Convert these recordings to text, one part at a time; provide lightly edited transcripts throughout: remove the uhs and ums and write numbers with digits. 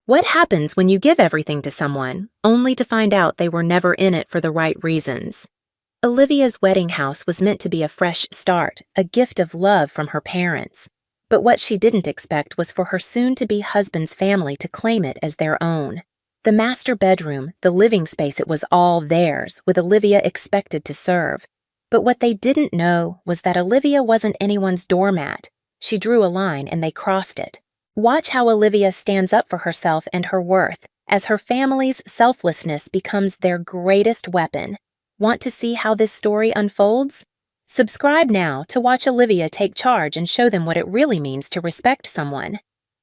What happens when you give everything to someone, only to find out they were never in it for the right reasons? Olivia's wedding house was meant to be a fresh start, a gift of love from her parents. But what she didn't expect was for her soon-to-be husband's family to claim it as their own. The master bedroom, the living space, it was all theirs, with Olivia expected to serve. But what they didn't know was that Olivia wasn't anyone's doormat. She drew a line and they crossed it. Watch how Olivia stands up for herself and her worth, as her family's selflessness becomes their greatest weapon. Want to see how this story unfolds? Subscribe now to watch Olivia take charge and show them what it really means to respect someone.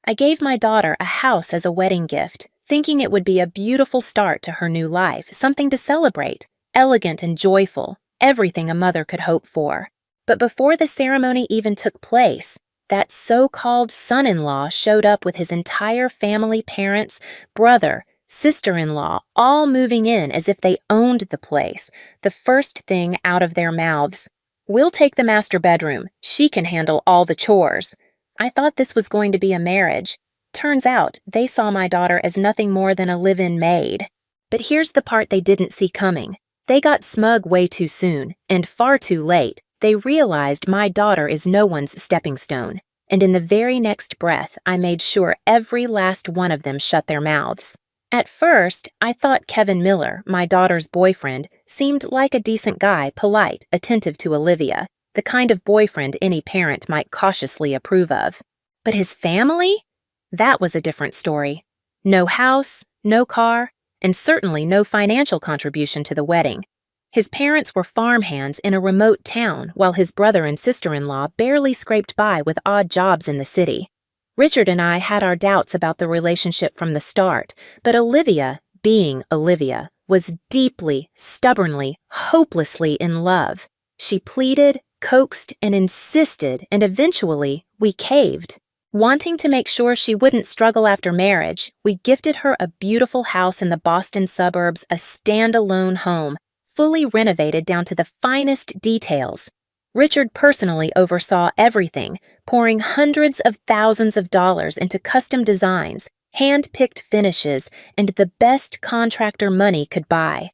I gave my daughter a house as a wedding gift, thinking it would be a beautiful start to her new life, something to celebrate, elegant and joyful, everything a mother could hope for. But before the ceremony even took place, that so-called son-in-law showed up with his entire family, parents, brother, sister-in-law, all moving in as if they owned the place, the first thing out of their mouths. "We'll take the master bedroom. She can handle all the chores." I thought this was going to be a marriage. Turns out they saw my daughter as nothing more than a live-in maid. But here's the part they didn't see coming. They got smug way too soon, and far too late. They realized my daughter is no one's stepping stone, and in the very next breath, I made sure every last one of them shut their mouths. At first, I thought Kevin Miller, my daughter's boyfriend, seemed like a decent guy, polite, attentive to Olivia, the kind of boyfriend any parent might cautiously approve of. But his family? That was a different story. No house, no car, and certainly no financial contribution to the wedding. His parents were farmhands in a remote town, while his brother and sister-in-law barely scraped by with odd jobs in the city. Richard and I had our doubts about the relationship from the start, but Olivia, being Olivia, was deeply, stubbornly, hopelessly in love. She pleaded, coaxed, and insisted, and eventually we caved. Wanting to make sure she wouldn't struggle after marriage, we gifted her a beautiful house in the Boston suburbs, a standalone home, fully renovated down to the finest details. Richard personally oversaw everything, pouring hundreds of thousands of dollars into custom designs, hand-picked finishes, and the best contractor money could buy.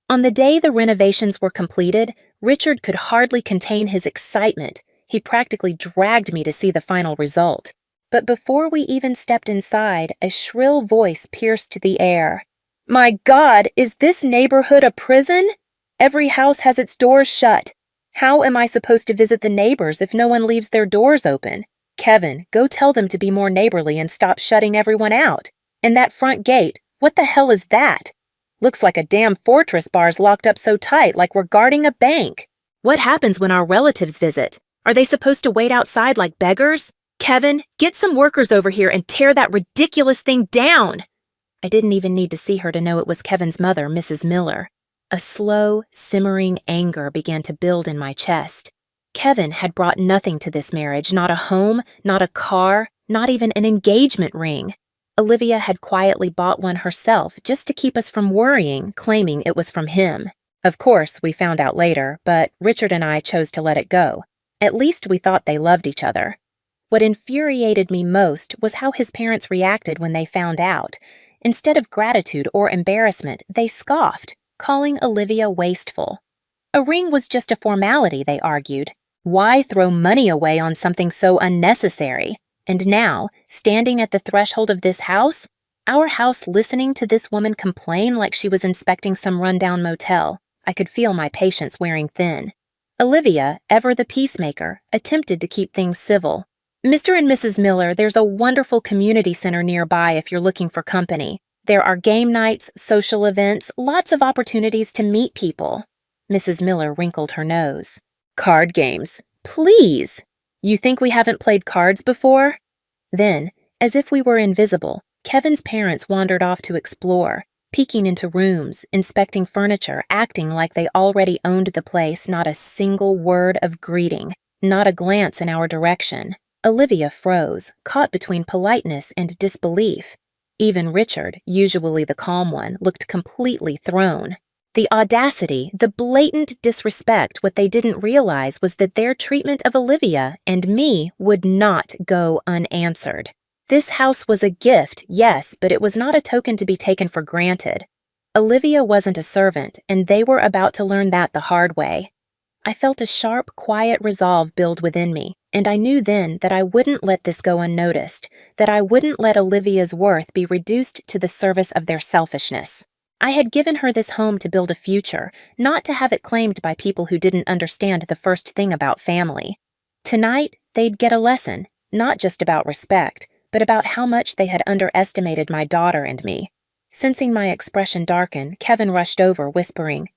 On the day the renovations were completed, Richard could hardly contain his excitement. He practically dragged me to see the final result. But before we even stepped inside, a shrill voice pierced the air. "My God, is this neighborhood a prison? Every house has its doors shut. How am I supposed to visit the neighbors if no one leaves their doors open? Kevin, go tell them to be more neighborly and stop shutting everyone out. And that front gate, what the hell is that? Looks like a damn fortress bar's locked up so tight like we're guarding a bank. What happens when our relatives visit? Are they supposed to wait outside like beggars? Kevin, get some workers over here and tear that ridiculous thing down!" I didn't even need to see her to know it was Kevin's mother, Mrs. Miller. A slow, simmering anger began to build in my chest. Kevin had brought nothing to this marriage, not a home, not a car, not even an engagement ring. Olivia had quietly bought one herself just to keep us from worrying, claiming it was from him. Of course, we found out later, but Richard and I chose to let it go. At least we thought they loved each other. What infuriated me most was how his parents reacted when they found out. Instead of gratitude or embarrassment, they scoffed, calling Olivia wasteful. A ring was just a formality, they argued. Why throw money away on something so unnecessary? And now, standing at the threshold of this house, our house listening to this woman complain like she was inspecting some rundown motel, I could feel my patience wearing thin. Olivia, ever the peacemaker, attempted to keep things civil. "Mr. and Mrs. Miller, there's a wonderful community center nearby if you're looking for company. There are game nights, social events, lots of opportunities to meet people." Mrs. Miller wrinkled her nose. "Card games. Please! You think we haven't played cards before?" Then, as if we were invisible, Kevin's parents wandered off to explore, peeking into rooms, inspecting furniture, acting like they already owned the place, not a single word of greeting, not a glance in our direction. Olivia froze, caught between politeness and disbelief. Even Richard, usually the calm one, looked completely thrown. The audacity, the blatant disrespect, what they didn't realize was that their treatment of Olivia and me would not go unanswered. This house was a gift, yes, but it was not a token to be taken for granted. Olivia wasn't a servant, and they were about to learn that the hard way. I felt a sharp, quiet resolve build within me, and I knew then that I wouldn't let this go unnoticed, that I wouldn't let Olivia's worth be reduced to the service of their selfishness. I had given her this home to build a future, not to have it claimed by people who didn't understand the first thing about family. Tonight, they'd get a lesson, not just about respect, but about how much they had underestimated my daughter and me. Sensing my expression darken, Kevin rushed over, whispering,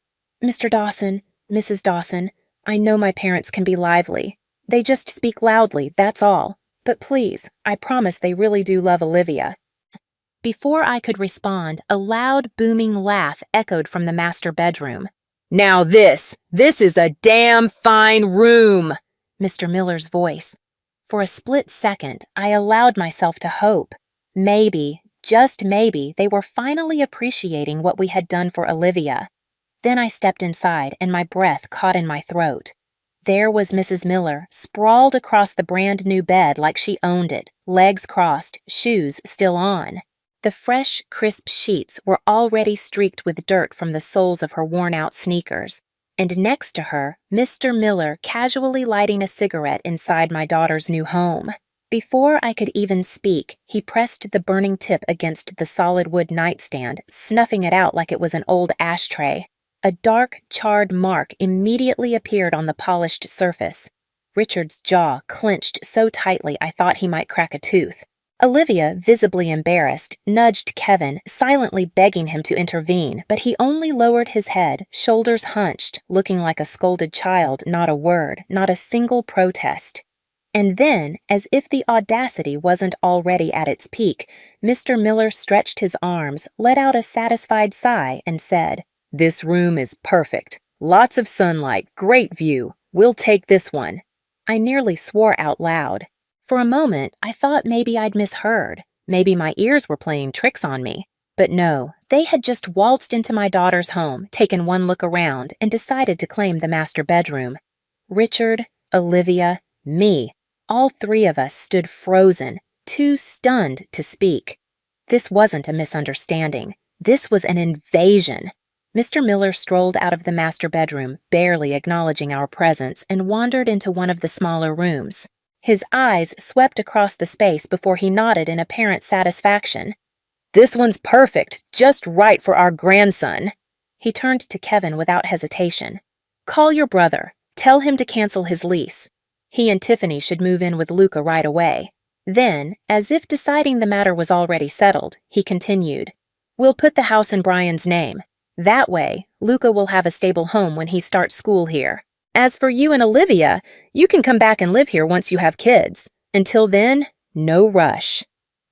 "Mr. Dawson, Mrs. Dawson, I know my parents can be lively. They just speak loudly, that's all. But please, I promise they really do love Olivia." Before I could respond, a loud, booming laugh echoed from the master bedroom. "Now this is a damn fine room!" Mr. Miller's voice. For a split second, I allowed myself to hope. Maybe, just maybe, they were finally appreciating what we had done for Olivia. Then I stepped inside, and my breath caught in my throat. There was Mrs. Miller, sprawled across the brand-new bed like she owned it, legs crossed, shoes still on. The fresh, crisp sheets were already streaked with dirt from the soles of her worn-out sneakers. And next to her, Mr. Miller casually lighting a cigarette inside my daughter's new home. Before I could even speak, he pressed the burning tip against the solid wood nightstand, snuffing it out like it was an old ashtray. A dark, charred mark immediately appeared on the polished surface. Richard's jaw clenched so tightly I thought he might crack a tooth. Olivia, visibly embarrassed, nudged Kevin, silently begging him to intervene, but he only lowered his head, shoulders hunched, looking like a scolded child, not a word, not a single protest. And then, as if the audacity wasn't already at its peak, Mr. Miller stretched his arms, let out a satisfied sigh, and said, "This room is perfect. Lots of sunlight, great view. We'll take this one." I nearly swore out loud. For a moment, I thought maybe I'd misheard. Maybe my ears were playing tricks on me. But no, they had just waltzed into my daughter's home, taken one look around, and decided to claim the master bedroom. Richard, Olivia, me, all three of us stood frozen, too stunned to speak. This wasn't a misunderstanding. This was an invasion. Mr. Miller strolled out of the master bedroom, barely acknowledging our presence, and wandered into one of the smaller rooms. His eyes swept across the space before he nodded in apparent satisfaction. "This one's perfect, just right for our grandson." He turned to Kevin without hesitation. "Call your brother. Tell him to cancel his lease. He and Tiffany should move in with Luca right away." Then, as if deciding the matter was already settled, he continued, "We'll put the house in Brian's name. That way, Luca will have a stable home when he starts school here. As for you and Olivia, you can come back and live here once you have kids. Until then, no rush."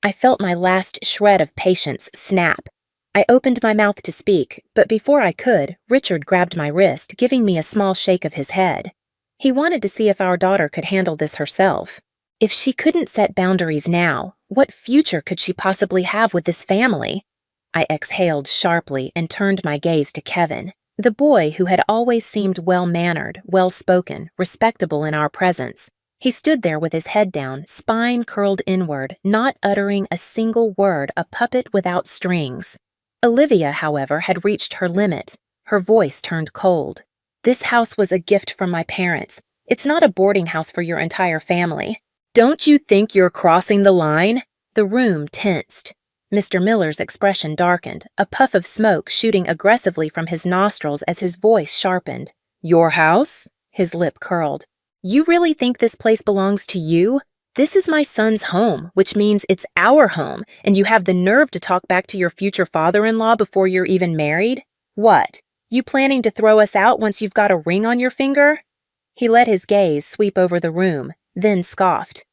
I felt my last shred of patience snap. I opened my mouth to speak, but before I could, Richard grabbed my wrist, giving me a small shake of his head. He wanted to see if our daughter could handle this herself. If she couldn't set boundaries now, what future could she possibly have with this family? I exhaled sharply and turned my gaze to Kevin, the boy who had always seemed well-mannered, well-spoken, respectable in our presence. He stood there with his head down, spine curled inward, not uttering a single word, a puppet without strings. Olivia, however, had reached her limit. Her voice turned cold. "This house was a gift from my parents. It's not a boarding house for your entire family. Don't you think you're crossing the line?" The room tensed. Mr. Miller's expression darkened, a puff of smoke shooting aggressively from his nostrils as his voice sharpened. "Your house?" His lip curled. "You really think this place belongs to you? This is my son's home, which means it's our home, and you have the nerve to talk back to your future father-in-law before you're even married? What? You planning to throw us out once you've got a ring on your finger?" He let his gaze sweep over the room, then scoffed.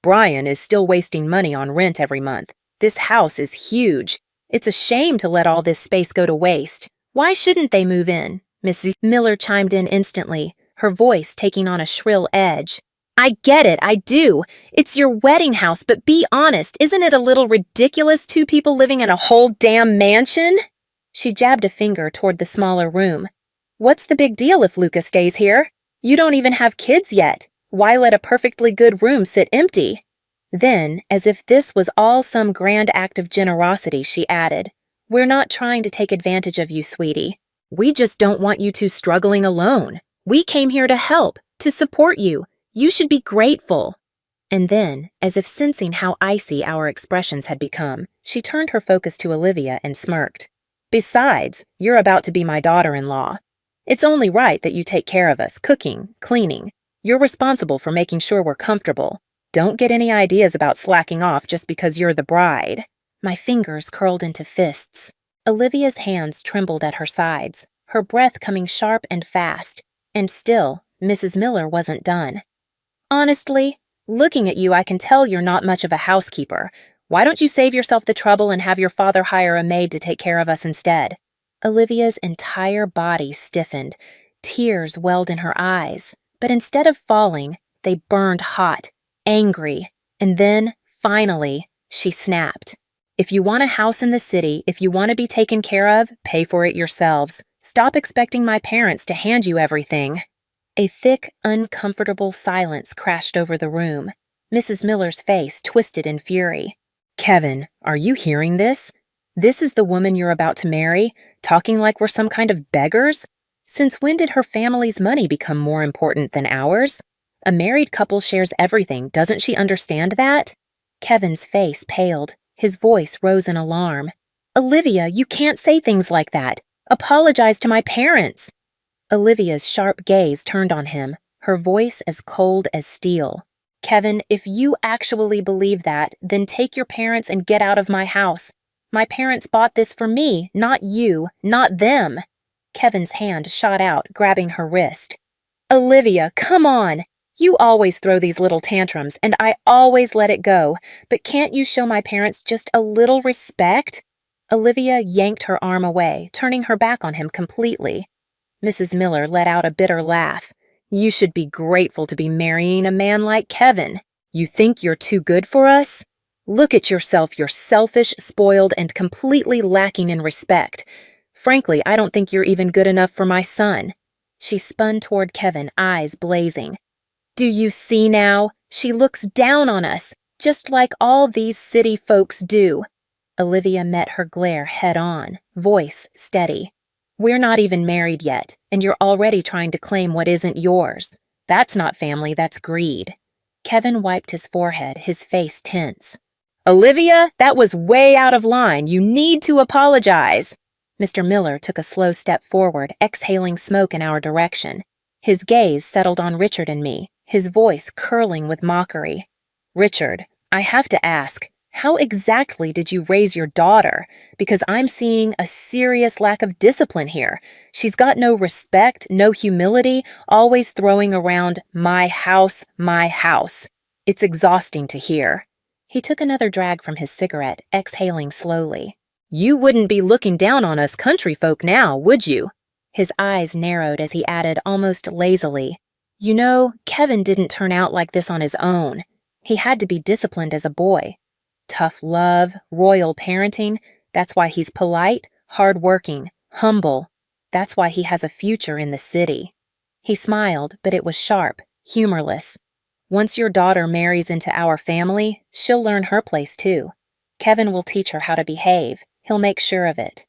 "Brian is still wasting money on rent every month. This house is huge. It's a shame to let all this space go to waste. Why shouldn't they move in?" Miss Miller chimed in instantly, her voice taking on a shrill edge. "I get it, I do. It's your wedding house, but be honest, isn't it a little ridiculous, two people living in a whole damn mansion?" She jabbed a finger toward the smaller room. "What's the big deal if Luca stays here? You don't even have kids yet. Why let a perfectly good room sit empty?" Then, as if this was all some grand act of generosity, she added, "We're not trying to take advantage of you, sweetie. We just don't want you two struggling alone. We came here to help, to support you. You should be grateful." And then, as if sensing how icy our expressions had become, she turned her focus to Olivia and smirked. "Besides, you're about to be my daughter-in-law. It's only right that you take care of us, cooking, cleaning. You're responsible for making sure we're comfortable. Don't get any ideas about slacking off just because you're the bride." My fingers curled into fists. Olivia's hands trembled at her sides, her breath coming sharp and fast. And still, Mrs. Miller wasn't done. "Honestly, looking at you, I can tell you're not much of a housekeeper. Why don't you save yourself the trouble and have your father hire a maid to take care of us instead?" Olivia's entire body stiffened. Tears welled in her eyes. But instead of falling, they burned hot, angry. And then, finally, she snapped. "If you want a house in the city, if you want to be taken care of, pay for it yourselves. Stop expecting my parents to hand you everything." A thick, uncomfortable silence crashed over the room. Mrs. Miller's face twisted in fury. "Kevin, are you hearing this? This is the woman you're about to marry, talking like we're some kind of beggars? Since when did her family's money become more important than ours? A married couple shares everything, doesn't she understand that?" Kevin's face paled. His voice rose in alarm. "Olivia, you can't say things like that. Apologize to my parents." Olivia's sharp gaze turned on him, her voice as cold as steel. "Kevin, if you actually believe that, then take your parents and get out of my house. My parents bought this for me, not you, not them." Kevin's hand shot out, grabbing her wrist. "Olivia, come on! You always throw these little tantrums, and I always let it go, but can't you show my parents just a little respect?" Olivia yanked her arm away, turning her back on him completely. Mrs. Miller let out a bitter laugh. "You should be grateful to be marrying a man like Kevin. You think you're too good for us? Look at yourself, you're selfish, spoiled, and completely lacking in respect. Frankly, I don't think you're even good enough for my son." She spun toward Kevin, eyes blazing. "Do you see now? She looks down on us, just like all these city folks do." Olivia met her glare head-on, voice steady. "We're not even married yet, and you're already trying to claim what isn't yours. That's not family, that's greed." Kevin wiped his forehead, his face tense. "Olivia, that was way out of line. You need to apologize." Mr. Miller took a slow step forward, exhaling smoke in our direction. His gaze settled on Richard and me, his voice curling with mockery. "Richard, I have to ask, how exactly did you raise your daughter? Because I'm seeing a serious lack of discipline here. She's got no respect, no humility, always throwing around 'my house, my house.' It's exhausting to hear." He took another drag from his cigarette, exhaling slowly. "You wouldn't be looking down on us country folk now, would you?" His eyes narrowed as he added almost lazily, "You know, Kevin didn't turn out like this on his own. He had to be disciplined as a boy. Tough love, royal parenting, that's why he's polite, hard-working, humble. That's why he has a future in the city." He smiled, but it was sharp, humorless. "Once your daughter marries into our family, she'll learn her place too. Kevin will teach her how to behave. He'll make sure of it."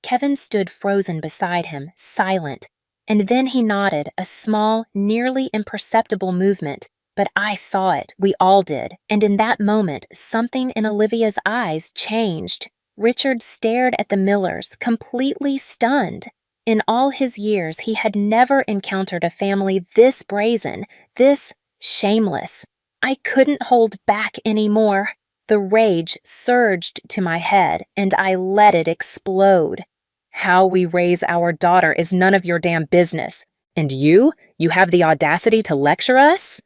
Kevin stood frozen beside him, silent, and then he nodded, a small, nearly imperceptible movement. But I saw it, we all did, and in that moment, something in Olivia's eyes changed. Richard stared at the Millers, completely stunned. In all his years, he had never encountered a family this brazen, this shameless. I couldn't hold back anymore. The rage surged to my head, and I let it explode. "How we raise our daughter is none of your damn business. And you have the audacity to lecture us?"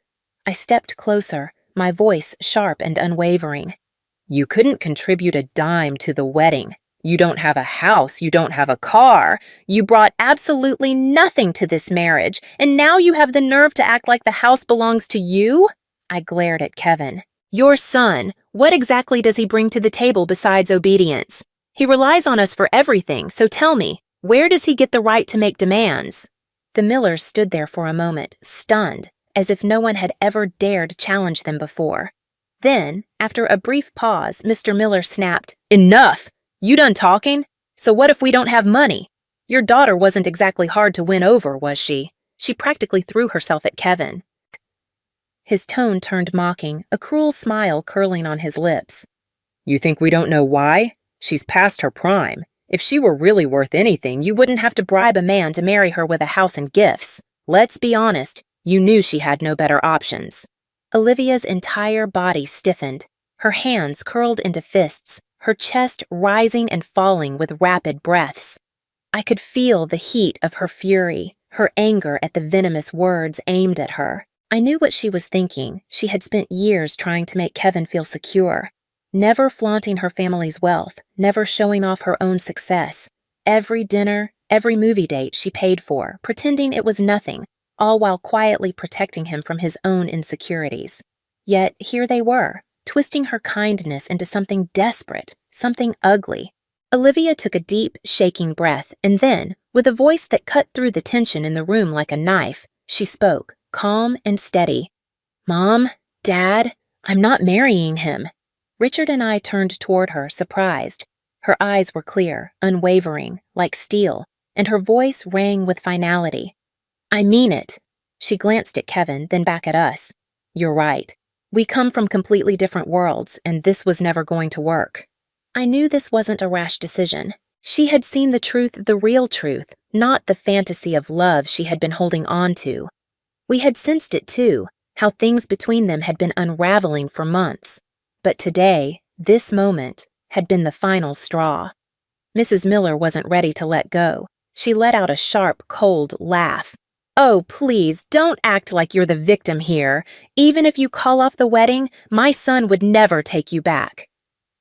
I stepped closer, my voice sharp and unwavering. "You couldn't contribute a dime to the wedding. You don't have a house, you don't have a car. You brought absolutely nothing to this marriage, and now you have the nerve to act like the house belongs to you?" I glared at Kevin. "Your son, what exactly does he bring to the table besides obedience? He relies on us for everything, so tell me, where does he get the right to make demands?" The Millers stood there for a moment, stunned, as if no one had ever dared challenge them before. Then, after a brief pause, Mr. Miller snapped, "Enough! You done talking? So what if we don't have money? Your daughter wasn't exactly hard to win over, was she? She practically threw herself at Kevin." His tone turned mocking, a cruel smile curling on his lips. "You think we don't know why? She's past her prime. If she were really worth anything, you wouldn't have to bribe a man to marry her with a house and gifts. Let's be honest, you knew she had no better options." Olivia's entire body stiffened, her hands curled into fists, her chest rising and falling with rapid breaths. I could feel the heat of her fury, her anger at the venomous words aimed at her. I knew what she was thinking. She had spent years trying to make Kevin feel secure, never flaunting her family's wealth, never showing off her own success. Every dinner, every movie date she paid for, pretending it was nothing, all while quietly protecting him from his own insecurities. Yet here they were, twisting her kindness into something desperate, something ugly. Olivia took a deep, shaking breath, and then, with a voice that cut through the tension in the room like a knife, she spoke, calm and steady. "Mom, Dad, I'm not marrying him." Richard and I turned toward her, surprised. Her eyes were clear, unwavering, like steel, and her voice rang with finality. "I mean it." She glanced at Kevin, then back at us. "You're right. We come from completely different worlds, and this was never going to work." I knew this wasn't a rash decision. She had seen the truth, the real truth, not the fantasy of love she had been holding on to. We had sensed it too, how things between them had been unraveling for months. But today, this moment, had been the final straw. Mrs. Miller wasn't ready to let go. She let out a sharp, cold laugh. "Oh, please, don't act like you're the victim here. Even if you call off the wedding, my son would never take you back."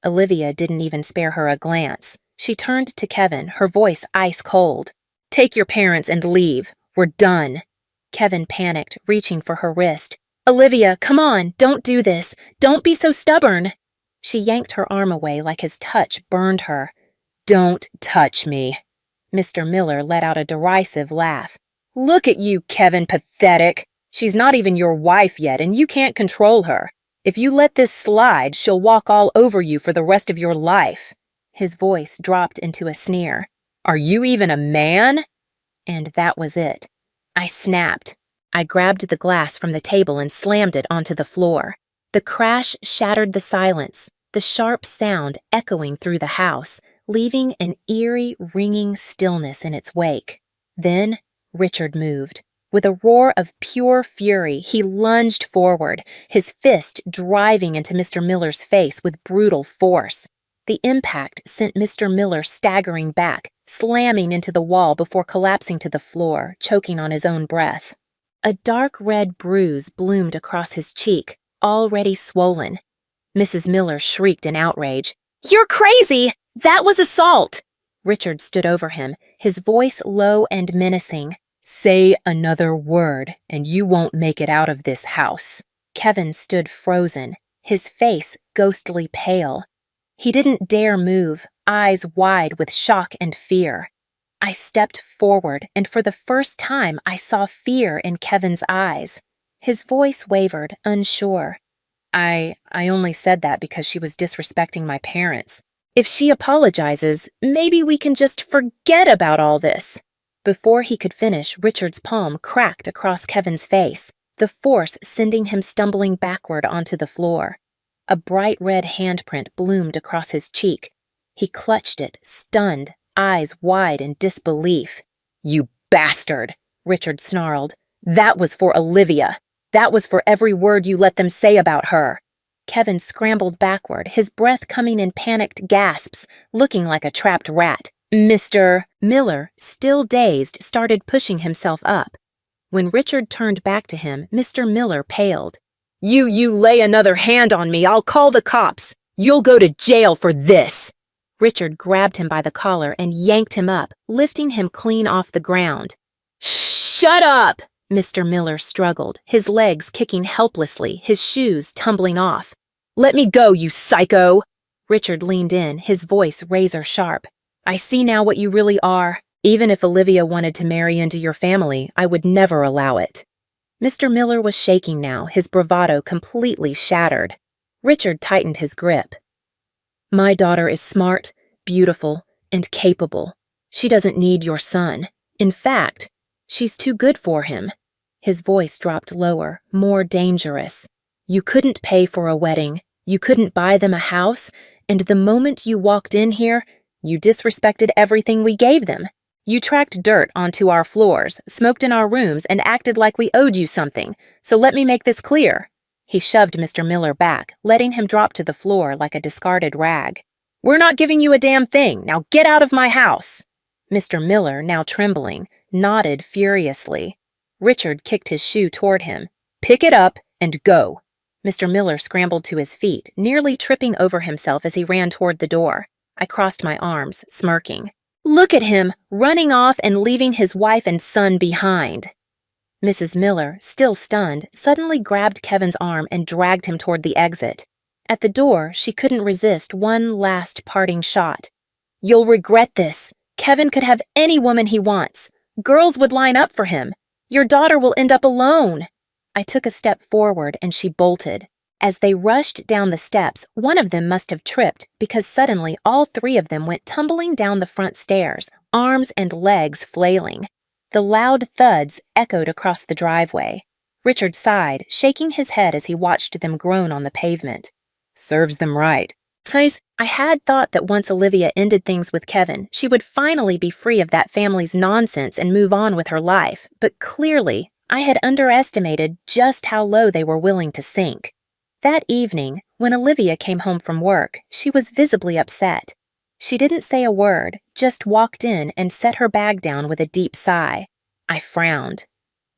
Olivia didn't even spare her a glance. She turned to Kevin, her voice ice cold. "Take your parents and leave. We're done." Kevin panicked, reaching for her wrist. "Olivia, come on, don't do this. Don't be so stubborn." She yanked her arm away like his touch burned her. "Don't touch me." Mr. Miller let out a derisive laugh. "Look at you, Kevin, pathetic. She's not even your wife yet, and you can't control her. If you let this slide, she'll walk all over you for the rest of your life." His voice dropped into a sneer. "Are you even a man?" And that was it. I snapped. I grabbed the glass from the table and slammed it onto the floor. The crash shattered the silence, the sharp sound echoing through the house, leaving an eerie, ringing stillness in its wake. Then Richard moved. With a roar of pure fury, he lunged forward, his fist driving into Mr. Miller's face with brutal force. The impact sent Mr. Miller staggering back, slamming into the wall before collapsing to the floor, choking on his own breath. A dark red bruise bloomed across his cheek, already swollen. Mrs. Miller shrieked in outrage. "You're crazy! That was assault!" Richard stood over him, his voice low and menacing. "Say another word, and you won't make it out of this house." Kevin stood frozen, his face ghostly pale. He didn't dare move, eyes wide with shock and fear. I stepped forward, and for the first time I saw fear in Kevin's eyes. His voice wavered, unsure. I only said that because she was disrespecting my parents. If she apologizes, maybe we can just forget about all this." Before he could finish, Richard's palm cracked across Kevin's face, the force sending him stumbling backward onto the floor. A bright red handprint bloomed across his cheek. He clutched it, stunned, eyes wide in disbelief. "You bastard!" Richard snarled. "That was for Olivia. That was for every word you let them say about her." Kevin scrambled backward, his breath coming in panicked gasps, looking like a trapped rat. Mr. Miller, still dazed, started pushing himself up. When Richard turned back to him, Mr. Miller paled. You lay another hand on me, I'll call the cops. You'll go to jail for this." Richard grabbed him by the collar and yanked him up, lifting him clean off the ground. "Shut up!" Mr. Miller struggled, his legs kicking helplessly, his shoes tumbling off. "Let me go, you psycho!" Richard leaned in, his voice razor sharp. "I see now what you really are. Even if Olivia wanted to marry into your family, I would never allow it." Mr. Miller was shaking now, his bravado completely shattered. Richard tightened his grip. My daughter is smart, beautiful, and capable. She doesn't need your son. In fact, she's too good for him. His voice dropped lower, more dangerous. You couldn't pay for a wedding. You couldn't buy them a house. And the moment you walked in here, you disrespected everything we gave them. You tracked dirt onto our floors, smoked in our rooms, and acted like we owed you something. So let me make this clear. He shoved Mr. Miller back, letting him drop to the floor like a discarded rag. We're not giving you a damn thing. Now get out of my house. Mr. Miller, now trembling, nodded furiously. Richard kicked his shoe toward him. Pick it up and go. Mr. Miller scrambled to his feet, nearly tripping over himself as he ran toward the door. I crossed my arms, smirking. Look at him, running off and leaving his wife and son behind. Mrs. Miller, still stunned, suddenly grabbed Kevin's arm and dragged him toward the exit. At the door, she couldn't resist one last parting shot. You'll regret this. Kevin could have any woman he wants. Girls would line up for him. Your daughter will end up alone. I took a step forward and she bolted. As they rushed down the steps, one of them must have tripped because suddenly all three of them went tumbling down the front stairs, arms and legs flailing. The loud thuds echoed across the driveway. Richard sighed, shaking his head as he watched them groan on the pavement. Serves them right. I had thought that once Olivia ended things with Kevin, she would finally be free of that family's nonsense and move on with her life, but clearly, I had underestimated just how low they were willing to sink. That evening, when Olivia came home from work, she was visibly upset. She didn't say a word, just walked in and set her bag down with a deep sigh. I frowned.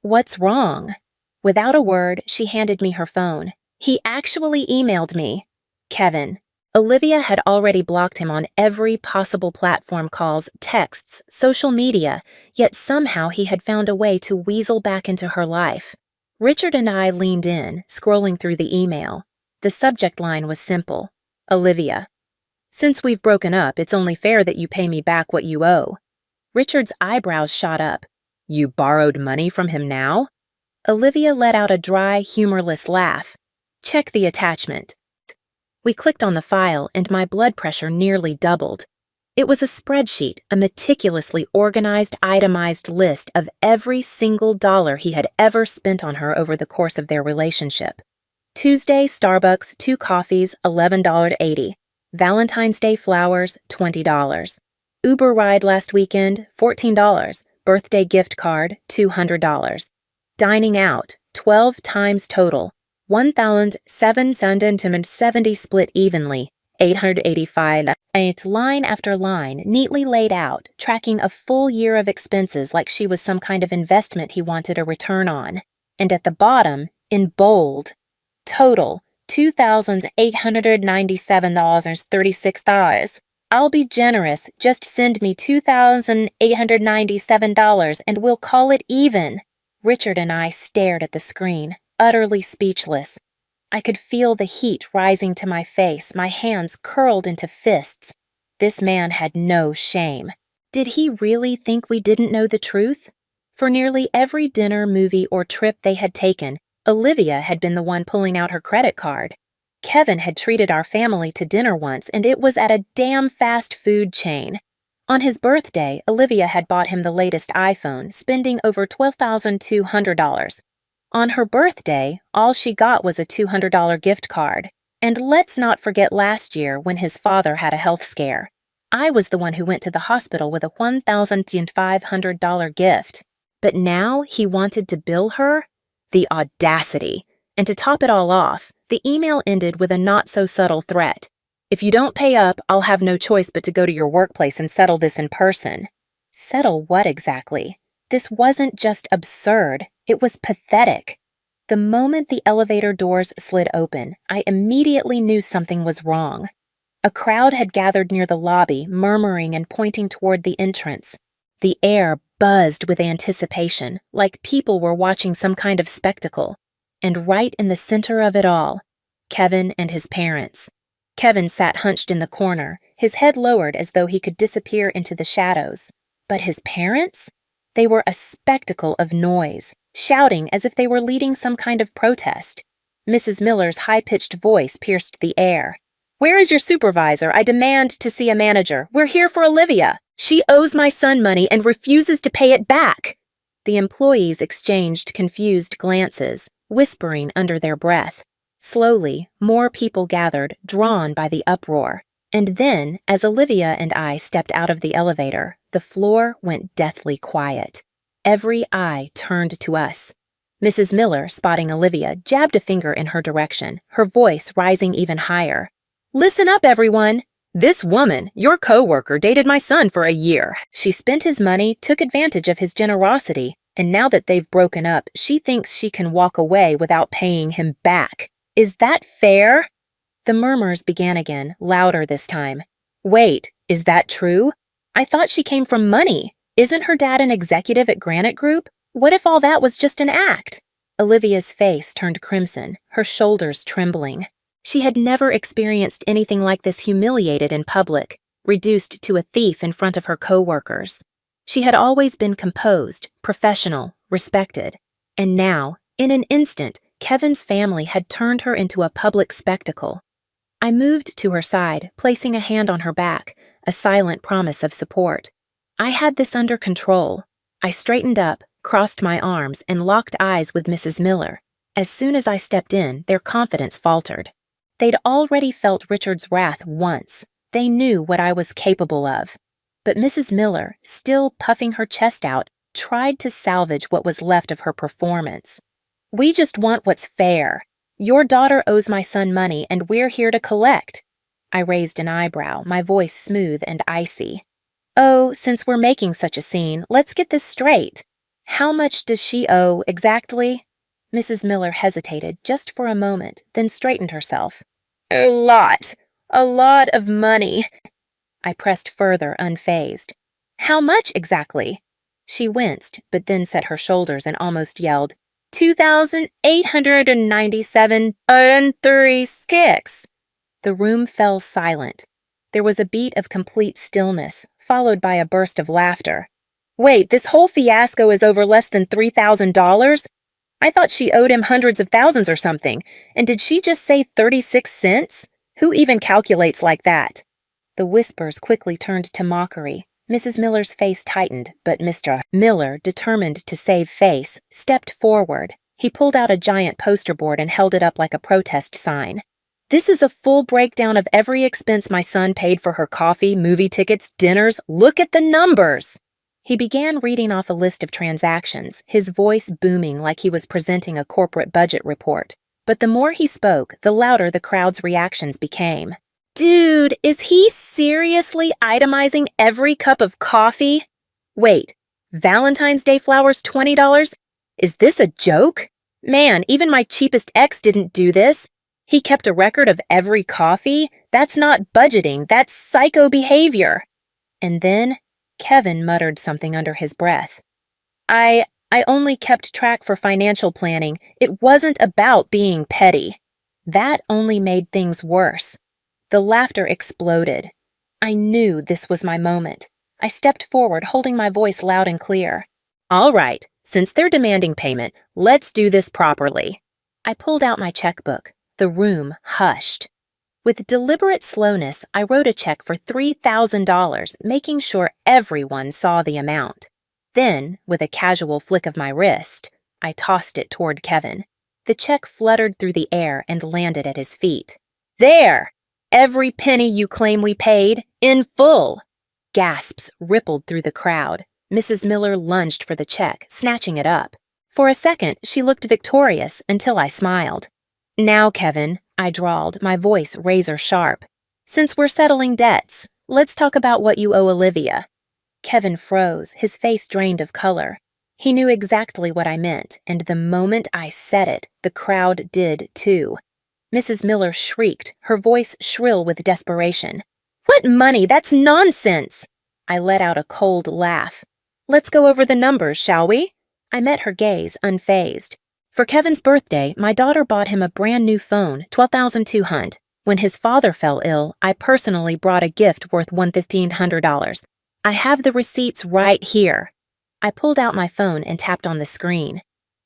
What's wrong? Without a word, she handed me her phone. He actually emailed me. Kevin. Olivia had already blocked him on every possible platform, calls, texts, social media, yet somehow he had found a way to weasel back into her life. Richard and I leaned in, scrolling through the email. The subject line was simple. Olivia. Since we've broken up, it's only fair that you pay me back what you owe. Richard's eyebrows shot up. You borrowed money from him now? Olivia let out a dry, humorless laugh. Check the attachment. We clicked on the file, and my blood pressure nearly doubled. It was a spreadsheet, a meticulously organized, itemized list of every single dollar he had ever spent on her over the course of their relationship. Tuesday, Starbucks, 2 coffees, $11.80. Valentine's Day flowers, $20. Uber ride last weekend, $14. Birthday gift card, $200. Dining out, 12 times total, 1,770 split evenly, 885. It's line after line, neatly laid out, tracking a full year of expenses like she was some kind of investment he wanted a return on. And at the bottom, in bold, total, $2,897.36. I'll be generous, just send me $2,897 and we'll call it even. Richard and I stared at the screen, utterly speechless. I could feel the heat rising to my face, my hands curled into fists. This man had no shame. Did he really think we didn't know the truth? For nearly every dinner, movie, or trip they had taken, Olivia had been the one pulling out her credit card. Kevin had treated our family to dinner once, and it was at a damn fast food chain. On his birthday, Olivia had bought him the latest iPhone, spending over $12,200. On her birthday, all she got was a $200 gift card. And let's not forget last year when his father had a health scare. I was the one who went to the hospital with a $1,500 gift. But now he wanted to bill her? The audacity. And to top it all off, the email ended with a not-so-subtle threat. If you don't pay up, I'll have no choice but to go to your workplace and settle this in person. Settle what exactly? This wasn't just absurd, it was pathetic. The moment the elevator doors slid open, I immediately knew something was wrong. A crowd had gathered near the lobby, murmuring and pointing toward the entrance. The air buzzed with anticipation, like people were watching some kind of spectacle. And right in the center of it all, Kevin and his parents. Kevin sat hunched in the corner, his head lowered as though he could disappear into the shadows. But his parents? They were a spectacle of noise, shouting as if they were leading some kind of protest. Mrs. Miller's high-pitched voice pierced the air. "Where is your supervisor? I demand to see a manager. We're here for Olivia. She owes my son money and refuses to pay it back." The employees exchanged confused glances, whispering under their breath. Slowly, more people gathered, drawn by the uproar. And then, as Olivia and I stepped out of the elevator, the floor went deathly quiet. Every eye turned to us. Mrs. Miller, spotting Olivia, jabbed a finger in her direction, her voice rising even higher. "Listen up, everyone! This woman, your coworker, dated my son for a year. She spent his money, took advantage of his generosity, and now that they've broken up, she thinks she can walk away without paying him back. Is that fair?" The murmurs began again, louder this time. "Wait, is that true? I thought she came from money. Isn't her dad an executive at Granite Group? What if all that was just an act?" Olivia's face turned crimson, her shoulders trembling. She had never experienced anything like this, humiliated in public, reduced to a thief in front of her coworkers. She had always been composed, professional, respected. And now, in an instant, Kevin's family had turned her into a public spectacle. I moved to her side, placing a hand on her back, a silent promise of support. I had this under control. I straightened up, crossed my arms, and locked eyes with Mrs. Miller. As soon as I stepped in, their confidence faltered. They'd already felt Richard's wrath once. They knew what I was capable of. But Mrs. Miller, still puffing her chest out, tried to salvage what was left of her performance. "We just want what's fair. Your daughter owes my son money, and we're here to collect." I raised an eyebrow, my voice smooth and icy. "Oh, since we're making such a scene, let's get this straight. How much does she owe exactly?" Mrs. Miller hesitated just for a moment, then straightened herself. A lot of money." I pressed further, unfazed. "How much exactly?" She winced, but then set her shoulders and almost yelled, 2,897.36. The room fell silent. There was a beat of complete stillness, followed by a burst of laughter. "Wait, this whole fiasco is over less than $3,000? I thought she owed him hundreds of thousands or something. And did she just say 36 cents? Who even calculates like that?" The whispers quickly turned to mockery. Mrs. Miller's face tightened, but Mr. Miller, determined to save face, stepped forward. He pulled out a giant poster board and held it up like a protest sign. "This is a full breakdown of every expense my son paid for her coffee, movie tickets, dinners. Look at the numbers!" He began reading off a list of transactions, his voice booming like he was presenting a corporate budget report. But the more he spoke, the louder the crowd's reactions became. "Dude, is he seriously itemizing every cup of coffee? Wait, Valentine's Day flowers $20? Is this a joke? Man, even my cheapest ex didn't do this. He kept a record of every coffee? That's not budgeting, that's psycho behavior." And then Kevin muttered something under his breath. I only kept track for financial planning. It wasn't about being petty." That only made things worse. The laughter exploded. I knew this was my moment. I stepped forward, holding my voice loud and clear. "All right, since they're demanding payment, let's do this properly." I pulled out my checkbook. The room hushed. With deliberate slowness, I wrote a check for $3,000, making sure everyone saw the amount. Then, with a casual flick of my wrist, I tossed it toward Kevin. The check fluttered through the air and landed at his feet. "There! Every penny you claim we paid, in full!" Gasps rippled through the crowd. Mrs. Miller lunged for the check, snatching it up. For a second, she looked victorious until I smiled. "Now, Kevin," I drawled, my voice razor-sharp. "Since we're settling debts, let's talk about what you owe Olivia." Kevin froze, his face drained of color. He knew exactly what I meant, and the moment I said it, the crowd did too. Mrs. Miller shrieked, her voice shrill with desperation. "What money? That's nonsense!" I let out a cold laugh. "Let's go over the numbers, shall we?" I met her gaze, unfazed. For Kevin's birthday, my daughter bought him a brand new phone, $12,200. When his father fell ill, I personally brought a gift worth $1,500. I have the receipts right here. I pulled out my phone and tapped on the screen.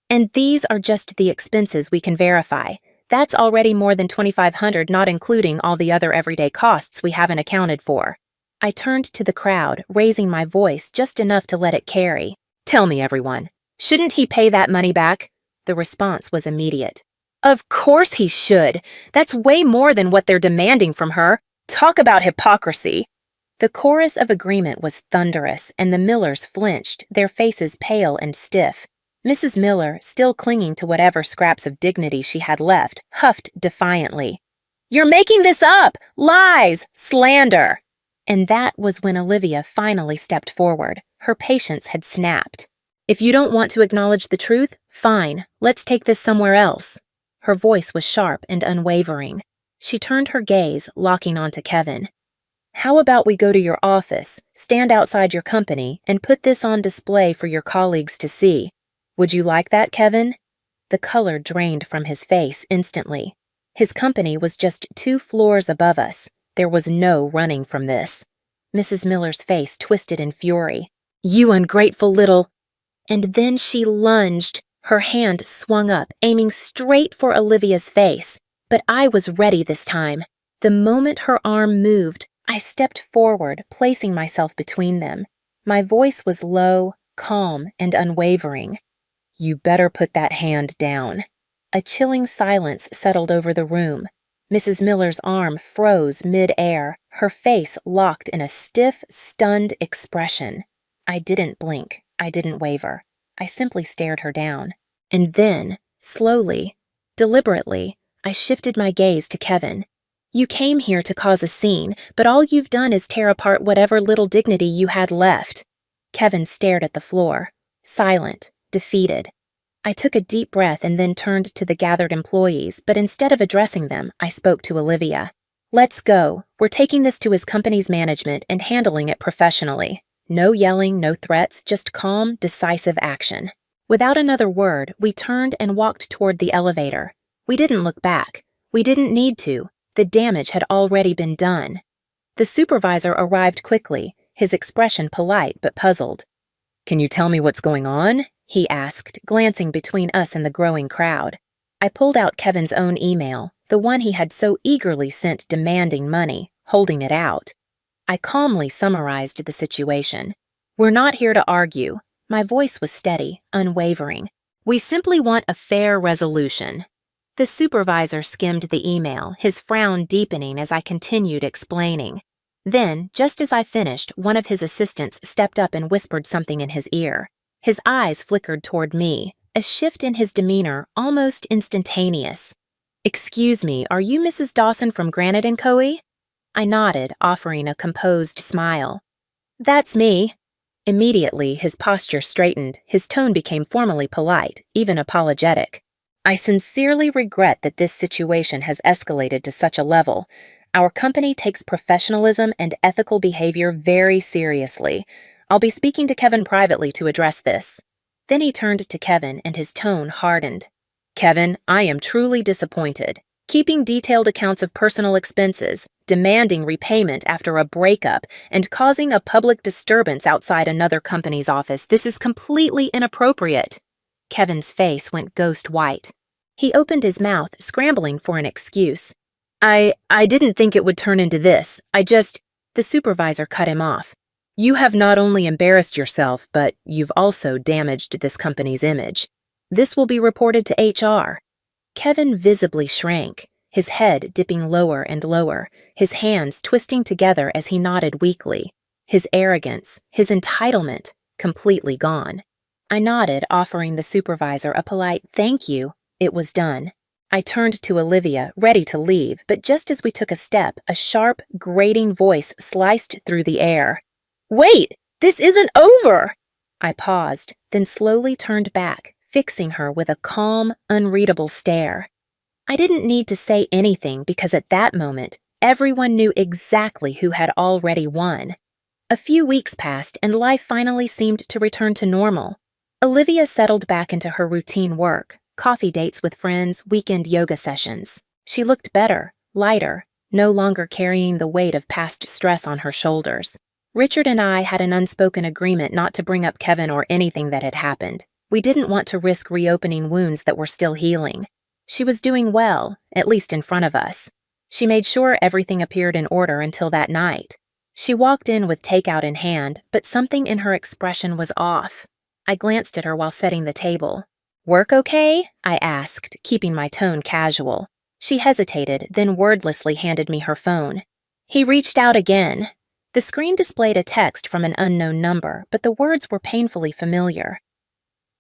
And these are just the expenses we can verify. That's already more than $2,500, not including all the other everyday costs we haven't accounted for. I turned to the crowd, raising my voice just enough to let it carry. Tell me, everyone, shouldn't he pay that money back? The response was immediate. Of course he should. That's way more than what they're demanding from her. Talk about hypocrisy. The chorus of agreement was thunderous, and the Millers flinched, their faces pale and stiff. Mrs. Miller, still clinging to whatever scraps of dignity she had left, huffed defiantly. You're making this up! Lies! Slander! And that was when Olivia finally stepped forward. Her patience had snapped. If you don't want to acknowledge the truth, fine, let's take this somewhere else. Her voice was sharp and unwavering. She turned her gaze, locking onto Kevin. How about we go to your office, stand outside your company, and put this on display for your colleagues to see? Would you like that, Kevin? The color drained from his face instantly. His company was just 2 floors above us. There was no running from this. Mrs. Miller's face twisted in fury. You ungrateful little... And then she lunged. Her hand swung up, aiming straight for Olivia's face. But I was ready this time. The moment her arm moved, I stepped forward, placing myself between them. My voice was low, calm, and unwavering. You better put that hand down. A chilling silence settled over the room. Mrs. Miller's arm froze mid-air, her face locked in a stiff, stunned expression. I didn't blink. I didn't waver. I simply stared her down. And then, slowly, deliberately, I shifted my gaze to Kevin. You came here to cause a scene, but all you've done is tear apart whatever little dignity you had left. Kevin stared at the floor, silent, defeated. I took a deep breath and then turned to the gathered employees, but instead of addressing them, I spoke to Olivia. Let's go. We're taking this to his company's management and handling it professionally. No yelling, no threats, just calm, decisive action. Without another word, we turned and walked toward the elevator. We didn't look back. We didn't need to. The damage had already been done. The supervisor arrived quickly, his expression polite but puzzled. Can you tell me what's going on? He asked, glancing between us and the growing crowd. I pulled out Kevin's own email, the one he had so eagerly sent demanding money, holding it out. I calmly summarized the situation. We're not here to argue. My voice was steady, unwavering. We simply want a fair resolution. The supervisor skimmed the email, his frown deepening as I continued explaining. Then, just as I finished, one of his assistants stepped up and whispered something in his ear. His eyes flickered toward me, a shift in his demeanor almost instantaneous. Excuse me, are you Mrs. Dawson from Granite & Co.? I nodded, offering a composed smile. That's me. Immediately, his posture straightened, his tone became formally polite, even apologetic. I sincerely regret that this situation has escalated to such a level. Our company takes professionalism and ethical behavior very seriously. I'll be speaking to Kevin privately to address this. Then he turned to Kevin and his tone hardened. Kevin, I am truly disappointed. Keeping detailed accounts of personal expenses, demanding repayment after a breakup, and causing a public disturbance outside another company's office, this is completely inappropriate. Kevin's face went ghost white. He opened his mouth, scrambling for an excuse. I didn't think it would turn into this. The supervisor cut him off. You have not only embarrassed yourself, but you've also damaged this company's image. This will be reported to HR. Kevin visibly shrank, his head dipping lower and lower, his hands twisting together as he nodded weakly. His arrogance, his entitlement, completely gone. I nodded, offering the supervisor a polite thank you. It was done. I turned to Olivia, ready to leave, but just as we took a step, a sharp, grating voice sliced through the air. Wait! This isn't over! I paused, then slowly turned back, fixing her with a calm, unreadable stare. I didn't need to say anything because at that moment, everyone knew exactly who had already won. A few weeks passed and life finally seemed to return to normal. Olivia settled back into her routine work, coffee dates with friends, weekend yoga sessions. She looked better, lighter, no longer carrying the weight of past stress on her shoulders. Richard and I had an unspoken agreement not to bring up Kevin or anything that had happened. We didn't want to risk reopening wounds that were still healing. She was doing well, at least in front of us. She made sure everything appeared in order until that night. She walked in with takeout in hand, but something in her expression was off. I glanced at her while setting the table. "Work okay?" I asked, keeping my tone casual. She hesitated, then wordlessly handed me her phone. He reached out again. The screen displayed a text from an unknown number, but the words were painfully familiar.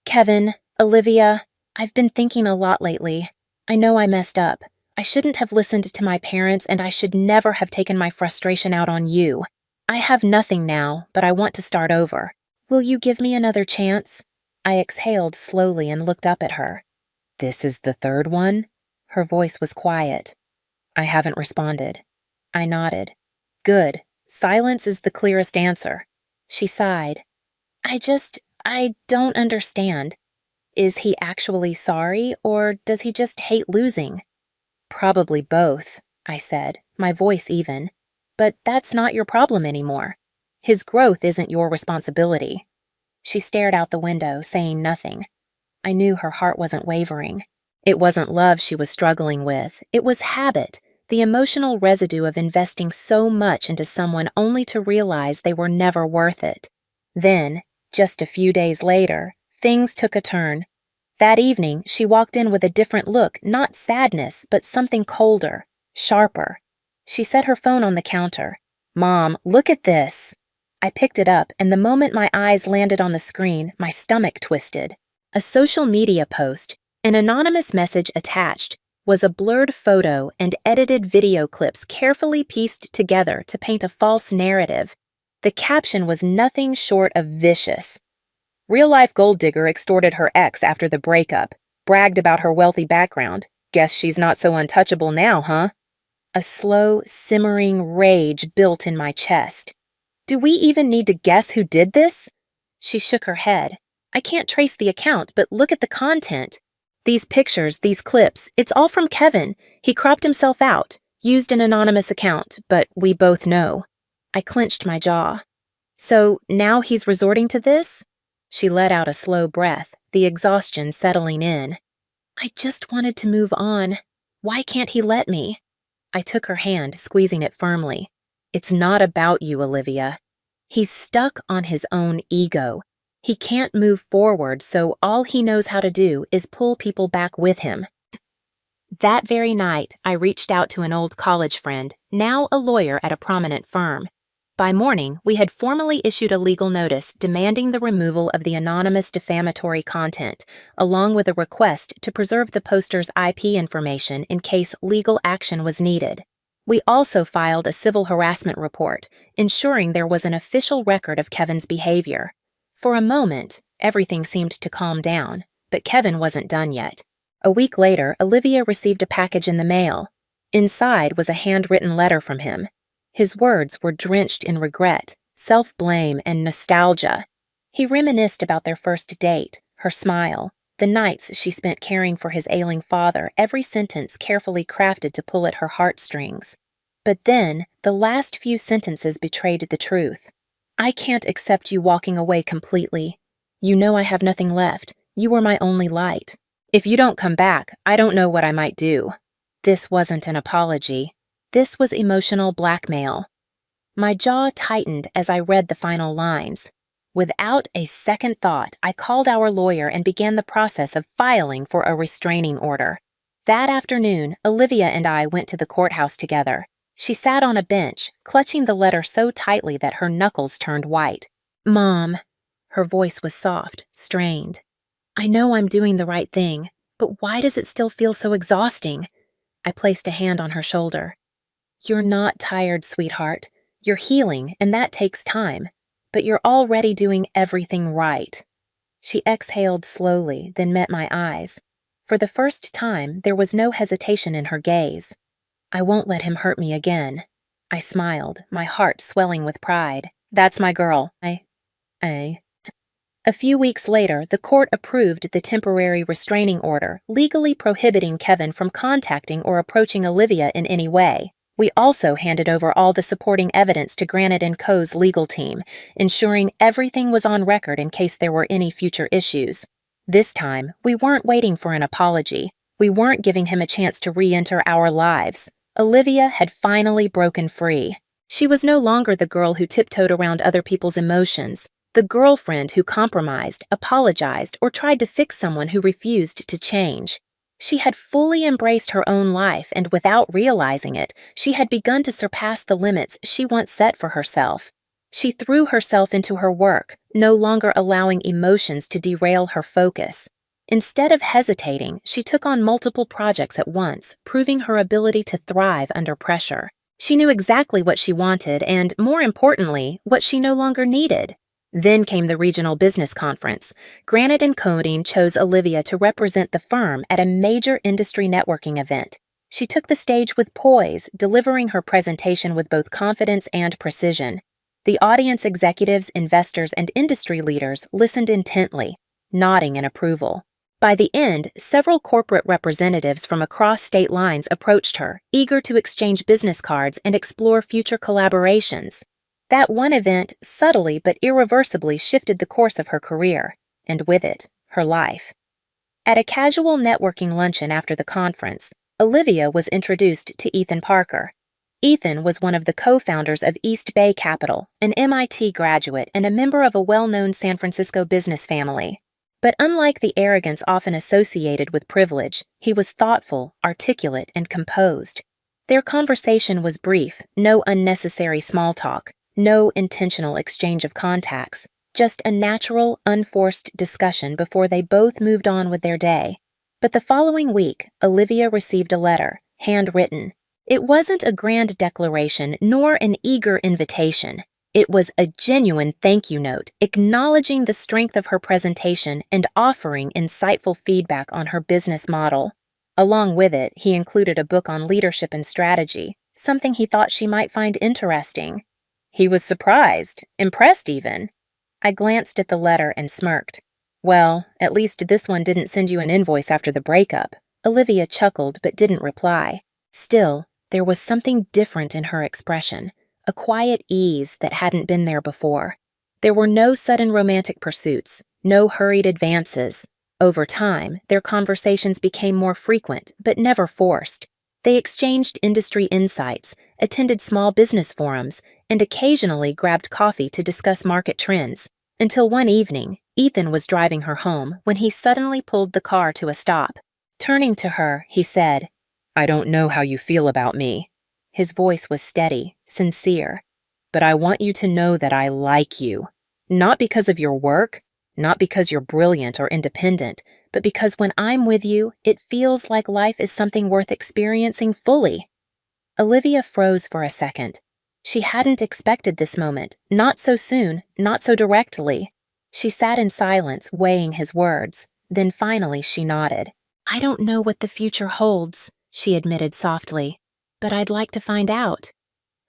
"Kevin, Olivia, I've been thinking a lot lately. I know I messed up. I shouldn't have listened to my parents, and I should never have taken my frustration out on you. I have nothing now, but I want to start over. Will you give me another chance?" I exhaled slowly and looked up at her. "This is the third one?" Her voice was quiet. I haven't responded. I nodded. "Good. Silence is the clearest answer." She sighed. I don't understand. Is he actually sorry, or does he just hate losing?" "Probably both," I said, my voice even. "But that's not your problem anymore. His growth isn't your responsibility." She stared out the window, saying nothing. I knew her heart wasn't wavering. It wasn't love she was struggling with. It was habit, the emotional residue of investing so much into someone only to realize they were never worth it. Then, just a few days later, things took a turn. That evening, she walked in with a different look, not sadness, but something colder, sharper. She set her phone on the counter. "Mom, look at this." I picked it up, and the moment my eyes landed on the screen, my stomach twisted. A social media post, an anonymous message attached, was a blurred photo and edited video clips carefully pieced together to paint a false narrative. The caption was nothing short of vicious. "Real-life gold digger extorted her ex after the breakup. Bragged about her wealthy background. Guess she's not so untouchable now, huh?" A slow, simmering rage built in my chest. "Do we even need to guess who did this?" She shook her head. "I can't trace the account, but look at the content. These pictures, these clips, it's all from Kevin. He cropped himself out, used an anonymous account, but we both know." I clenched my jaw. "So now he's resorting to this?" She let out a slow breath, the exhaustion settling in. "I just wanted to move on. Why can't he let me?" I took her hand, squeezing it firmly. "It's not about you, Olivia. He's stuck on his own ego. He can't move forward, so all he knows how to do is pull people back with him." That very night, I reached out to an old college friend, now a lawyer at a prominent firm. By morning, we had formally issued a legal notice demanding the removal of the anonymous defamatory content, along with a request to preserve the poster's IP information in case legal action was needed. We also filed a civil harassment report, ensuring there was an official record of Kevin's behavior. For a moment, everything seemed to calm down, but Kevin wasn't done yet. A week later, Olivia received a package in the mail. Inside was a handwritten letter from him. His words were drenched in regret, self-blame, and nostalgia. He reminisced about their first date, her smile, the nights she spent caring for his ailing father, every sentence carefully crafted to pull at her heartstrings. But then, the last few sentences betrayed the truth. "I can't accept you walking away completely. You know I have nothing left. You were my only light. If you don't come back, I don't know what I might do." This wasn't an apology. This was emotional blackmail. My jaw tightened as I read the final lines. Without a second thought, I called our lawyer and began the process of filing for a restraining order. That afternoon, Olivia and I went to the courthouse together. She sat on a bench, clutching the letter so tightly that her knuckles turned white. "Mom," her voice was soft, strained. "I know I'm doing the right thing, but why does it still feel so exhausting?" I placed a hand on her shoulder. "You're not tired, sweetheart. You're healing, and that takes time. But you're already doing everything right." She exhaled slowly, then met my eyes. For the first time, there was no hesitation in her gaze. "I won't let him hurt me again." I smiled, my heart swelling with pride. "That's my girl. A few weeks later, the court approved the temporary restraining order, legally prohibiting Kevin from contacting or approaching Olivia in any way. We also handed over all the supporting evidence to Granite & Co.'s legal team, ensuring everything was on record in case there were any future issues. This time, we weren't waiting for an apology. We weren't giving him a chance to re-enter our lives. Olivia had finally broken free. She was no longer the girl who tiptoed around other people's emotions, the girlfriend who compromised, apologized, or tried to fix someone who refused to change. She had fully embraced her own life, and without realizing it, she had begun to surpass the limits she once set for herself. She threw herself into her work, no longer allowing emotions to derail her focus. Instead of hesitating, she took on multiple projects at once, proving her ability to thrive under pressure. She knew exactly what she wanted and, more importantly, what she no longer needed. Then came the regional business conference. Granite and Coding chose Olivia to represent the firm at a major industry networking event. She took the stage with poise, delivering her presentation with both confidence and precision. The audience executives, investors, and industry leaders listened intently, nodding in approval. By the end, several corporate representatives from across state lines approached her, eager to exchange business cards and explore future collaborations. That one event subtly but irreversibly shifted the course of her career, and with it, her life. At a casual networking luncheon after the conference, Olivia was introduced to Ethan Parker. Ethan was one of the co-founders of East Bay Capital, an MIT graduate and a member of a well-known San Francisco business family. But unlike the arrogance often associated with privilege, he was thoughtful, articulate, and composed. Their conversation was brief, no unnecessary small talk, no intentional exchange of contacts, just a natural, unforced discussion before they both moved on with their day. But the following week, Olivia received a letter, handwritten. It wasn't a grand declaration nor an eager invitation. It was a genuine thank you note, acknowledging the strength of her presentation and offering insightful feedback on her business model. Along with it, he included a book on leadership and strategy, something he thought she might find interesting. He was surprised, impressed even. I glanced at the letter and smirked. Well, at least this one didn't send you an invoice after the breakup. Olivia chuckled but didn't reply. Still, there was something different in her expression, a quiet ease that hadn't been there before. There were no sudden romantic pursuits, no hurried advances. Over time, their conversations became more frequent but never forced. They exchanged industry insights, attended small business forums, and occasionally grabbed coffee to discuss market trends. Until one evening, Ethan was driving her home when he suddenly pulled the car to a stop. Turning to her, he said, "I don't know how you feel about me." His voice was steady, sincere. "But I want you to know that I like you. Not because of your work, not because you're brilliant or independent, but because when I'm with you, it feels like life is something worth experiencing fully." Olivia froze for a second. She hadn't expected this moment, not so soon, not so directly. She sat in silence, weighing his words. Then finally she nodded. "I don't know what the future holds," she admitted softly, "but I'd like to find out."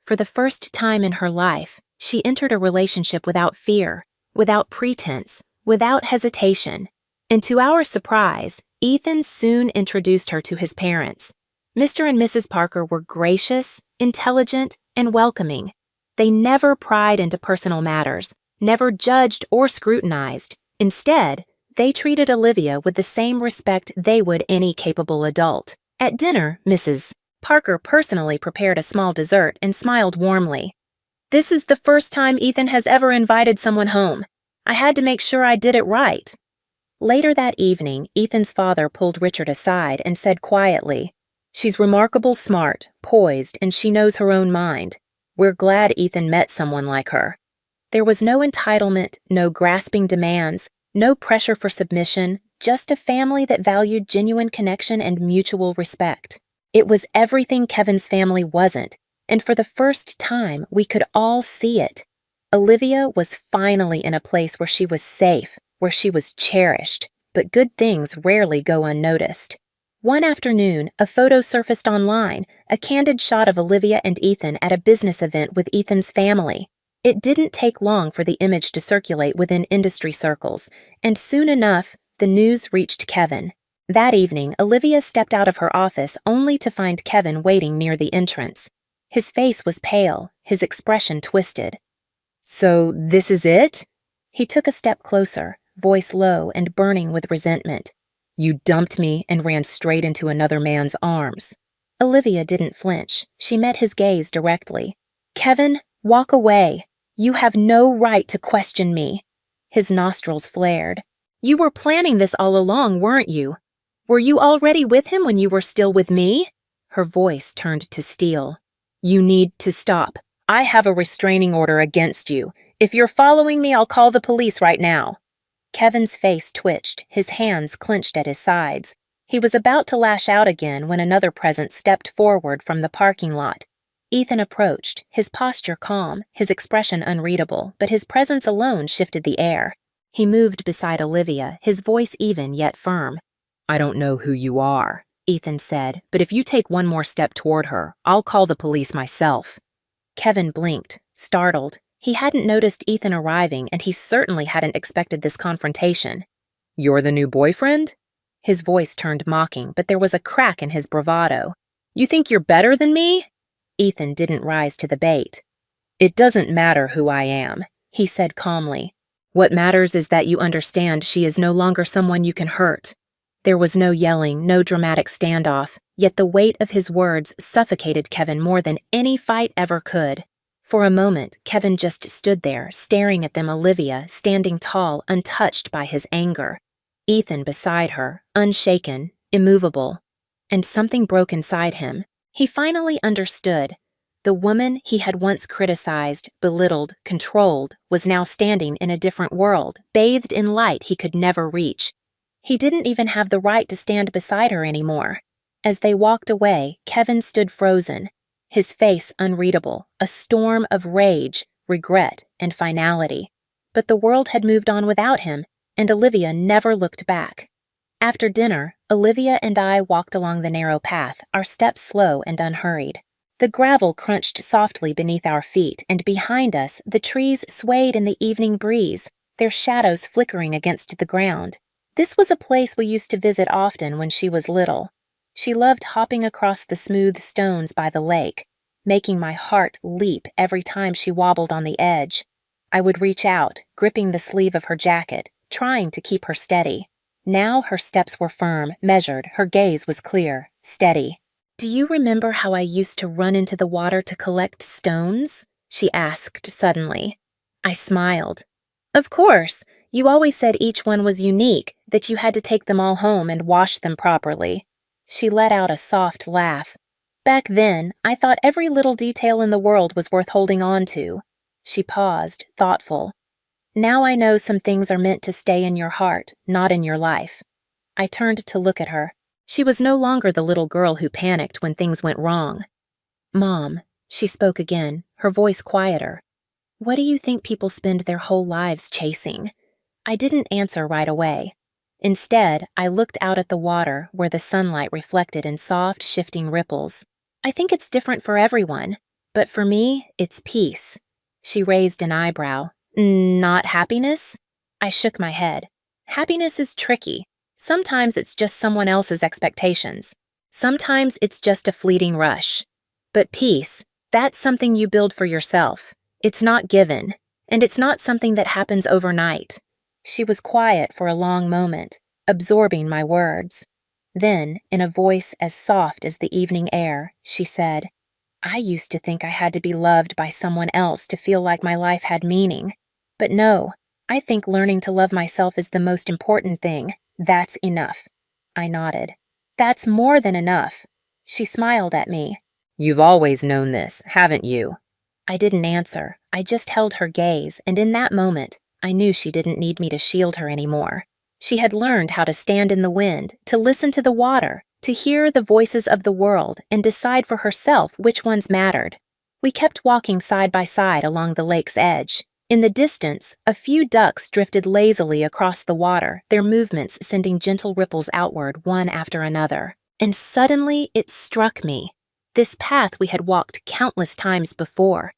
For the first time in her life, she entered a relationship without fear, without pretense, without hesitation. And to our surprise, Ethan soon introduced her to his parents. Mr. and Mrs. Parker were gracious, intelligent, and welcoming. They never pried into personal matters, never judged or scrutinized. Instead, they treated Olivia with the same respect they would any capable adult. At dinner, Mrs. Parker personally prepared a small dessert and smiled warmly. "This is the first time Ethan has ever invited someone home. I had to make sure I did it right." Later that evening, Ethan's father pulled Richard aside and said quietly, "She's remarkable smart, poised, and she knows her own mind. We're glad Ethan met someone like her." There was no entitlement, no grasping demands, no pressure for submission, just a family that valued genuine connection and mutual respect. It was everything Kevin's family wasn't, and for the first time, we could all see it. Olivia was finally in a place where she was safe, where she was cherished, but good things rarely go unnoticed. One afternoon, a photo surfaced online, a candid shot of Olivia and Ethan at a business event with Ethan's family. It didn't take long for the image to circulate within industry circles, and soon enough, the news reached Kevin. That evening, Olivia stepped out of her office only to find Kevin waiting near the entrance. His face was pale, his expression twisted. "So this is it?" He took a step closer, voice low and burning with resentment. You dumped me and ran straight into another man's arms. Olivia didn't flinch. She met his gaze directly. Kevin, walk away. You have no right to question me. His nostrils flared. You were planning this all along, weren't you? Were you already with him when you were still with me? Her voice turned to steel. You need to stop. I have a restraining order against you. If you're following me, I'll call the police right now. Kevin's face twitched, his hands clenched at his sides. He was about to lash out again when another presence stepped forward from the parking lot. Ethan approached, his posture calm, his expression unreadable, but his presence alone shifted the air. He moved beside Olivia, his voice even yet firm. I don't know who you are, Ethan said, but if you take one more step toward her, I'll call the police myself. Kevin blinked, startled. He hadn't noticed Ethan arriving, and he certainly hadn't expected this confrontation. You're the new boyfriend? His voice turned mocking, but there was a crack in his bravado. You think you're better than me? Ethan didn't rise to the bait. It doesn't matter who I am, he said calmly. What matters is that you understand she is no longer someone you can hurt. There was no yelling, no dramatic standoff, yet the weight of his words suffocated Kevin more than any fight ever could. For a moment, Kevin just stood there, staring at them, Olivia, standing tall, untouched by his anger. Ethan beside her, unshaken, immovable. And something broke inside him. He finally understood. The woman he had once criticized, belittled, controlled, was now standing in a different world, bathed in light he could never reach. He didn't even have the right to stand beside her anymore. As they walked away, Kevin stood frozen, his face unreadable, a storm of rage, regret, and finality. But the world had moved on without him, and Olivia never looked back. After dinner, Olivia and I walked along the narrow path, our steps slow and unhurried. The gravel crunched softly beneath our feet, and behind us, the trees swayed in the evening breeze, their shadows flickering against the ground. This was a place we used to visit often when she was little. She loved hopping across the smooth stones by the lake, making my heart leap every time she wobbled on the edge. I would reach out, gripping the sleeve of her jacket, trying to keep her steady. Now her steps were firm, measured, her gaze was clear, steady. Do you remember how I used to run into the water to collect stones? She asked suddenly. I smiled. Of course, you always said each one was unique, that you had to take them all home and wash them properly. She let out a soft laugh. Back then, I thought every little detail in the world was worth holding on to. She paused, thoughtful. Now I know some things are meant to stay in your heart, not in your life. I turned to look at her. She was no longer the little girl who panicked when things went wrong. Mom, she spoke again, her voice quieter. What do you think people spend their whole lives chasing? I didn't answer right away. Instead, I looked out at the water where the sunlight reflected in soft, shifting ripples. I think it's different for everyone, but for me, it's peace. She raised an eyebrow. Not happiness? I shook my head. Happiness is tricky. Sometimes it's just someone else's expectations. Sometimes it's just a fleeting rush. But peace, that's something you build for yourself. It's not given, and it's not something that happens overnight. She was quiet for a long moment, absorbing my words. Then, in a voice as soft as the evening air, she said, I used to think I had to be loved by someone else to feel like my life had meaning. But no, I think learning to love myself is the most important thing. That's enough. I nodded. That's more than enough. She smiled at me. You've always known this, haven't you? I didn't answer. I just held her gaze, and in that moment, I knew she didn't need me to shield her anymore. She had learned how to stand in the wind, to listen to the water, to hear the voices of the world, and decide for herself which ones mattered. We kept walking side by side along the lake's edge. In the distance, a few ducks drifted lazily across the water, their movements sending gentle ripples outward one after another. And suddenly it struck me. This path we had walked countless times before.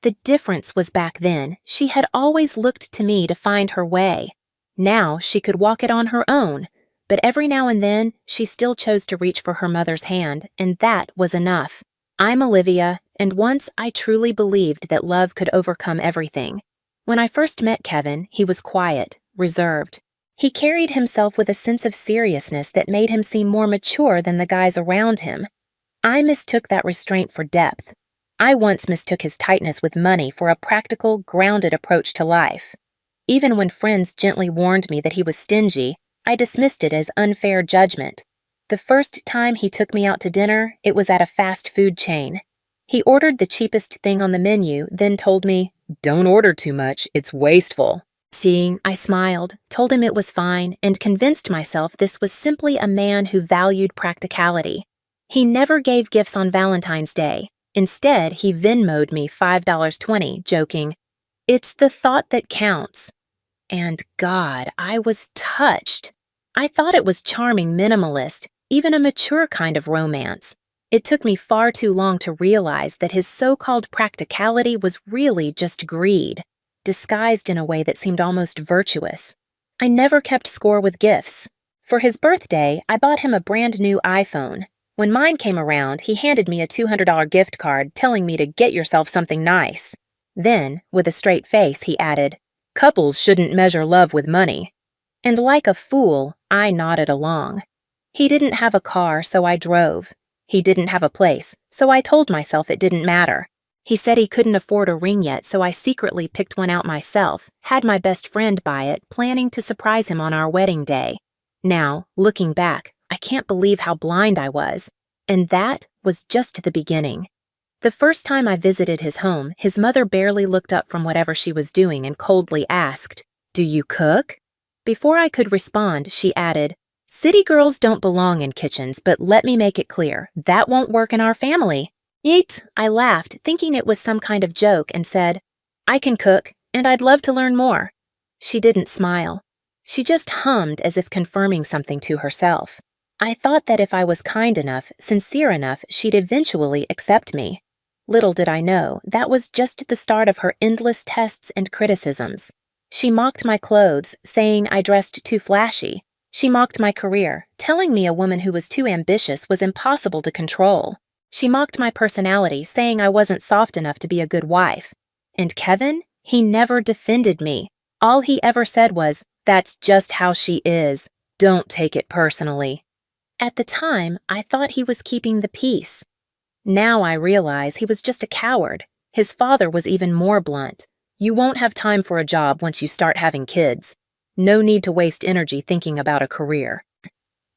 The difference was back then, she had always looked to me to find her way. Now she could walk it on her own, but every now and then she still chose to reach for her mother's hand, and that was enough. I'm Olivia, and once I truly believed that love could overcome everything. When I first met Kevin, he was quiet, reserved. He carried himself with a sense of seriousness that made him seem more mature than the guys around him. I mistook that restraint for depth. I once mistook his tightness with money for a practical, grounded approach to life. Even when friends gently warned me that he was stingy, I dismissed it as unfair judgment. The first time he took me out to dinner, it was at a fast food chain. He ordered the cheapest thing on the menu, then told me, "Don't order too much, it's wasteful." Seeing, I smiled, told him it was fine, and convinced myself this was simply a man who valued practicality. He never gave gifts on Valentine's Day. Instead, he Venmo'd me $5.20, joking, "It's the thought that counts." And God, I was touched. I thought it was charming minimalist, even a mature kind of romance. It took me far too long to realize that his so-called practicality was really just greed, disguised in a way that seemed almost virtuous. I never kept score with gifts. For his birthday, I bought him a brand new iPhone. When mine came around, he handed me a $200 gift card telling me to get yourself something nice. Then, with a straight face, he added, "Couples shouldn't measure love with money." And like a fool, I nodded along. He didn't have a car, so I drove. He didn't have a place, so I told myself it didn't matter. He said he couldn't afford a ring yet, so I secretly picked one out myself, had my best friend buy it, planning to surprise him on our wedding day. Now, looking back, I can't believe how blind I was. And that was just the beginning. The first time I visited his home, his mother barely looked up from whatever she was doing and coldly asked, "Do you cook?" Before I could respond, she added, "City girls don't belong in kitchens, but let me make it clear, that won't work in our family." "Eat," I laughed, thinking it was some kind of joke, and said, "I can cook, and I'd love to learn more." She didn't smile. She just hummed as if confirming something to herself. I thought that if I was kind enough, sincere enough, she'd eventually accept me. Little did I know, that was just the start of her endless tests and criticisms. She mocked my clothes, saying I dressed too flashy. She mocked my career, telling me a woman who was too ambitious was impossible to control. She mocked my personality, saying I wasn't soft enough to be a good wife. And Kevin? He never defended me. All he ever said was, "That's just how she is. Don't take it personally." At the time, I thought he was keeping the peace. Now I realize he was just a coward. His father was even more blunt. "You won't have time for a job once you start having kids. No need to waste energy thinking about a career."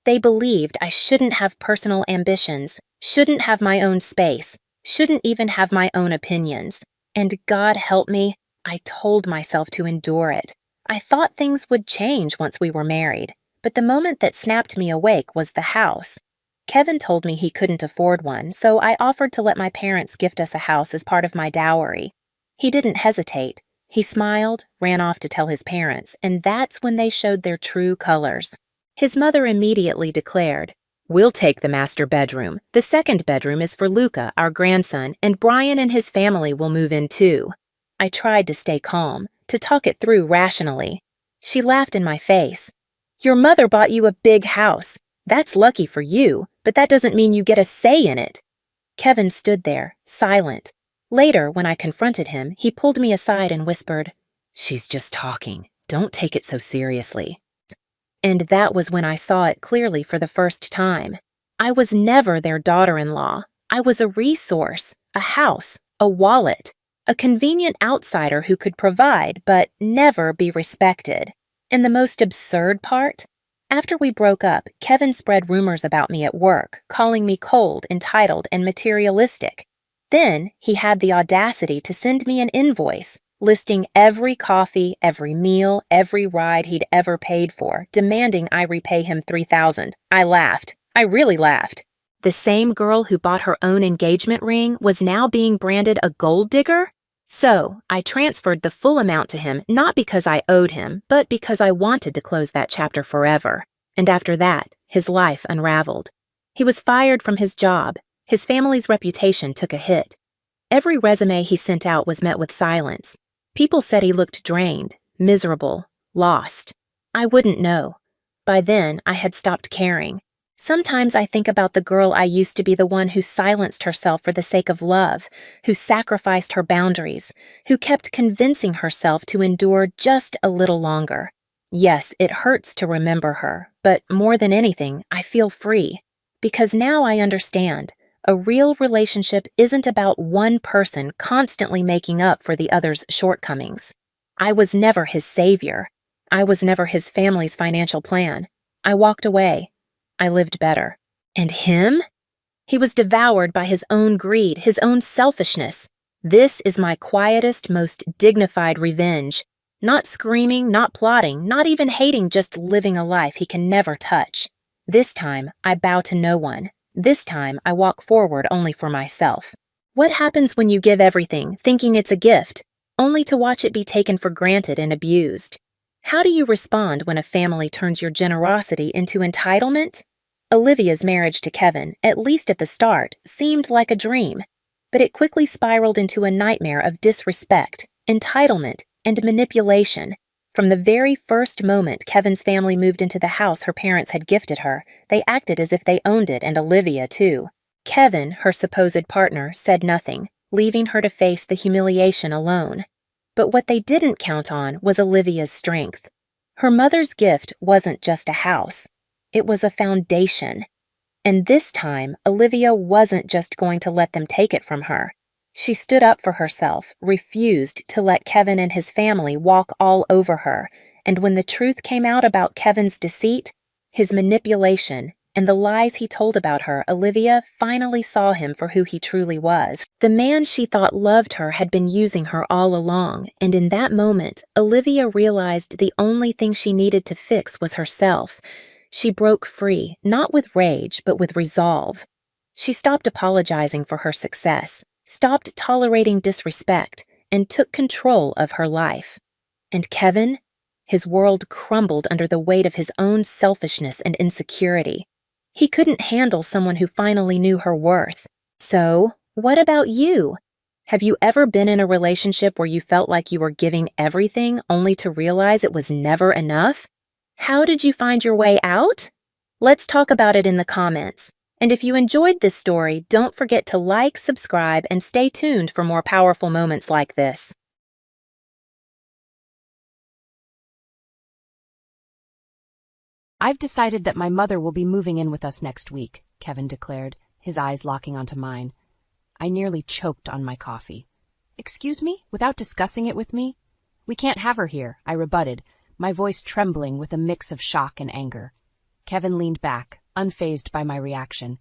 They believed I shouldn't have personal ambitions, shouldn't have my own space, shouldn't even have my own opinions. And God help me, I told myself to endure it. I thought things would change once we were married, but the moment that snapped me awake was the house. Kevin told me he couldn't afford one, so I offered to let my parents gift us a house as part of my dowry. He didn't hesitate. He smiled, ran off to tell his parents, and that's when they showed their true colors. His mother immediately declared, "We'll take the master bedroom. The second bedroom is for Luca, our grandson, and Brian and his family will move in too." I tried to stay calm, to talk it through rationally. She laughed in my face. "Your mother bought you a big house. That's lucky for you, but that doesn't mean you get a say in it." Kevin stood there, silent. Later, when I confronted him, he pulled me aside and whispered, "She's just talking. Don't take it so seriously." And that was when I saw it clearly for the first time. I was never their daughter-in-law. I was a resource, a house, a wallet, a convenient outsider who could provide but never be respected. And the most absurd part? After we broke up, Kevin spread rumors about me at work, calling me cold, entitled, and materialistic. Then he had the audacity to send me an invoice, listing every coffee, every meal, every ride he'd ever paid for, demanding I repay him $3,000. I laughed. I really laughed. The same girl who bought her own engagement ring was now being branded a gold digger? So, I transferred the full amount to him not because I owed him, but because I wanted to close that chapter forever. And after that, his life unraveled. He was fired from his job. His family's reputation took a hit. Every resume he sent out was met with silence. People said he looked drained, miserable, lost. I wouldn't know. By then, I had stopped caring. Sometimes I think about the girl I used to be, the one who silenced herself for the sake of love, who sacrificed her boundaries, who kept convincing herself to endure just a little longer. Yes, it hurts to remember her, but more than anything, I feel free. Because now I understand. A real relationship isn't about one person constantly making up for the other's shortcomings. I was never his savior. I was never his family's financial plan. I walked away. I lived better. And him? He was devoured by his own greed, his own selfishness. This is my quietest, most dignified revenge. Not screaming, not plotting, not even hating, just living a life he can never touch. This time, I bow to no one. This time, I walk forward only for myself. What happens when you give everything, thinking it's a gift, only to watch it be taken for granted and abused? How do you respond when a family turns your generosity into entitlement? Olivia's marriage to Kevin, at least at the start, seemed like a dream, but it quickly spiraled into a nightmare of disrespect, entitlement, and manipulation. From the very first moment Kevin's family moved into the house her parents had gifted her, they acted as if they owned it, and Olivia too. Kevin, her supposed partner, said nothing, leaving her to face the humiliation alone. But what they didn't count on was Olivia's strength. Her mother's gift wasn't just a house. It was a foundation. And this time, Olivia wasn't just going to let them take it from her. She stood up for herself, refused to let Kevin and his family walk all over her, and when the truth came out about Kevin's deceit, his manipulation, and the lies he told about her, Olivia finally saw him for who he truly was. The man she thought loved her had been using her all along, and in that moment, Olivia realized the only thing she needed to fix was herself. She broke free, not with rage, but with resolve. She stopped apologizing for her success, stopped tolerating disrespect, and took control of her life. And Kevin? His world crumbled under the weight of his own selfishness and insecurity. He couldn't handle someone who finally knew her worth. So, what about you? Have you ever been in a relationship where you felt like you were giving everything only to realize it was never enough? How did you find your way out? Let's talk about it in the comments. And if you enjoyed this story, don't forget to like, subscribe, and stay tuned for more powerful moments like this. I've decided that my mother will be moving in with us next week, Kevin declared, his eyes locking onto mine. I nearly choked on my coffee. Excuse me? Without discussing it with me? We can't have her here, I rebutted, my voice trembling with a mix of shock and anger. Kevin leaned back, unfazed by my reaction.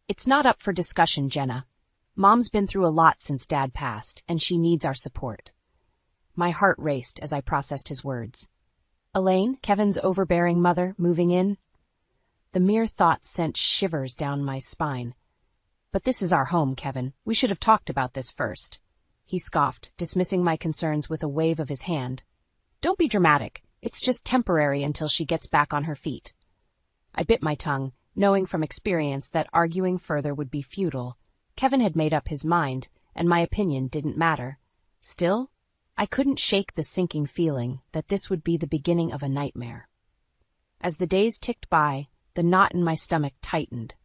It's not up for discussion, Jenna. Mom's been through a lot since Dad passed, and she needs our support. My heart raced as I processed his words. Elaine, Kevin's overbearing mother, moving in? The mere thought sent shivers down my spine. But this is our home, Kevin. We should have talked about this first. He scoffed, dismissing my concerns with a wave of his hand. Don't be dramatic. It's just temporary until she gets back on her feet. I bit my tongue, knowing from experience that arguing further would be futile. Kevin had made up his mind, and my opinion didn't matter. Still, I couldn't shake the sinking feeling that this would be the beginning of a nightmare. As the days ticked by, the knot in my stomach tightened.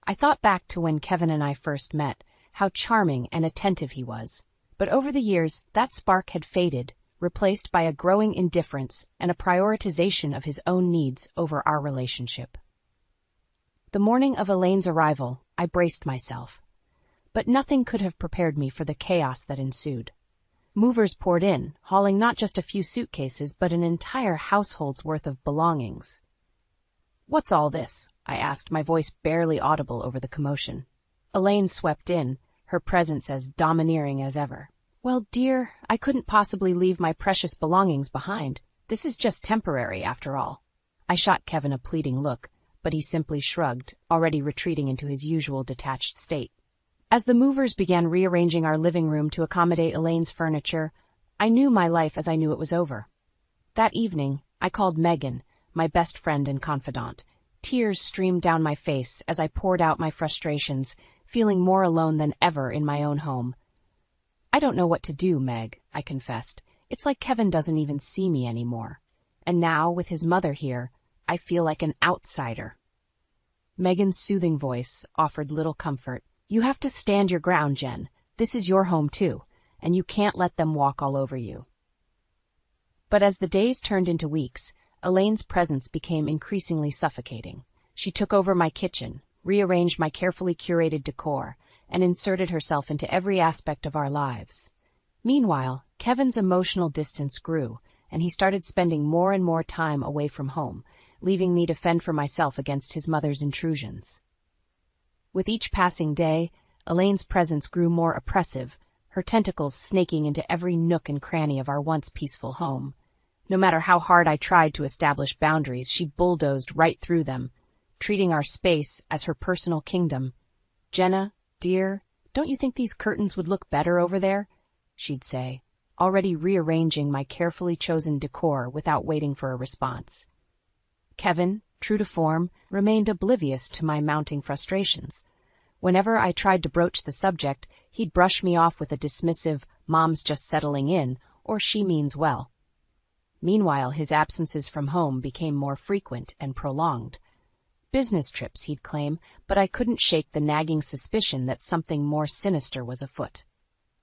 I thought back to when Kevin and I first met, how charming and attentive he was. But over the years, that spark had faded, replaced by a growing indifference and a prioritization of his own needs over our relationship. The morning of Elaine's arrival, I braced myself. But nothing could have prepared me for the chaos that ensued. Movers poured in, hauling not just a few suitcases, but an entire household's worth of belongings. "What's all this?" I asked, my voice barely audible over the commotion. Elaine swept in, her presence as domineering as ever. "Well, dear, I couldn't possibly leave my precious belongings behind. This is just temporary, after all." I shot Kevin a pleading look, but he simply shrugged, already retreating into his usual detached state. As the movers began rearranging our living room to accommodate Elaine's furniture, I knew my life as I knew it was over. That evening, I called Megan, my best friend and confidant. Tears streamed down my face as I poured out my frustrations, feeling more alone than ever in my own home. "I don't know what to do, Meg," I confessed. "It's like Kevin doesn't even see me anymore. And now, with his mother here, I feel like an outsider." Megan's soothing voice offered little comfort. "You have to stand your ground, Jen. This is your home too, and you can't let them walk all over you." But as the days turned into weeks, Elaine's presence became increasingly suffocating. She took over my kitchen, rearranged my carefully curated decor, and inserted herself into every aspect of our lives. Meanwhile, Kevin's emotional distance grew, and he started spending more and more time away from home, leaving me to fend for myself against his mother's intrusions. With each passing day, Elaine's presence grew more oppressive, her tentacles snaking into every nook and cranny of our once peaceful home. No matter how hard I tried to establish boundaries, she bulldozed right through them, treating our space as her personal kingdom. "Jenna, dear, don't you think these curtains would look better over there?" she'd say, already rearranging my carefully chosen decor without waiting for a response. Kevin, true to form, remained oblivious to my mounting frustrations. Whenever I tried to broach the subject, he'd brush me off with a dismissive, "Mom's just settling in," or "She means well." Meanwhile, his absences from home became more frequent and prolonged. Business trips, he'd claim, but I couldn't shake the nagging suspicion that something more sinister was afoot.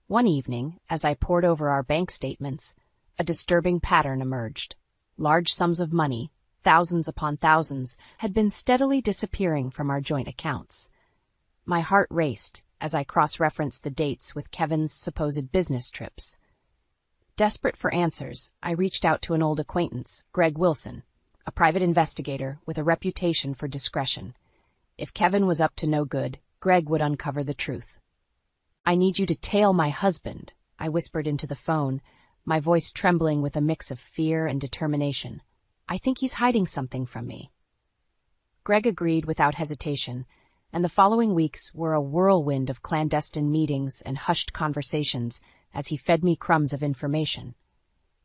One evening, as I pored over our bank statements, a disturbing pattern emerged. Large sums of money, thousands upon thousands, had been steadily disappearing from our joint accounts. My heart raced as I cross-referenced the dates with Kevin's supposed business trips. Desperate for answers, I reached out to an old acquaintance, Greg Wilson, a private investigator with a reputation for discretion. If Kevin was up to no good, Greg would uncover the truth. "I need you to tail my husband," I whispered into the phone, my voice trembling with a mix of fear and determination. "I think he's hiding something from me." Greg agreed without hesitation, and the following weeks were a whirlwind of clandestine meetings and hushed conversations as he fed me crumbs of information.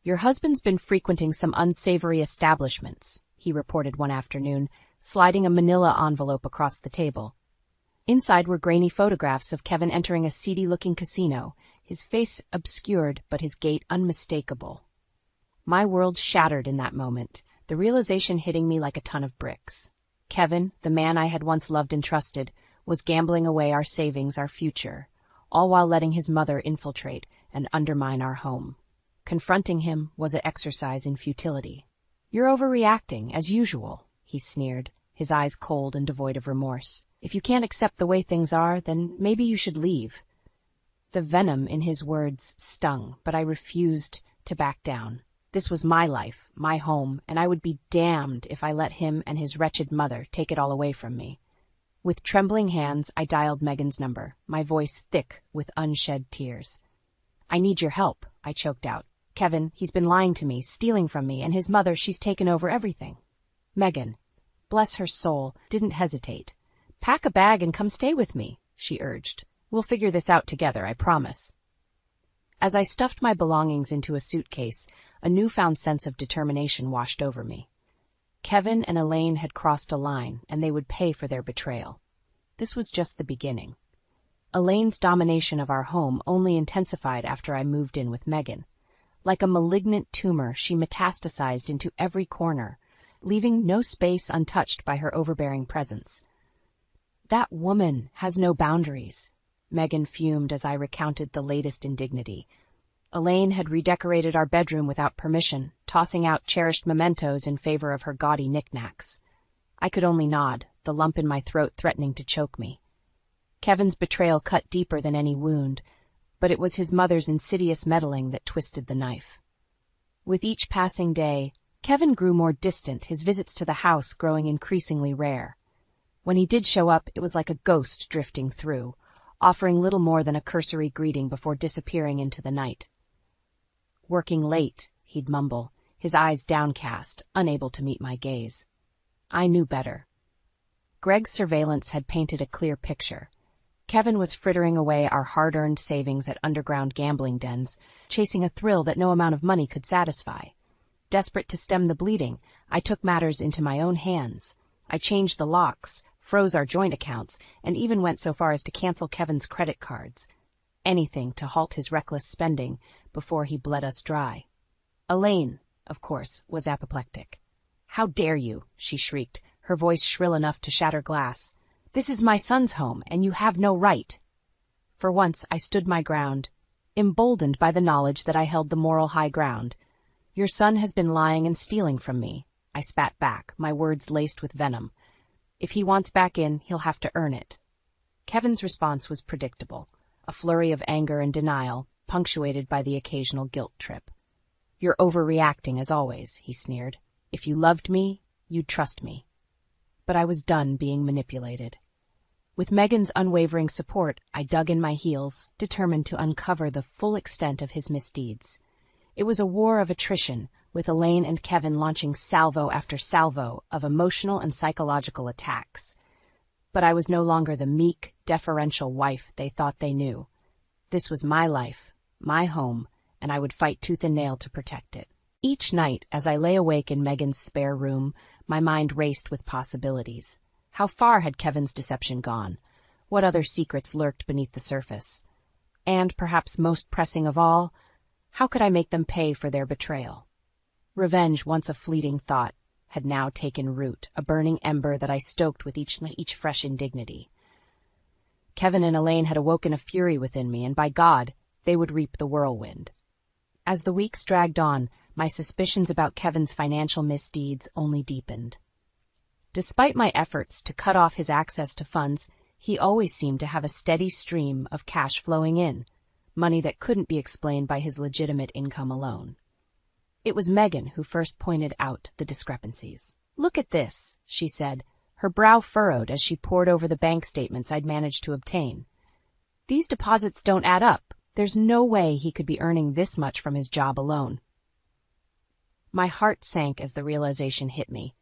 "Your husband's been frequenting some unsavory establishments," he reported one afternoon, sliding a manila envelope across the table. Inside were grainy photographs of Kevin entering a seedy-looking casino, his face obscured but his gait unmistakable. My world shattered in that moment, the realization hitting me like a ton of bricks. Kevin, the man I had once loved and trusted, was gambling away our savings, our future, all while letting his mother infiltrate and undermine our home. Confronting him was an exercise in futility. "You're overreacting, as usual," he sneered, his eyes cold and devoid of remorse. "If you can't accept the way things are, then maybe you should leave." The venom in his words stung, but I refused to back down. This was my life, my home, and I would be damned if I let him and his wretched mother take it all away from me. With trembling hands, I dialed Megan's number, my voice thick with unshed tears. "I need your help," I choked out. "Kevin, he's been lying to me, stealing from me, and his mother, she's taken over everything." Megan, bless her soul, didn't hesitate. "Pack a bag and come stay with me," she urged. "We'll figure this out together, I promise." As I stuffed my belongings into a suitcase, a newfound sense of determination washed over me. Kevin and Elaine had crossed a line, and they would pay for their betrayal. This was just the beginning. Elaine's domination of our home only intensified after I moved in with Megan. Like a malignant tumor, she metastasized into every corner, leaving no space untouched by her overbearing presence. "That woman has no boundaries," Megan fumed as I recounted the latest indignity. Elaine had redecorated our bedroom without permission, tossing out cherished mementos in favor of her gaudy knickknacks. I could only nod, the lump in my throat threatening to choke me. Kevin's betrayal cut deeper than any wound, but it was his mother's insidious meddling that twisted the knife. With each passing day, Kevin grew more distant, his visits to the house growing increasingly rare. When he did show up, it was like a ghost drifting through, offering little more than a cursory greeting before disappearing into the night. "Working late," he'd mumble, his eyes downcast, unable to meet my gaze. I knew better. Greg's surveillance had painted a clear picture. Kevin was frittering away our hard-earned savings at underground gambling dens, chasing a thrill that no amount of money could satisfy. Desperate to stem the bleeding, I took matters into my own hands. I changed the locks, froze our joint accounts, and even went so far as to cancel Kevin's credit cards. Anything to halt his reckless spending before he bled us dry. Elaine, of course, was apoplectic. "How dare you?" she shrieked, her voice shrill enough to shatter glass. "This is my son's home, and you have no right." For once, I stood my ground, emboldened by the knowledge that I held the moral high ground. "Your son has been lying and stealing from me," I spat back, my words laced with venom. If he wants back in, he'll have to earn it. Kevin's response was predictable, a flurry of anger and denial, punctuated by the occasional guilt trip. You're overreacting as always, he sneered. If you loved me, you'd trust me. But I was done being manipulated. With Megan's unwavering support, I dug in my heels, determined to uncover the full extent of his misdeeds. It was a war of attrition, with Elaine and Kevin launching salvo after salvo of emotional and psychological attacks. But I was no longer the meek, deferential wife they thought they knew. This was my life, my home, and I would fight tooth and nail to protect it. Each night, as I lay awake in Megan's spare room, my mind raced with possibilities. How far had Kevin's deception gone? What other secrets lurked beneath the surface? And, perhaps most pressing of all, how could I make them pay for their betrayal? Revenge, once a fleeting thought, had now taken root, a burning ember that I stoked with each fresh indignity. Kevin and Elaine had awoken a fury within me, and by God, they would reap the whirlwind. As the weeks dragged on, my suspicions about Kevin's financial misdeeds only deepened. Despite my efforts to cut off his access to funds, he always seemed to have a steady stream of cash flowing in, money that couldn't be explained by his legitimate income alone. It was Megan who first pointed out the discrepancies. "Look at this," she said, her brow furrowed as she pored over the bank statements I'd managed to obtain. "These deposits don't add up. There's no way he could be earning this much from his job alone." My heart sank as the realization hit me.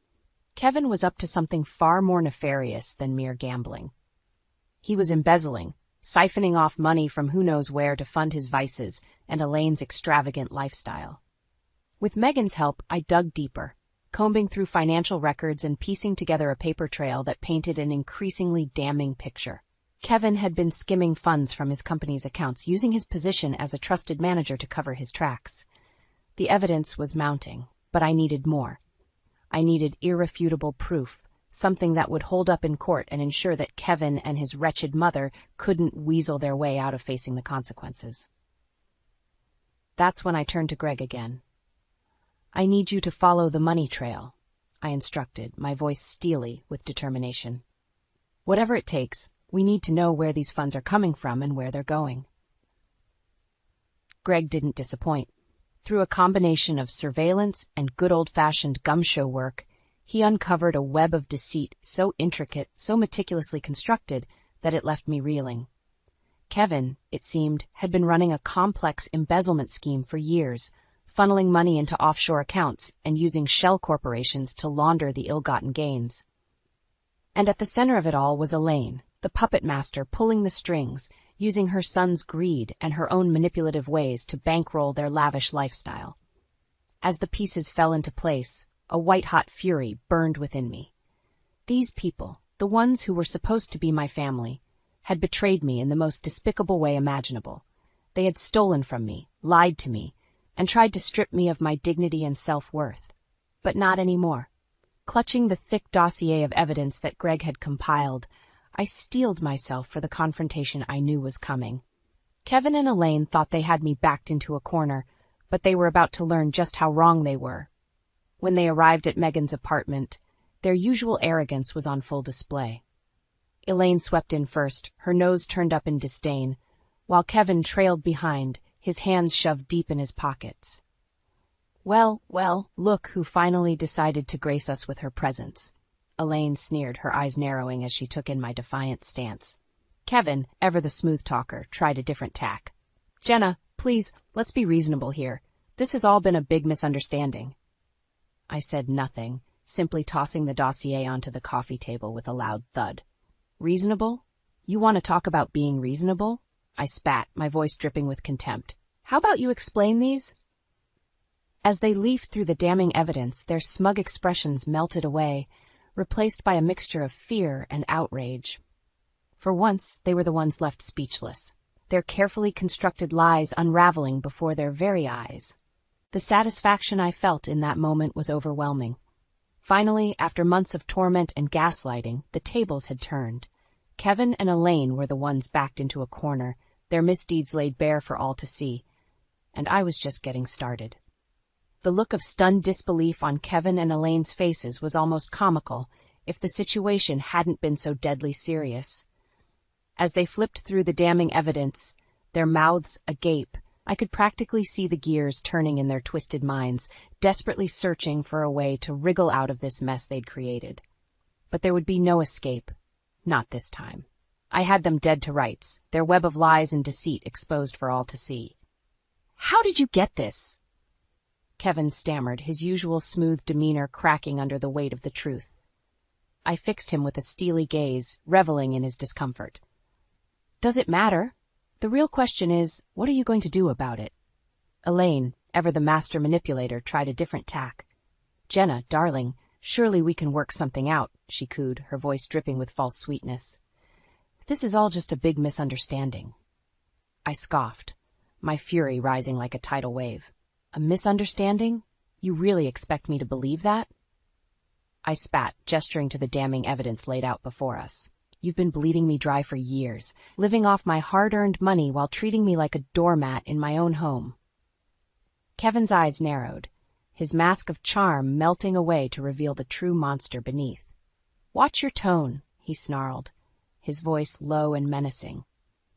Kevin was up to something far more nefarious than mere gambling. He was embezzling, siphoning off money from who knows where to fund his vices and Elaine's extravagant lifestyle. With Megan's help, I dug deeper, combing through financial records and piecing together a paper trail that painted an increasingly damning picture. Kevin had been skimming funds from his company's accounts, using his position as a trusted manager to cover his tracks. The evidence was mounting, but I needed more. I needed irrefutable proof, something that would hold up in court and ensure that Kevin and his wretched mother couldn't weasel their way out of facing the consequences. That's when I turned to Greg again. "I need you to follow the money trail," I instructed, my voice steely with determination. "Whatever it takes, we need to know where these funds are coming from and where they're going." Greg didn't disappoint. Through a combination of surveillance and good old-fashioned gumshoe work, he uncovered a web of deceit so intricate, so meticulously constructed, that it left me reeling. Kevin, it seemed, had been running a complex embezzlement scheme for years, funneling money into offshore accounts and using shell corporations to launder the ill-gotten gains. And at the center of it all was Elaine, the puppet master pulling the strings, using her son's greed and her own manipulative ways to bankroll their lavish lifestyle. As the pieces fell into place, a white-hot fury burned within me. These people, the ones who were supposed to be my family, had betrayed me in the most despicable way imaginable. They had stolen from me, lied to me, and tried to strip me of my dignity and self-worth. But not anymore. Clutching the thick dossier of evidence that Greg had compiled, I steeled myself for the confrontation I knew was coming. Kevin and Elaine thought they had me backed into a corner, but they were about to learn just how wrong they were. When they arrived at Megan's apartment, their usual arrogance was on full display. Elaine swept in first, her nose turned up in disdain, while Kevin trailed behind, his hands shoved deep in his pockets. Well, look who finally decided to grace us with her presence," Elaine sneered, her eyes narrowing as she took in my defiant stance. Kevin, ever the smooth talker, tried a different tack. "Jenna, please, let's be reasonable here. This has all been a big misunderstanding." I said nothing, simply tossing the dossier onto the coffee table with a loud thud. "Reasonable? You want to talk about being reasonable?" I spat, my voice dripping with contempt. "How about you explain these?" As they leafed through the damning evidence, their smug expressions melted away, replaced by a mixture of fear and outrage. For once, they were the ones left speechless, their carefully constructed lies unraveling before their very eyes. The satisfaction I felt in that moment was overwhelming. Finally, after months of torment and gaslighting, the tables had turned. Kevin and Elaine were the ones backed into a corner, their misdeeds laid bare for all to see, and I was just getting started. The look of stunned disbelief on Kevin and Elaine's faces was almost comical if the situation hadn't been so deadly serious. As they flipped through the damning evidence, their mouths agape, I could practically see the gears turning in their twisted minds, desperately searching for a way to wriggle out of this mess they'd created. But there would be no escape. Not this time. I had them dead to rights, their web of lies and deceit exposed for all to see. "How did you get this?" Kevin stammered, his usual smooth demeanor cracking under the weight of the truth. I fixed him with a steely gaze, reveling in his discomfort. "Does it matter? The real question is, what are you going to do about it?" Elaine, ever the master manipulator, tried a different tack. "Jenna, darling, surely we can work something out," she cooed, her voice dripping with false sweetness. "This is all just a big misunderstanding." I scoffed, my fury rising like a tidal wave. "A misunderstanding? You really expect me to believe that?" I spat, gesturing to the damning evidence laid out before us. "You've been bleeding me dry for years, living off my hard-earned money while treating me like a doormat in my own home." Kevin's eyes narrowed, his mask of charm melting away to reveal the true monster beneath. "Watch your tone," he snarled, his voice low and menacing.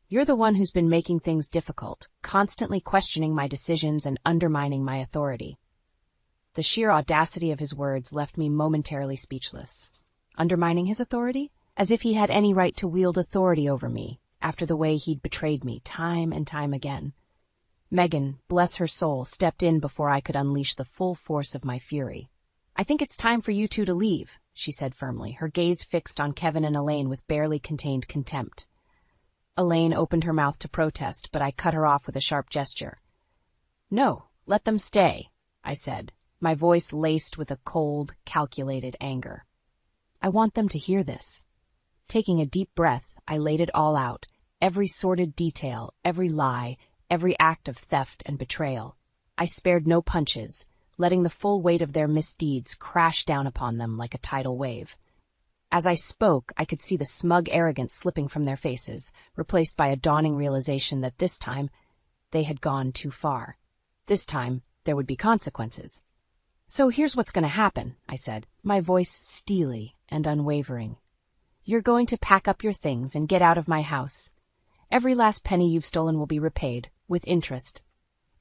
"You're the one who's been making things difficult, constantly questioning my decisions and undermining my authority." The sheer audacity of his words left me momentarily speechless. Undermining his authority? As if he had any right to wield authority over me, after the way he'd betrayed me time and time again. Megan, bless her soul, stepped in before I could unleash the full force of my fury. "I think it's time for you two to leave," she said firmly, her gaze fixed on Kevin and Elaine with barely contained contempt. Elaine opened her mouth to protest, but I cut her off with a sharp gesture. "No, let them stay," I said, my voice laced with a cold, calculated anger. "I want them to hear this." Taking a deep breath, I laid it all out, every sordid detail, every lie, every act of theft and betrayal. I spared no punches, letting the full weight of their misdeeds crash down upon them like a tidal wave. As I spoke, I could see the smug arrogance slipping from their faces, replaced by a dawning realization that this time they had gone too far. This time, there would be consequences. "So here's what's going to happen," I said, my voice steely and unwavering. "You're going to pack up your things and get out of my house. Every last penny you've stolen will be repaid, with interest.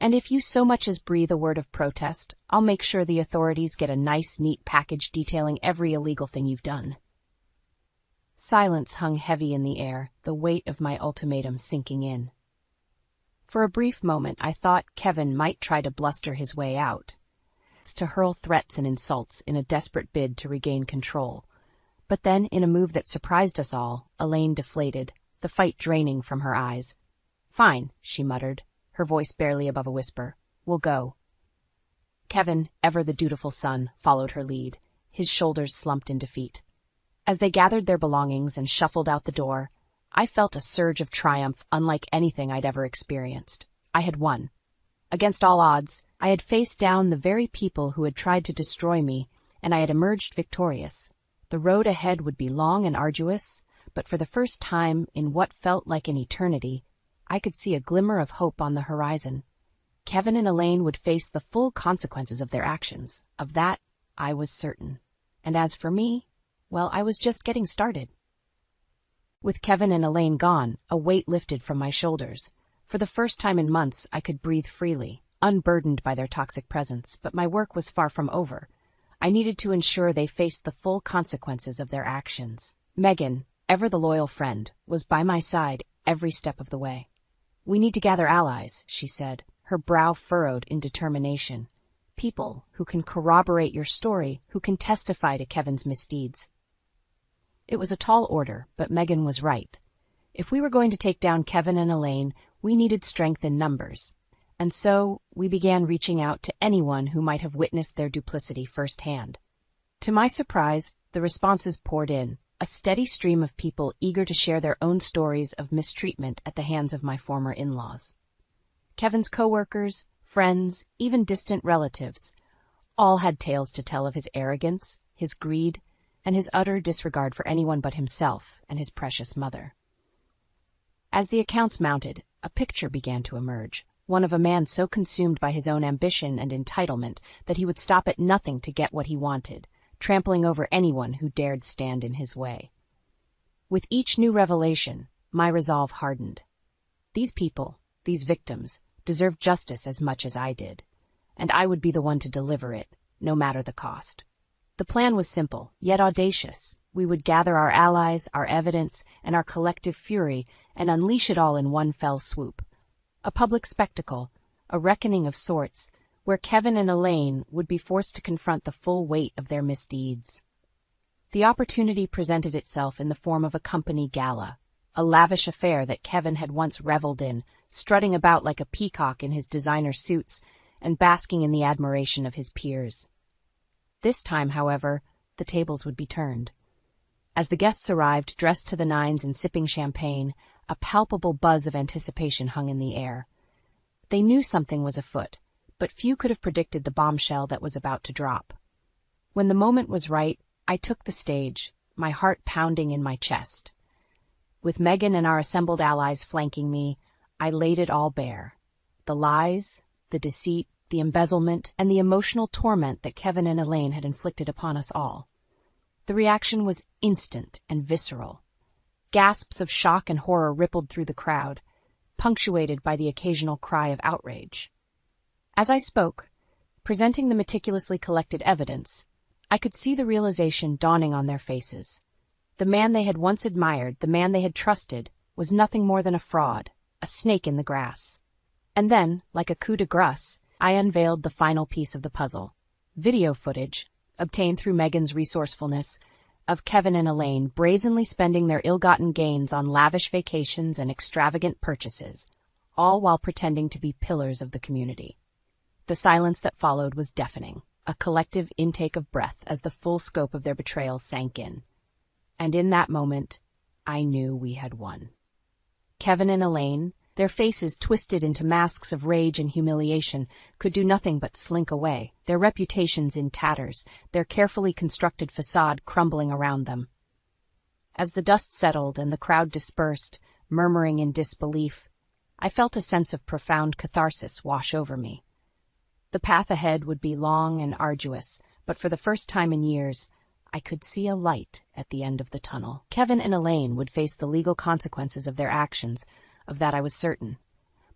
And if you so much as breathe a word of protest, I'll make sure the authorities get a nice, neat package detailing every illegal thing you've done." Silence hung heavy in the air, the weight of my ultimatum sinking in. For a brief moment, I thought Kevin might try to bluster his way out, to hurl threats and insults in a desperate bid to regain control. But then, in a move that surprised us all, Elaine deflated, the fight draining from her eyes. "Fine," she muttered, her voice barely above a whisper. "We'll go." Kevin, ever the dutiful son, followed her lead, his shoulders slumped in defeat. As they gathered their belongings and shuffled out the door, I felt a surge of triumph unlike anything I'd ever experienced. I had won. Against all odds, I had faced down the very people who had tried to destroy me, and I had emerged victorious. The road ahead would be long and arduous, but for the first time in what felt like an eternity, I could see a glimmer of hope on the horizon. Kevin and Elaine would face the full consequences of their actions. Of that, I was certain. And as for me, well, I was just getting started. With Kevin and Elaine gone, a weight lifted from my shoulders. For the first time in months, I could breathe freely, unburdened by their toxic presence, but my work was far from over. I needed to ensure they faced the full consequences of their actions. Megan, ever the loyal friend, was by my side every step of the way. "We need to gather allies," she said, her brow furrowed in determination. "People who can corroborate your story, who can testify to Kevin's misdeeds." It was a tall order, but Megan was right. If we were going to take down Kevin and Elaine, we needed strength in numbers. And so we began reaching out to anyone who might have witnessed their duplicity firsthand. To my surprise, the responses poured in, a steady stream of people eager to share their own stories of mistreatment at the hands of my former in-laws. Kevin's coworkers, friends, even distant relatives, all had tales to tell of his arrogance, his greed, and his utter disregard for anyone but himself and his precious mother. As the accounts mounted, a picture began to emerge, one of a man so consumed by his own ambition and entitlement that he would stop at nothing to get what he wanted, trampling over anyone who dared stand in his way. With each new revelation, my resolve hardened. These people, these victims, deserved justice as much as I did, and I would be the one to deliver it, no matter the cost. The plan was simple, yet audacious. We would gather our allies, our evidence, and our collective fury and unleash it all in one fell swoop. A public spectacle, a reckoning of sorts, where Kevin and Elaine would be forced to confront the full weight of their misdeeds. The opportunity presented itself in the form of a company gala, a lavish affair that Kevin had once reveled in, strutting about like a peacock in his designer suits and basking in the admiration of his peers. This time, however, the tables would be turned. As the guests arrived, dressed to the nines and sipping champagne, a palpable buzz of anticipation hung in the air. They knew something was afoot, but few could have predicted the bombshell that was about to drop. When the moment was right, I took the stage, my heart pounding in my chest. With Megan and our assembled allies flanking me, I laid it all bare. The lies, the deceit, the embezzlement, and the emotional torment that Kevin and Elaine had inflicted upon us all. The reaction was instant and visceral. Gasps of shock and horror rippled through the crowd, punctuated by the occasional cry of outrage. As I spoke, presenting the meticulously collected evidence, I could see the realization dawning on their faces. The man they had once admired, the man they had trusted, was nothing more than a fraud, a snake in the grass. And then, like a coup de grace, I unveiled the final piece of the puzzle. Video footage, obtained through Megan's resourcefulness, of Kevin and Elaine brazenly spending their ill-gotten gains on lavish vacations and extravagant purchases, all while pretending to be pillars of the community. The silence that followed was deafening, a collective intake of breath as the full scope of their betrayal sank in. And in that moment, I knew we had won. Kevin and Elaine, their faces twisted into masks of rage and humiliation, could do nothing but slink away, their reputations in tatters, their carefully constructed facade crumbling around them. As the dust settled and the crowd dispersed, murmuring in disbelief, I felt a sense of profound catharsis wash over me. The path ahead would be long and arduous, but for the first time in years, I could see a light at the end of the tunnel. Kevin and Elaine would face the legal consequences of their actions, of that I was certain.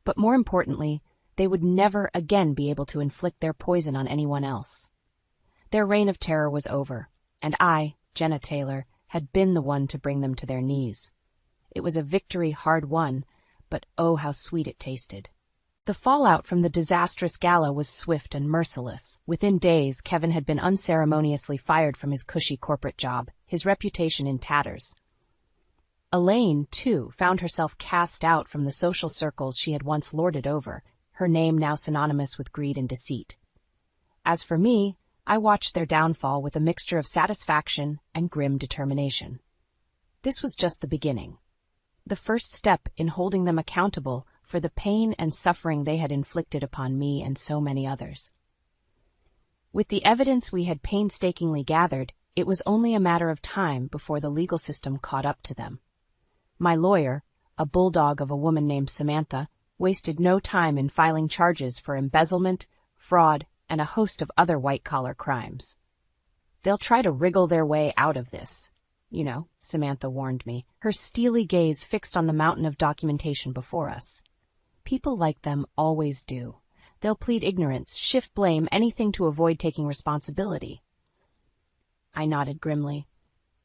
But more importantly, they would never again be able to inflict their poison on anyone else. Their reign of terror was over, and I, Jenna Taylor, had been the one to bring them to their knees. It was a victory hard won, but oh how sweet it tasted. The fallout from the disastrous gala was swift and merciless. Within days, Kevin had been unceremoniously fired from his cushy corporate job, his reputation in tatters. Elaine, too, found herself cast out from the social circles she had once lorded over, her name now synonymous with greed and deceit. As for me, I watched their downfall with a mixture of satisfaction and grim determination. This was just the beginning, the first step in holding them accountable for the pain and suffering they had inflicted upon me and so many others. With the evidence we had painstakingly gathered, it was only a matter of time before the legal system caught up to them. My lawyer, a bulldog of a woman named Samantha, wasted no time in filing charges for embezzlement, fraud, and a host of other white-collar crimes. They'll try to wriggle their way out of this, Samantha warned me, her steely gaze fixed on the mountain of documentation before us. People like them always do. They'll plead ignorance, shift blame, anything to avoid taking responsibility. I nodded grimly,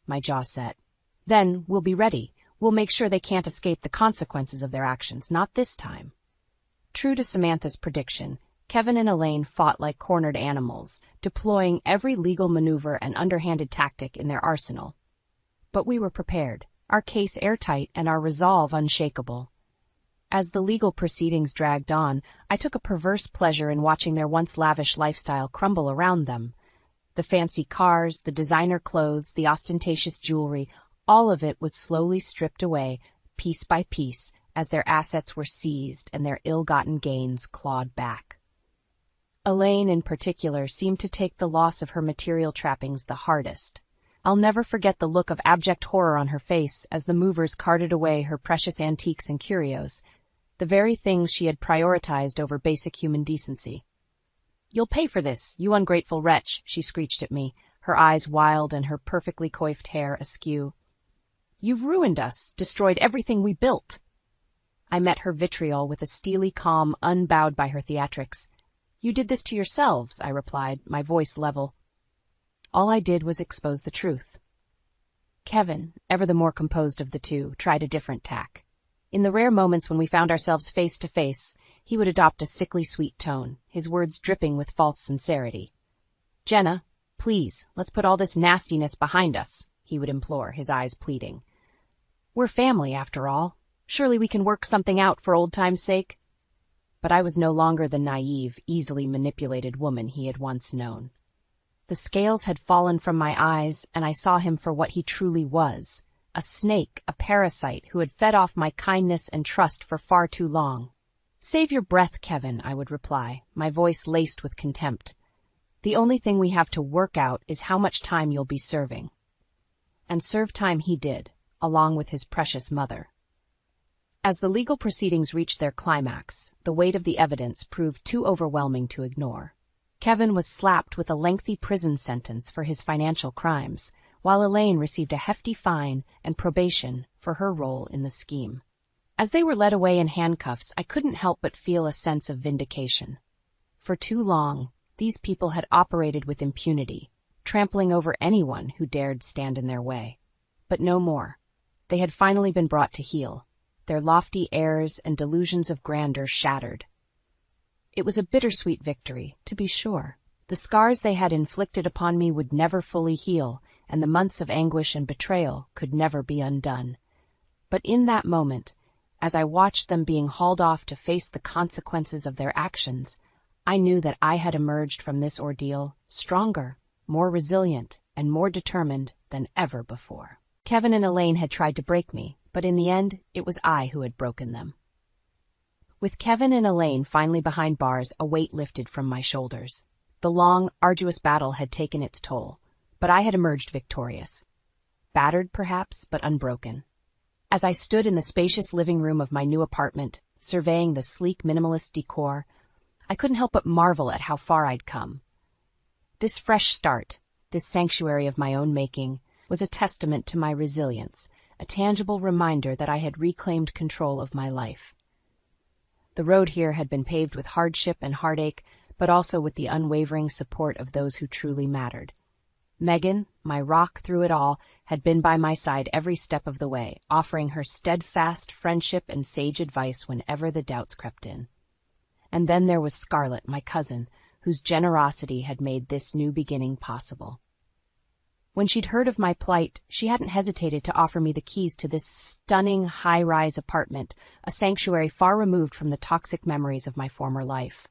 my jaw set. Then we'll be ready. We'll make sure they can't escape the consequences of their actions, not this time. True to Samantha's prediction, Kevin and Elaine fought like cornered animals, deploying every legal maneuver and underhanded tactic in their arsenal. But we were prepared, our case airtight and our resolve unshakable. As the legal proceedings dragged on, I took a perverse pleasure in watching their once lavish lifestyle crumble around them. The fancy cars, the designer clothes, the ostentatious jewelry, all of it was slowly stripped away, piece by piece, as their assets were seized and their ill-gotten gains clawed back. Elaine, in particular, seemed to take the loss of her material trappings the hardest. I'll never forget the look of abject horror on her face as the movers carted away her precious antiques and curios. the very things she had prioritized over basic human decency. "You'll pay for this, you ungrateful wretch," she screeched at me, her eyes wild and her perfectly coiffed hair askew. "You've ruined us, destroyed everything we built." I met her vitriol with a steely calm unbowed by her theatrics. "You did this to yourselves," I replied, my voice level. All I did was expose the truth. Kevin, ever the more composed of the two, tried a different tack. In the rare moments when we found ourselves face to face, he would adopt a sickly sweet tone, his words dripping with false sincerity. "Jenna, please, let's put all this nastiness behind us," he would implore, his eyes pleading. "We're family, after all. Surely we can work something out for old time's sake." But I was no longer the naive, easily manipulated woman he had once known. The scales had fallen from my eyes, and I saw him for what he truly was, a snake, a parasite who had fed off my kindness and trust for far too long. "Save your breath, Kevin," I would reply, my voice laced with contempt. "The only thing we have to work out is how much time you'll be serving." And serve time he did, along with his precious mother. As the legal proceedings reached their climax, the weight of the evidence proved too overwhelming to ignore. Kevin was slapped with a lengthy prison sentence for his financial crimes, while Elaine received a hefty fine and probation for her role in the scheme. As they were led away in handcuffs, I couldn't help but feel a sense of vindication. For too long, these people had operated with impunity, trampling over anyone who dared stand in their way. But no more. They had finally been brought to heel, their lofty airs and delusions of grandeur shattered. It was a bittersweet victory, to be sure. The scars they had inflicted upon me would never fully heal, and the months of anguish and betrayal could never be undone. But in that moment, as I watched them being hauled off to face the consequences of their actions, I knew that I had emerged from this ordeal stronger, more resilient, and more determined than ever before. Kevin and Elaine had tried to break me, but in the end, it was I who had broken them. With Kevin and Elaine finally behind bars, a weight lifted from my shoulders. The long, arduous battle had taken its toll, but I had emerged victorious. Battered, perhaps, but unbroken. As I stood in the spacious living room of my new apartment, surveying the sleek minimalist decor, I couldn't help but marvel at how far I'd come. This fresh start, this sanctuary of my own making, was a testament to my resilience, a tangible reminder that I had reclaimed control of my life. The road here had been paved with hardship and heartache, but also with the unwavering support of those who truly mattered. Megan, my rock through it all, had been by my side every step of the way, offering her steadfast friendship and sage advice whenever the doubts crept in. And then there was Scarlett, my cousin, whose generosity had made this new beginning possible. When she'd heard of my plight, she hadn't hesitated to offer me the keys to this stunning high-rise apartment, a sanctuary far removed from the toxic memories of my former life.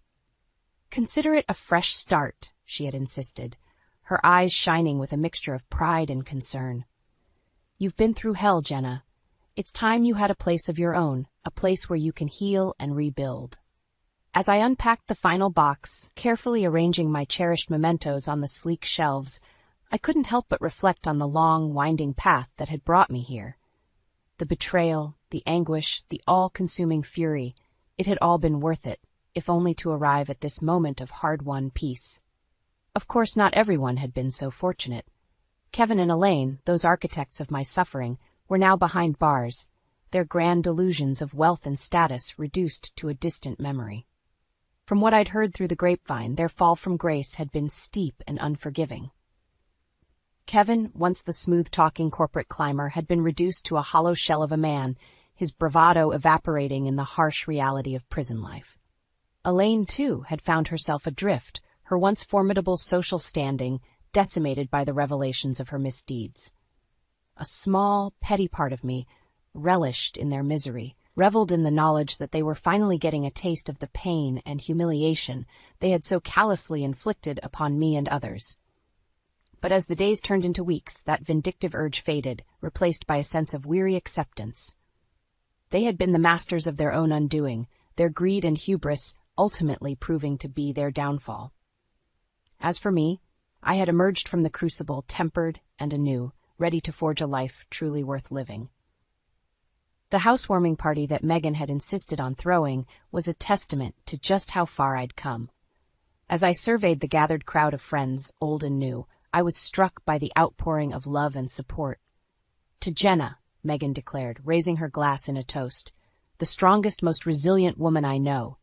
"Consider it a fresh start," she had insisted, her eyes shining with a mixture of pride and concern. "You've been through hell, Jenna. It's time you had a place of your own, a place where you can heal and rebuild." As I unpacked the final box, carefully arranging my cherished mementos on the sleek shelves, I couldn't help but reflect on the long, winding path that had brought me here. The betrayal, the anguish, the all-consuming fury, it had all been worth it, if only to arrive at this moment of hard-won peace. Of course, not everyone had been so fortunate. Kevin and Elaine, those architects of my suffering, were now behind bars, their grand delusions of wealth and status reduced to a distant memory. From what I'd heard through the grapevine, their fall from grace had been steep and unforgiving. Kevin, once the smooth-talking corporate climber, had been reduced to a hollow shell of a man, his bravado evaporating in the harsh reality of prison life. Elaine, too, had found herself adrift, her once formidable social standing decimated by the revelations of her misdeeds. A small, petty part of me relished in their misery, reveled in the knowledge that they were finally getting a taste of the pain and humiliation they had so callously inflicted upon me and others. But as the days turned into weeks, that vindictive urge faded, replaced by a sense of weary acceptance. They had been the masters of their own undoing, their greed and hubris ultimately proving to be their downfall. As for me, I had emerged from the crucible tempered and anew, ready to forge a life truly worth living. The housewarming party that Megan had insisted on throwing was a testament to just how far I'd come. As I surveyed the gathered crowd of friends, old and new, I was struck by the outpouring of love and support. "To Jenna," Megan declared, raising her glass in a toast, "the strongest, most resilient woman I know.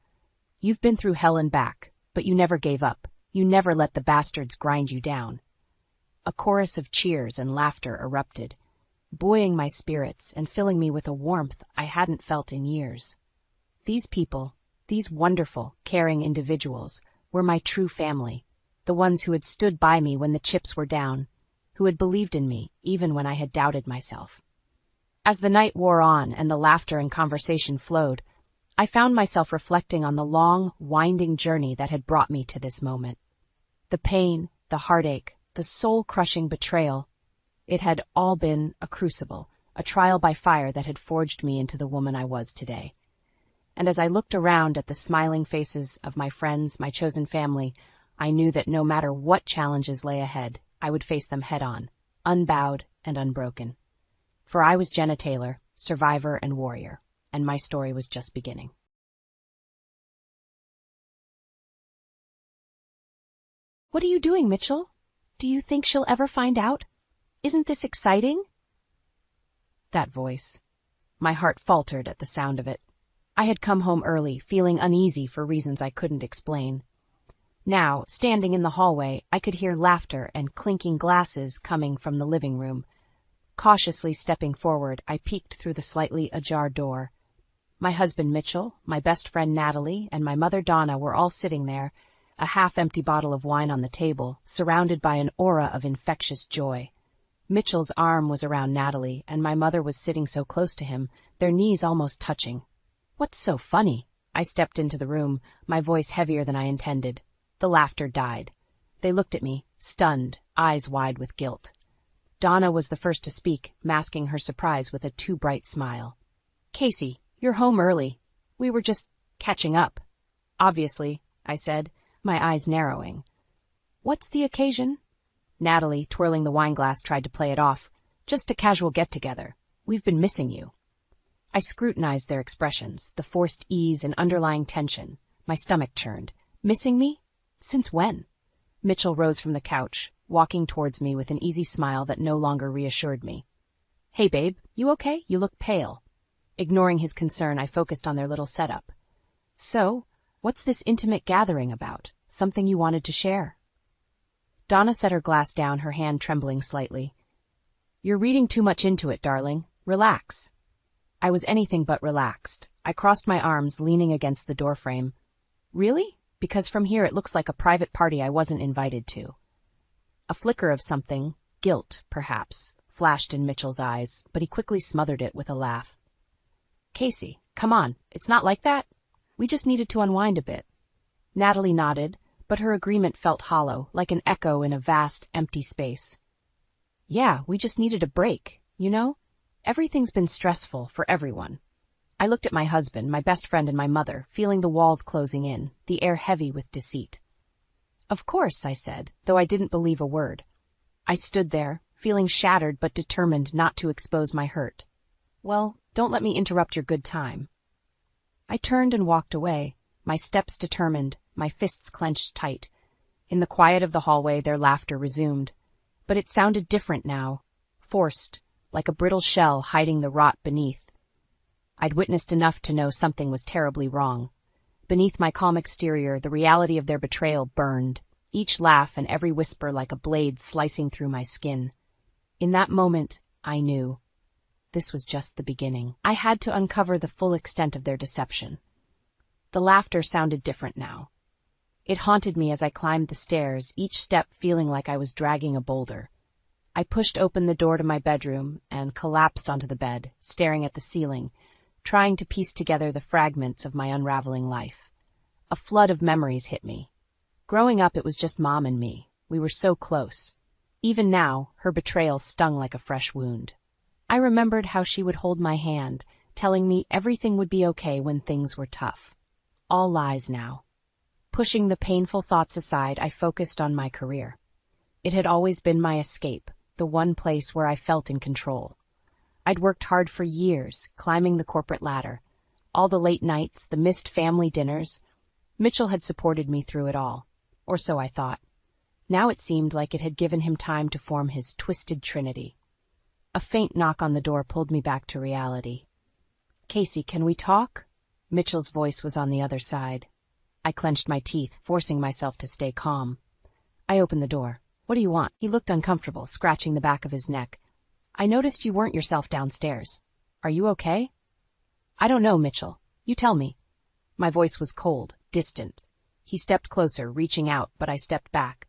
You've been through hell and back, but you never gave up. You never let the bastards grind you down." A chorus of cheers and laughter erupted, buoying my spirits and filling me with a warmth I hadn't felt in years. These people, these wonderful, caring individuals, were my true family, the ones who had stood by me when the chips were down, who had believed in me even when I had doubted myself. As the night wore on and the laughter and conversation flowed, I found myself reflecting on the long, winding journey that had brought me to this moment. The pain, the heartache, the soul-crushing betrayal, it had all been a crucible, a trial by fire that had forged me into the woman I was today. And as I looked around at the smiling faces of my friends, my chosen family, I knew that no matter what challenges lay ahead, I would face them head-on, unbowed and unbroken. For I was Jenna Taylor, survivor and warrior, and my story was just beginning. "What are you doing, Mitchell? Do you think she'll ever find out? Isn't this exciting?" That voice. My heart faltered at the sound of it. I had come home early, feeling uneasy for reasons I couldn't explain. Now, standing in the hallway, I could hear laughter and clinking glasses coming from the living room. Cautiously stepping forward, I peeked through the slightly ajar door. My husband Mitchell, my best friend Natalie, and my mother Donna were all sitting there, a half-empty bottle of wine on the table, surrounded by an aura of infectious joy. Mitchell's arm was around Natalie, and my mother was sitting so close to him, their knees almost touching. "What's so funny?" I stepped into the room, my voice heavier than I intended. The laughter died. They looked at me, stunned, eyes wide with guilt. Donna was the first to speak, masking her surprise with a too bright smile. "Casey, you're home early. We were just catching up." "Obviously," I said, my eyes narrowing. "What's the occasion?" Natalie, twirling the wineglass, tried to play it off. "Just a casual get-together. We've been missing you." I scrutinized their expressions, the forced ease and underlying tension. My stomach churned. "Missing me? Since when?" Mitchell rose from the couch, walking towards me with an easy smile that no longer reassured me. "Hey, babe, you okay? You look pale." Ignoring his concern, I focused on their little setup. "So, what's this intimate gathering about? Something you wanted to share?" Donna set her glass down, her hand trembling slightly. "You're reading too much into it, darling. Relax." I was anything but relaxed. I crossed my arms, leaning against the doorframe. "Really? Because from here it looks like a private party I wasn't invited to." A flicker of something, guilt, perhaps, flashed in Mitchell's eyes, but he quickly smothered it with a laugh. "Casey, come on, it's not like that. We just needed to unwind a bit." Natalie nodded, but her agreement felt hollow, like an echo in a vast, empty space. "Yeah, we just needed a break, you know? Everything's been stressful for everyone." I looked at my husband, my best friend, and my mother, feeling the walls closing in, the air heavy with deceit. "Of course," I said, though I didn't believe a word. I stood there, feeling shattered but determined not to expose my hurt. "Well, don't let me interrupt your good time." I turned and walked away, my steps determined, my fists clenched tight. In the quiet of the hallway, their laughter resumed. But it sounded different now, forced, like a brittle shell hiding the rot beneath. I'd witnessed enough to know something was terribly wrong. Beneath my calm exterior, the reality of their betrayal burned, each laugh and every whisper like a blade slicing through my skin. In that moment, I knew. This was just the beginning. I had to uncover the full extent of their deception. The laughter sounded different now. It haunted me as I climbed the stairs, each step feeling like I was dragging a boulder. I pushed open the door to my bedroom and collapsed onto the bed, staring at the ceiling, trying to piece together the fragments of my unraveling life. A flood of memories hit me. Growing up, it was just Mom and me. We were so close. Even now, her betrayal stung like a fresh wound. I remembered how she would hold my hand, telling me everything would be okay when things were tough. All lies now. Pushing the painful thoughts aside, I focused on my career. It had always been my escape, the one place where I felt in control. I'd worked hard for years, climbing the corporate ladder. All the late nights, the missed family dinners. Mitchell had supported me through it all. Or so I thought. Now it seemed like it had given him time to form his twisted trinity. A faint knock on the door pulled me back to reality. "Casey, can we talk?" Mitchell's voice was on the other side. I clenched my teeth, forcing myself to stay calm. I opened the door. "What do you want?" He looked uncomfortable, scratching the back of his neck. "I noticed you weren't yourself downstairs. Are you okay?" "I don't know, Mitchell. You tell me." My voice was cold, distant. He stepped closer, reaching out, but I stepped back.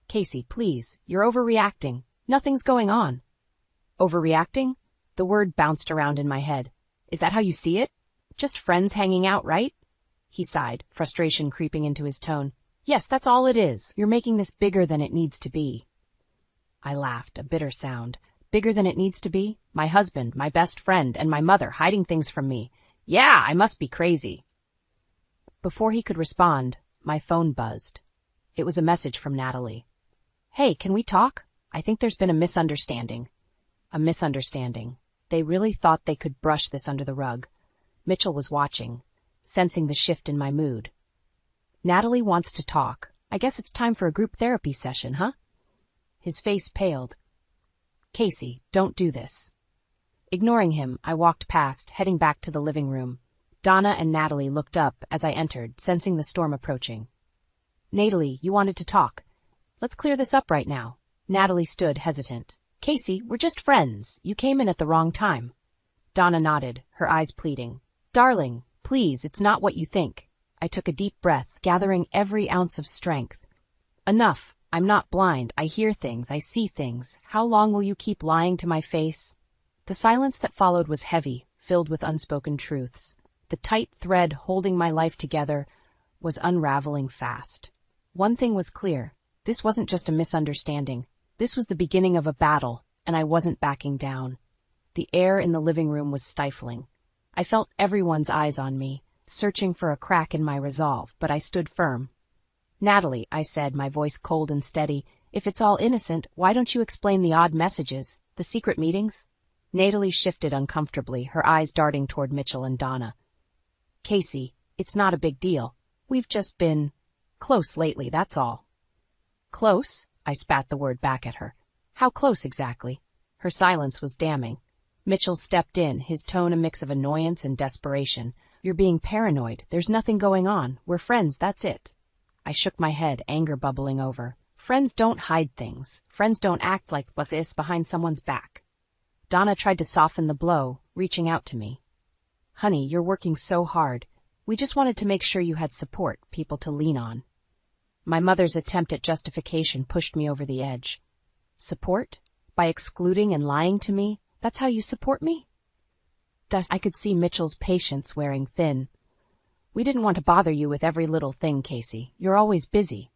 "Casey, please, you're overreacting. Nothing's going on." "Overreacting?" The word bounced around in my head. "Is that how you see it? Just friends hanging out, right?" He sighed, frustration creeping into his tone. "Yes, that's all it is. You're making this bigger than it needs to be." I laughed, a bitter sound. Bigger than it needs to be? My husband, my best friend, and my mother hiding things from me. Yeah, I must be crazy. Before he could respond, my phone buzzed. It was a message from Natalie. "Hey, can we talk? I think there's been a misunderstanding." A misunderstanding. They really thought they could brush this under the rug. Mitchell was watching, sensing the shift in my mood. "Natalie wants to talk. I guess it's time for a group therapy session, huh?" His face paled. "Casey, don't do this." Ignoring him, I walked past, heading back to the living room. Donna and Natalie looked up as I entered, sensing the storm approaching. "Natalie, you wanted to talk. Let's clear this up right now." Natalie stood hesitant. "Casey, we're just friends. You came in at the wrong time." Donna nodded, her eyes pleading. "Darling, please, it's not what you think." I took a deep breath, gathering every ounce of strength. "Enough. I'm not blind. I hear things. I see things. How long will you keep lying to my face?" The silence that followed was heavy, filled with unspoken truths. The tight thread holding my life together was unraveling fast. One thing was clear. This wasn't just a misunderstanding. This was the beginning of a battle, and I wasn't backing down. The air in the living room was stifling. I felt everyone's eyes on me, searching for a crack in my resolve, but I stood firm. "Natalie," I said, my voice cold and steady, "if it's all innocent, why don't you explain the odd messages, the secret meetings?" Natalie shifted uncomfortably, her eyes darting toward Mitchell and Donna. "Casey, it's not a big deal. We've just been close lately, that's all." "Close?" I spat the word back at her. "How close exactly?" Her silence was damning. Mitchell stepped in, his tone a mix of annoyance and desperation. "You're being paranoid. There's nothing going on. We're friends, that's it." I shook my head, anger bubbling over. Friends don't hide things. Friends don't act like this behind someone's back. Donna tried to soften the blow, reaching out to me. "Honey, you're working so hard. We just wanted to make sure you had support, people to lean on." My mother's attempt at justification pushed me over the edge. "Support? By excluding and lying to me? That's how you support me?" Thus, I could see Mitchell's patience wearing thin. "We didn't want to bother you with every little thing, Casey. You're always busy."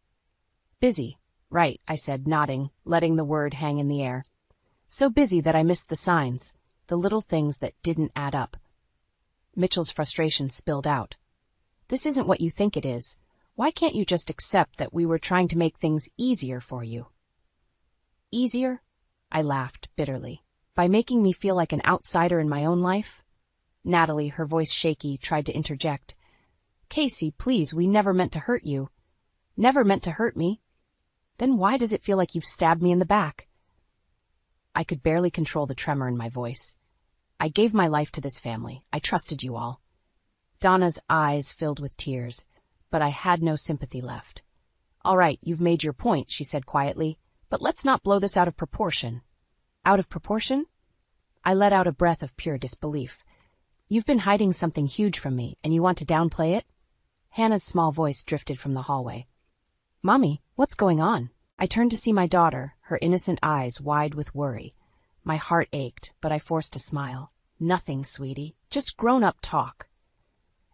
"Busy? Right," I said, nodding, letting the word hang in the air. "So busy that I missed the signs, the little things that didn't add up." Mitchell's frustration spilled out. "This isn't what you think it is. Why can't you just accept that we were trying to make things easier for you?" "Easier?" I laughed bitterly. "By making me feel like an outsider in my own life?" Natalie, her voice shaky, tried to interject. "Casey, please, we never meant to hurt you." "Never meant to hurt me? Then why does it feel like you've stabbed me in the back?" I could barely control the tremor in my voice. "I gave my life to this family. I trusted you all." Donna's eyes filled with tears, but I had no sympathy left. "All right, you've made your point," she said quietly, "but let's not blow this out of proportion." "Out of proportion?" I let out a breath of pure disbelief. "You've been hiding something huge from me, and you want to downplay it?" Hannah's small voice drifted from the hallway. "Mommy, what's going on?" I turned to see my daughter, her innocent eyes wide with worry. My heart ached, but I forced a smile. "Nothing, sweetie. Just grown-up talk."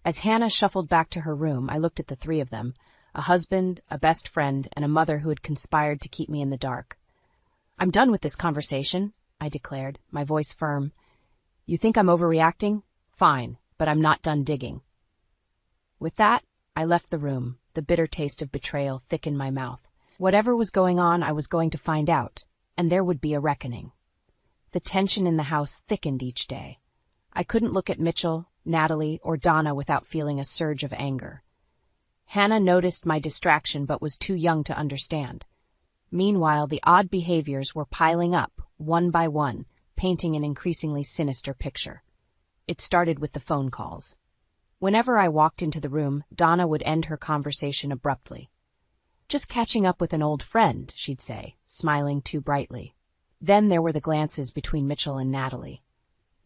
As Hannah shuffled back to her room, I looked at the three of them, a husband, a best friend, and a mother who had conspired to keep me in the dark. "I'm done with this conversation," I declared, my voice firm. "You think I'm overreacting? Fine, but I'm not done digging." With that, I left the room, the bitter taste of betrayal thick in my mouth. Whatever was going on, I was going to find out, and there would be a reckoning. The tension in the house thickened each day. I couldn't look at Mitchell, Natalie, or Donna without feeling a surge of anger. Hannah noticed my distraction but was too young to understand. Meanwhile, the odd behaviors were piling up, one by one, painting an increasingly sinister picture. It started with the phone calls. Whenever I walked into the room, Donna would end her conversation abruptly. "Just catching up with an old friend," she'd say, smiling too brightly. Then there were the glances between Mitchell and Natalie.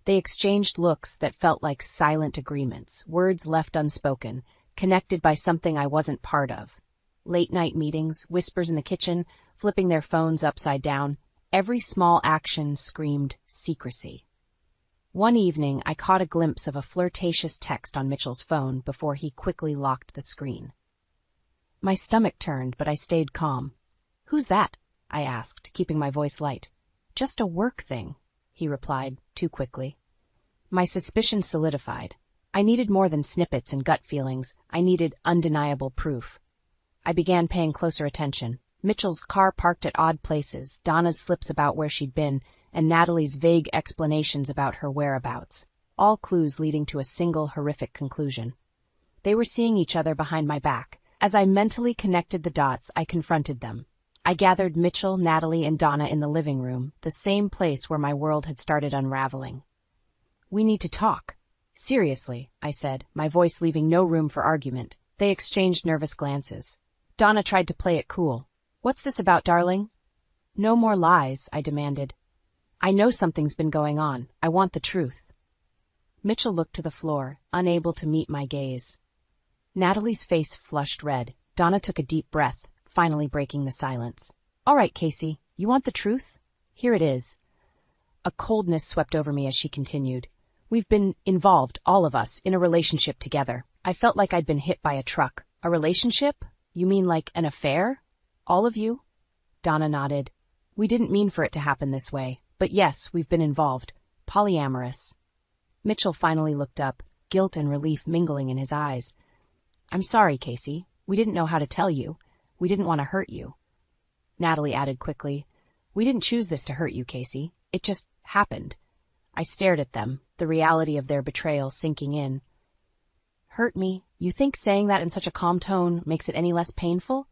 They exchanged looks that felt like silent agreements, words left unspoken, connected by something I wasn't part of. Late-night meetings, whispers in the kitchen, flipping their phones upside down. Every small action screamed secrecy. One evening, I caught a glimpse of a flirtatious text on Mitchell's phone before he quickly locked the screen. My stomach turned, but I stayed calm. "Who's that?" I asked, keeping my voice light. "Just a work thing," he replied, too quickly. My suspicion solidified. I needed more than snippets and gut feelings. I needed undeniable proof. I began paying closer attention. Mitchell's car parked at odd places, Donna's slips about where she'd been, and Natalie's vague explanations about her whereabouts, all clues leading to a single horrific conclusion. They were seeing each other behind my back. As I mentally connected the dots, I confronted them. I gathered Mitchell, Natalie, and Donna in the living room, the same place where my world had started unraveling. "We need to talk." "Seriously," I said, my voice leaving no room for argument. They exchanged nervous glances. Donna tried to play it cool. "What's this about, darling?" "No more lies," I demanded. "I know something's been going on. I want the truth." Mitchell looked to the floor, unable to meet my gaze. Natalie's face flushed red. Donna took a deep breath, finally breaking the silence. "All right, Casey, you want the truth? Here it is." A coldness swept over me as she continued. "We've been involved, all of us, in a relationship together. I felt like I'd been hit by a truck." "A relationship? You mean like an affair? All of you?" Donna nodded. "We didn't mean for it to happen this way, but yes, we've been involved. Polyamorous." Mitchell finally looked up, guilt and relief mingling in his eyes. "I'm sorry, Casey. We didn't know how to tell you. We didn't want to hurt you." Natalie added quickly, "We didn't choose this to hurt you, Casey. It just happened." I stared at them, the reality of their betrayal sinking in. "Hurt me? You think saying that in such a calm tone makes it any less painful?"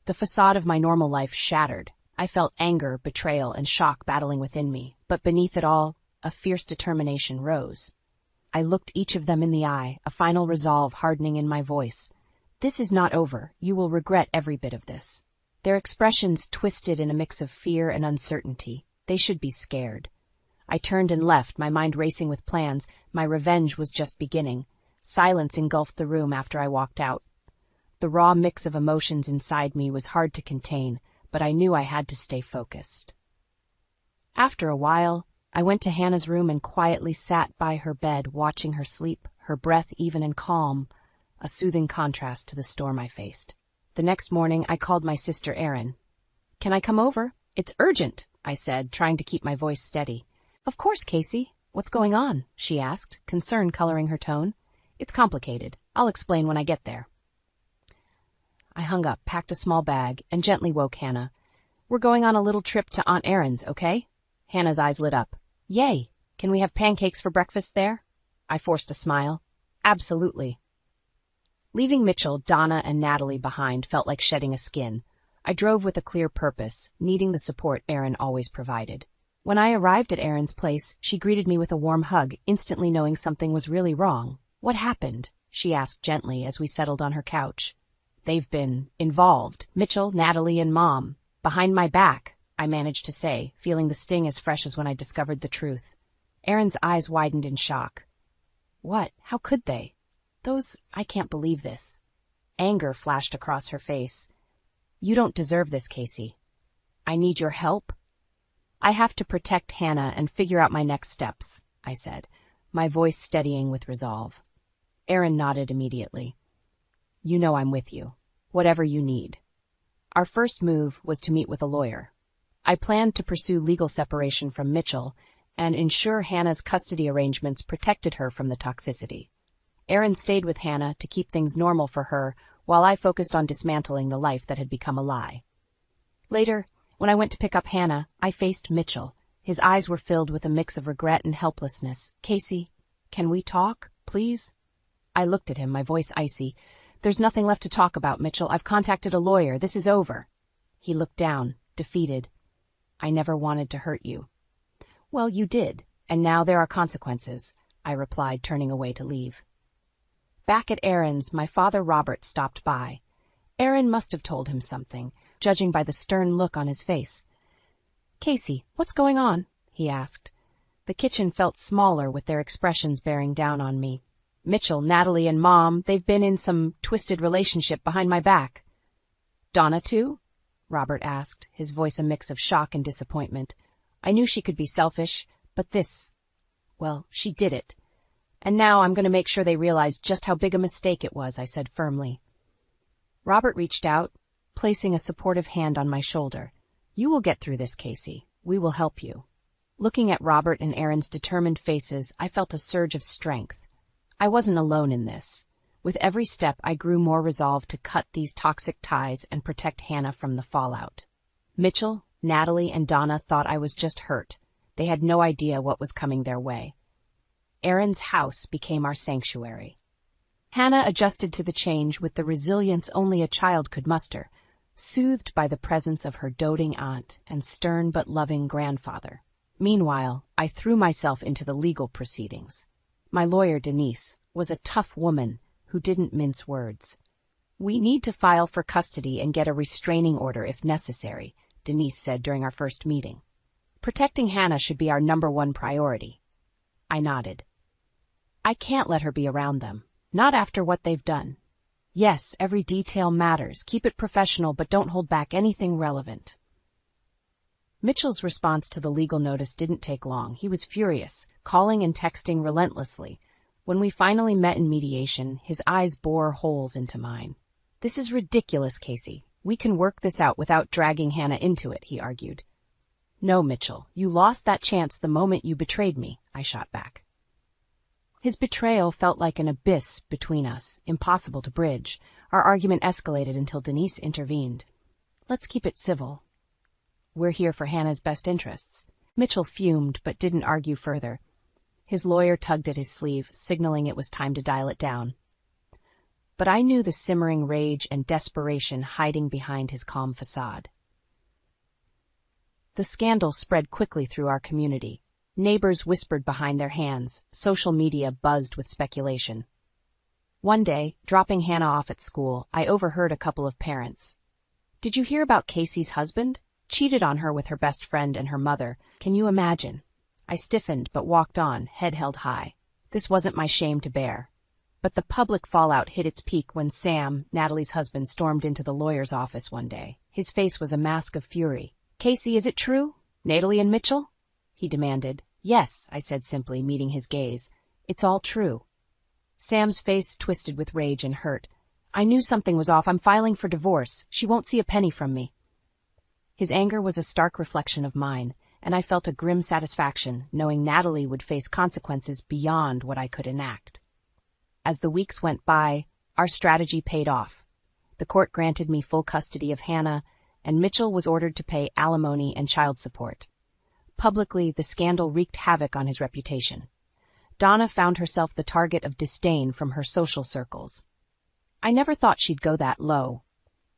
The facade of my normal life shattered. I felt anger, betrayal, and shock battling within me, but beneath it all, a fierce determination rose. I looked each of them in the eye, a final resolve hardening in my voice. "This is not over. You will regret every bit of this." Their expressions twisted in a mix of fear and uncertainty. They should be scared. I turned and left, my mind racing with plans. My revenge was just beginning. Silence engulfed the room after I walked out. The raw mix of emotions inside me was hard to contain, but I knew I had to stay focused. After a while, I went to Hannah's room and quietly sat by her bed, watching her sleep, her breath even and calm, a soothing contrast to the storm I faced. The next morning, I called my sister Erin. "Can I come over?" "It's urgent," I said, trying to keep my voice steady. "Of course, Casey. What's going on?" she asked, concern coloring her tone. "It's complicated. I'll explain when I get there." I hung up, packed a small bag, and gently woke Hannah. "We're going on a little trip to Aunt Erin's, okay?" Hannah's eyes lit up. "Yay! Can we have pancakes for breakfast there?" I forced a smile. "Absolutely." Leaving Mitchell, Donna, and Natalie behind felt like shedding a skin. I drove with a clear purpose, needing the support Erin always provided. When I arrived at Erin's place, she greeted me with a warm hug, instantly knowing something was really wrong. "What happened?" she asked gently as we settled on her couch. "They've been involved. Mitchell, Natalie, and Mom. Behind my back," I managed to say, feeling the sting as fresh as when I discovered the truth. Erin's eyes widened in shock. "What? How could they? I can't believe this." Anger flashed across her face. "You don't deserve this, Casey. I need your help." "I have to protect Hannah and figure out my next steps," I said, my voice steadying with resolve. Erin nodded immediately. "You know I'm with you. Whatever you need." Our first move was to meet with a lawyer. I planned to pursue legal separation from Mitchell and ensure Hannah's custody arrangements protected her from the toxicity. Erin stayed with Hannah to keep things normal for her while I focused on dismantling the life that had become a lie. Later, when I went to pick up Hannah, I faced Mitchell, His eyes were filled with a mix of regret and helplessness. "Casey, can we talk, please?" I looked at him, my voice icy. "There's nothing left to talk about, Mitchell. I've contacted a lawyer. This is over." He looked down, defeated. "I never wanted to hurt you." "Well, you did, and now there are consequences," I replied, turning away to leave. Back at Aaron's, my father Robert stopped by. Aaron must have told him something, judging by the stern look on his face. "Casey, what's going on?" he asked. The kitchen felt smaller with their expressions bearing down on me. "Mitchell, Natalie, and Mom, they've been in some twisted relationship behind my back." "Donna too?" Robert asked, his voice a mix of shock and disappointment. "I knew she could be selfish, but well, she did it. And now I'm going to make sure they realize just how big a mistake it was," I said firmly. Robert reached out, placing a supportive hand on my shoulder. "You will get through this, Casey. We will help you." Looking at Robert and Aaron's determined faces, I felt a surge of strength. I wasn't alone in this. With every step, I grew more resolved to cut these toxic ties and protect Hannah from the fallout. Mitchell, Natalie, and Donna thought I was just hurt. They had no idea what was coming their way. Aaron's house became our sanctuary. Hannah adjusted to the change with the resilience only a child could muster, soothed by the presence of her doting aunt and stern but loving grandfather. Meanwhile, I threw myself into the legal proceedings. My lawyer, Denise, was a tough woman who didn't mince words. "We need to file for custody and get a restraining order if necessary," Denise said during our first meeting. "Protecting Hannah should be our #1 priority." I nodded. "I can't let her be around them, not after what they've done. Yes, every detail matters. Keep it professional, but don't hold back anything relevant." Mitchell's response to the legal notice didn't take long. He was furious, calling and texting relentlessly. When we finally met in mediation, his eyes bore holes into mine. "This is ridiculous, Casey. We can work this out without dragging Hannah into it," he argued. "No, Mitchell, you lost that chance the moment you betrayed me," I shot back. His betrayal felt like an abyss between us, impossible to bridge. Our argument escalated until Denise intervened. "Let's keep it civil. We're here for Hannah's best interests." Mitchell fumed but didn't argue further. His lawyer tugged at his sleeve, signaling it was time to dial it down. But I knew the simmering rage and desperation hiding behind his calm facade. The scandal spread quickly through our community. Neighbors whispered behind their hands. Social media buzzed with speculation. One day, dropping Hannah off at school, I overheard a couple of parents. "Did you hear about Casey's husband? Cheated on her with her best friend and her mother. Can you imagine?" I stiffened but walked on, head held high. This wasn't my shame to bear. But the public fallout hit its peak when Sam, Natalie's husband, stormed into the lawyer's office one day. His face was a mask of fury. "Casey, is it true? Natalie and Mitchell?" he demanded. "Yes," I said simply, meeting his gaze. "It's all true." Sam's face twisted with rage and hurt. "I knew something was off. I'm filing for divorce. She won't see a penny from me." His anger was a stark reflection of mine, and I felt a grim satisfaction knowing Natalie would face consequences beyond what I could enact. As the weeks went by, our strategy paid off. The court granted me full custody of Hannah, and Mitchell was ordered to pay alimony and child support. Publicly, the scandal wreaked havoc on his reputation. Donna found herself the target of disdain from her social circles. I never thought she'd go that low.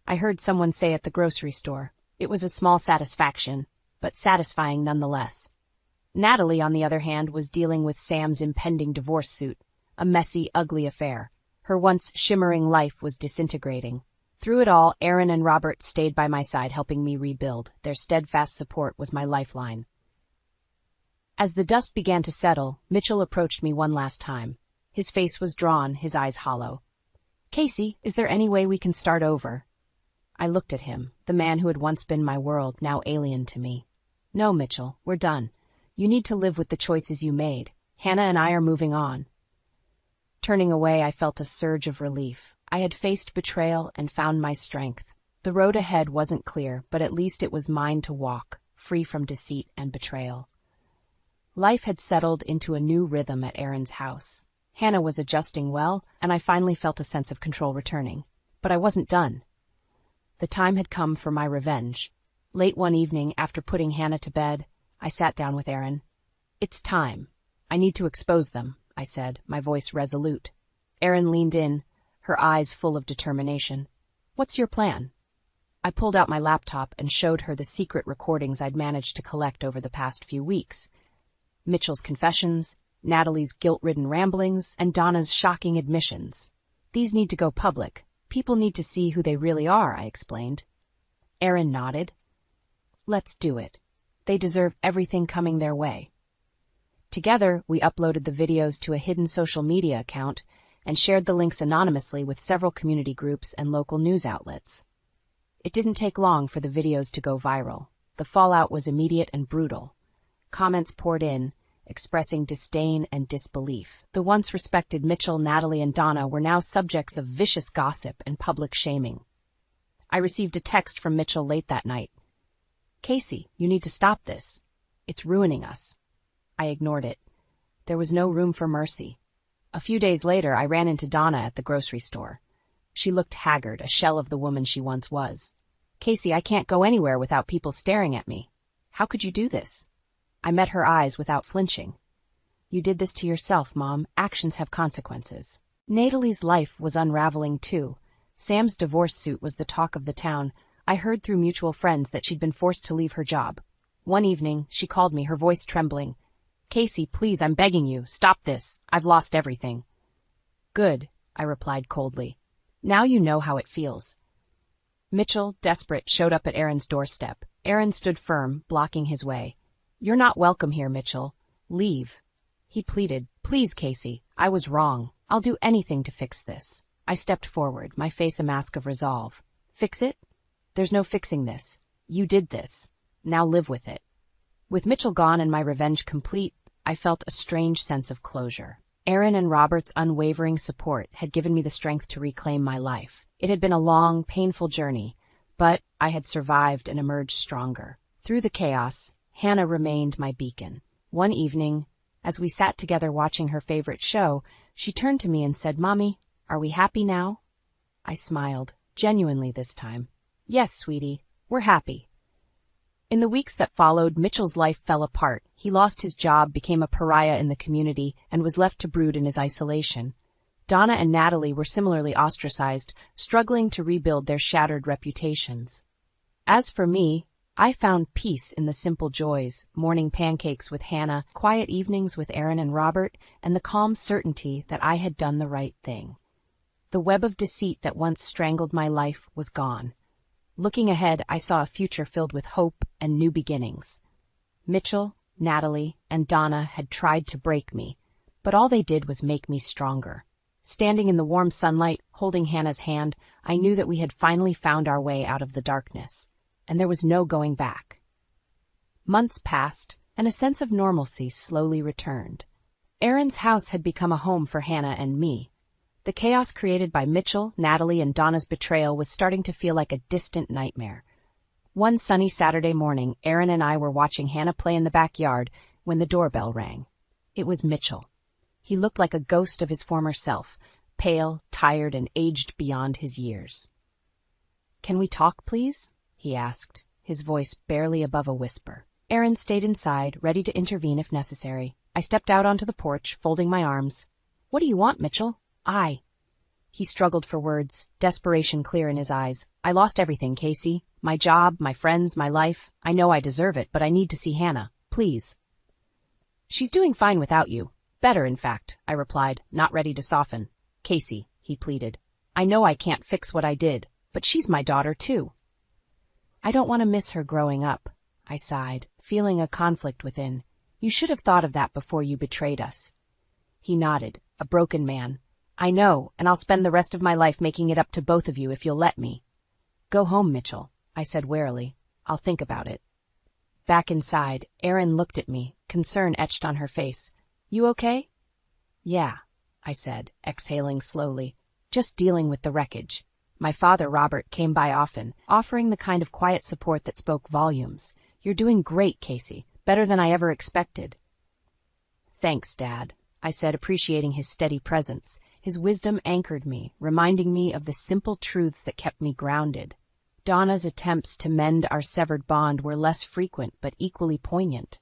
I heard someone say at the grocery store, it was a small satisfaction, but satisfying nonetheless. Natalie, on the other hand, was dealing with Sam's impending divorce suit, a messy, ugly affair. Her once shimmering life was disintegrating. Through it all, Aaron and Robert stayed by my side, helping me rebuild. Their steadfast support was my lifeline. As the dust began to settle, Mitchell approached me one last time. His face was drawn, his eyes hollow. "Casey, is there any way we can start over?" I looked at him, the man who had once been my world, now alien to me. "No, Mitchell, we're done. You need to live with the choices you made. Hannah and I are moving on." Turning away, I felt a surge of relief. I had faced betrayal and found my strength. The road ahead wasn't clear, but at least it was mine to walk, free from deceit and betrayal. Life had settled into a new rhythm at Aaron's house. Hannah was adjusting well, and I finally felt a sense of control returning. But I wasn't done. The time had come for my revenge. Late one evening, after putting Hannah to bed, I sat down with Aaron. It's time. I need to expose them, I said, my voice resolute. Aaron leaned in, her eyes full of determination. What's your plan? I pulled out my laptop and showed her the secret recordings I'd managed to collect over the past few weeks. Mitchell's confessions, Natalie's guilt-ridden ramblings, and Donna's shocking admissions. These need to go public. People need to see who they really are, I explained. Aaron nodded. Let's do it. They deserve everything coming their way. Together, we uploaded the videos to a hidden social media account and shared the links anonymously with several community groups and local news outlets. It didn't take long for the videos to go viral. The fallout was immediate and brutal. Comments poured in, expressing disdain and disbelief. The once respected Mitchell, Natalie, and Donna were now subjects of vicious gossip and public shaming. I received a text from Mitchell late that night. Casey, you need to stop this. It's ruining us. I ignored it. There was no room for mercy. A few days later, I ran into Donna at the grocery store. She looked haggard, a shell of the woman she once was. Casey, I can't go anywhere without people staring at me. How could you do this? I met her eyes without flinching. You did this to yourself, Mom. Actions have consequences. Natalie's life was unraveling too. Sam's divorce suit was the talk of the town. I heard through mutual friends that she'd been forced to leave her job. One evening, she called me, her voice trembling. Casey, please, I'm begging you, stop this. I've lost everything. Good, I replied coldly. Now you know how it feels. Mitchell, desperate, showed up at Aaron's doorstep. Aaron stood firm, blocking his way. You're not welcome here, Mitchell. Leave. He pleaded. Please, Casey, I was wrong. I'll do anything to fix this. I stepped forward, my face a mask of resolve. Fix it? There's no fixing this. You did this. Now live with it. With Mitchell gone and my revenge complete, I felt a strange sense of closure. Aaron and Robert's unwavering support had given me the strength to reclaim my life. It had been a long, painful journey, but I had survived and emerged stronger. Through the chaos, Hannah remained my beacon. One evening, as we sat together watching her favorite show, she turned to me and said, Mommy, are we happy now? I smiled, genuinely this time. Yes, sweetie, we're happy. In the weeks that followed, Mitchell's life fell apart. He lost his job, became a pariah in the community, and was left to brood in his isolation. Donna and Natalie were similarly ostracized, struggling to rebuild their shattered reputations. As for me, I found peace in the simple joys, morning pancakes with Hannah, quiet evenings with Aaron and Robert, and the calm certainty that I had done the right thing. The web of deceit that once strangled my life was gone. Looking ahead, I saw a future filled with hope and new beginnings. Mitchell, Natalie, and Donna had tried to break me, but all they did was make me stronger. Standing in the warm sunlight, holding Hannah's hand, I knew that we had finally found our way out of the darkness, and there was no going back. Months passed, and a sense of normalcy slowly returned. Aaron's house had become a home for Hannah and me. The chaos created by Mitchell, Natalie, and Donna's betrayal was starting to feel like a distant nightmare. One sunny Saturday morning, Aaron and I were watching Hannah play in the backyard when the doorbell rang. It was Mitchell. He looked like a ghost of his former self, pale, tired, and aged beyond his years. Can we talk, please? He asked, his voice barely above a whisper. Aaron stayed inside, ready to intervene if necessary. I stepped out onto the porch, folding my arms. What do you want, Mitchell? He struggled for words, desperation clear in his eyes. I lost everything, Casey. My job, my friends, my life. I know I deserve it, but I need to see Hannah. Please. She's doing fine without you. Better, in fact, I replied, not ready to soften. Casey, he pleaded. I know I can't fix what I did, but she's my daughter, too. I don't want to miss her growing up, I sighed, feeling a conflict within. You should have thought of that before you betrayed us. He nodded, a broken man. I know, and I'll spend the rest of my life making it up to both of you if you'll let me. Go home, Mitchell, I said warily. I'll think about it. Back inside, Erin looked at me, concern etched on her face. You okay? Yeah, I said, exhaling slowly. Just dealing with the wreckage. My father, Robert, came by often, offering the kind of quiet support that spoke volumes. You're doing great, Casey. Better than I ever expected. Thanks, Dad, I said, appreciating his steady presence. His wisdom anchored me, reminding me of the simple truths that kept me grounded. Donna's attempts to mend our severed bond were less frequent but equally poignant.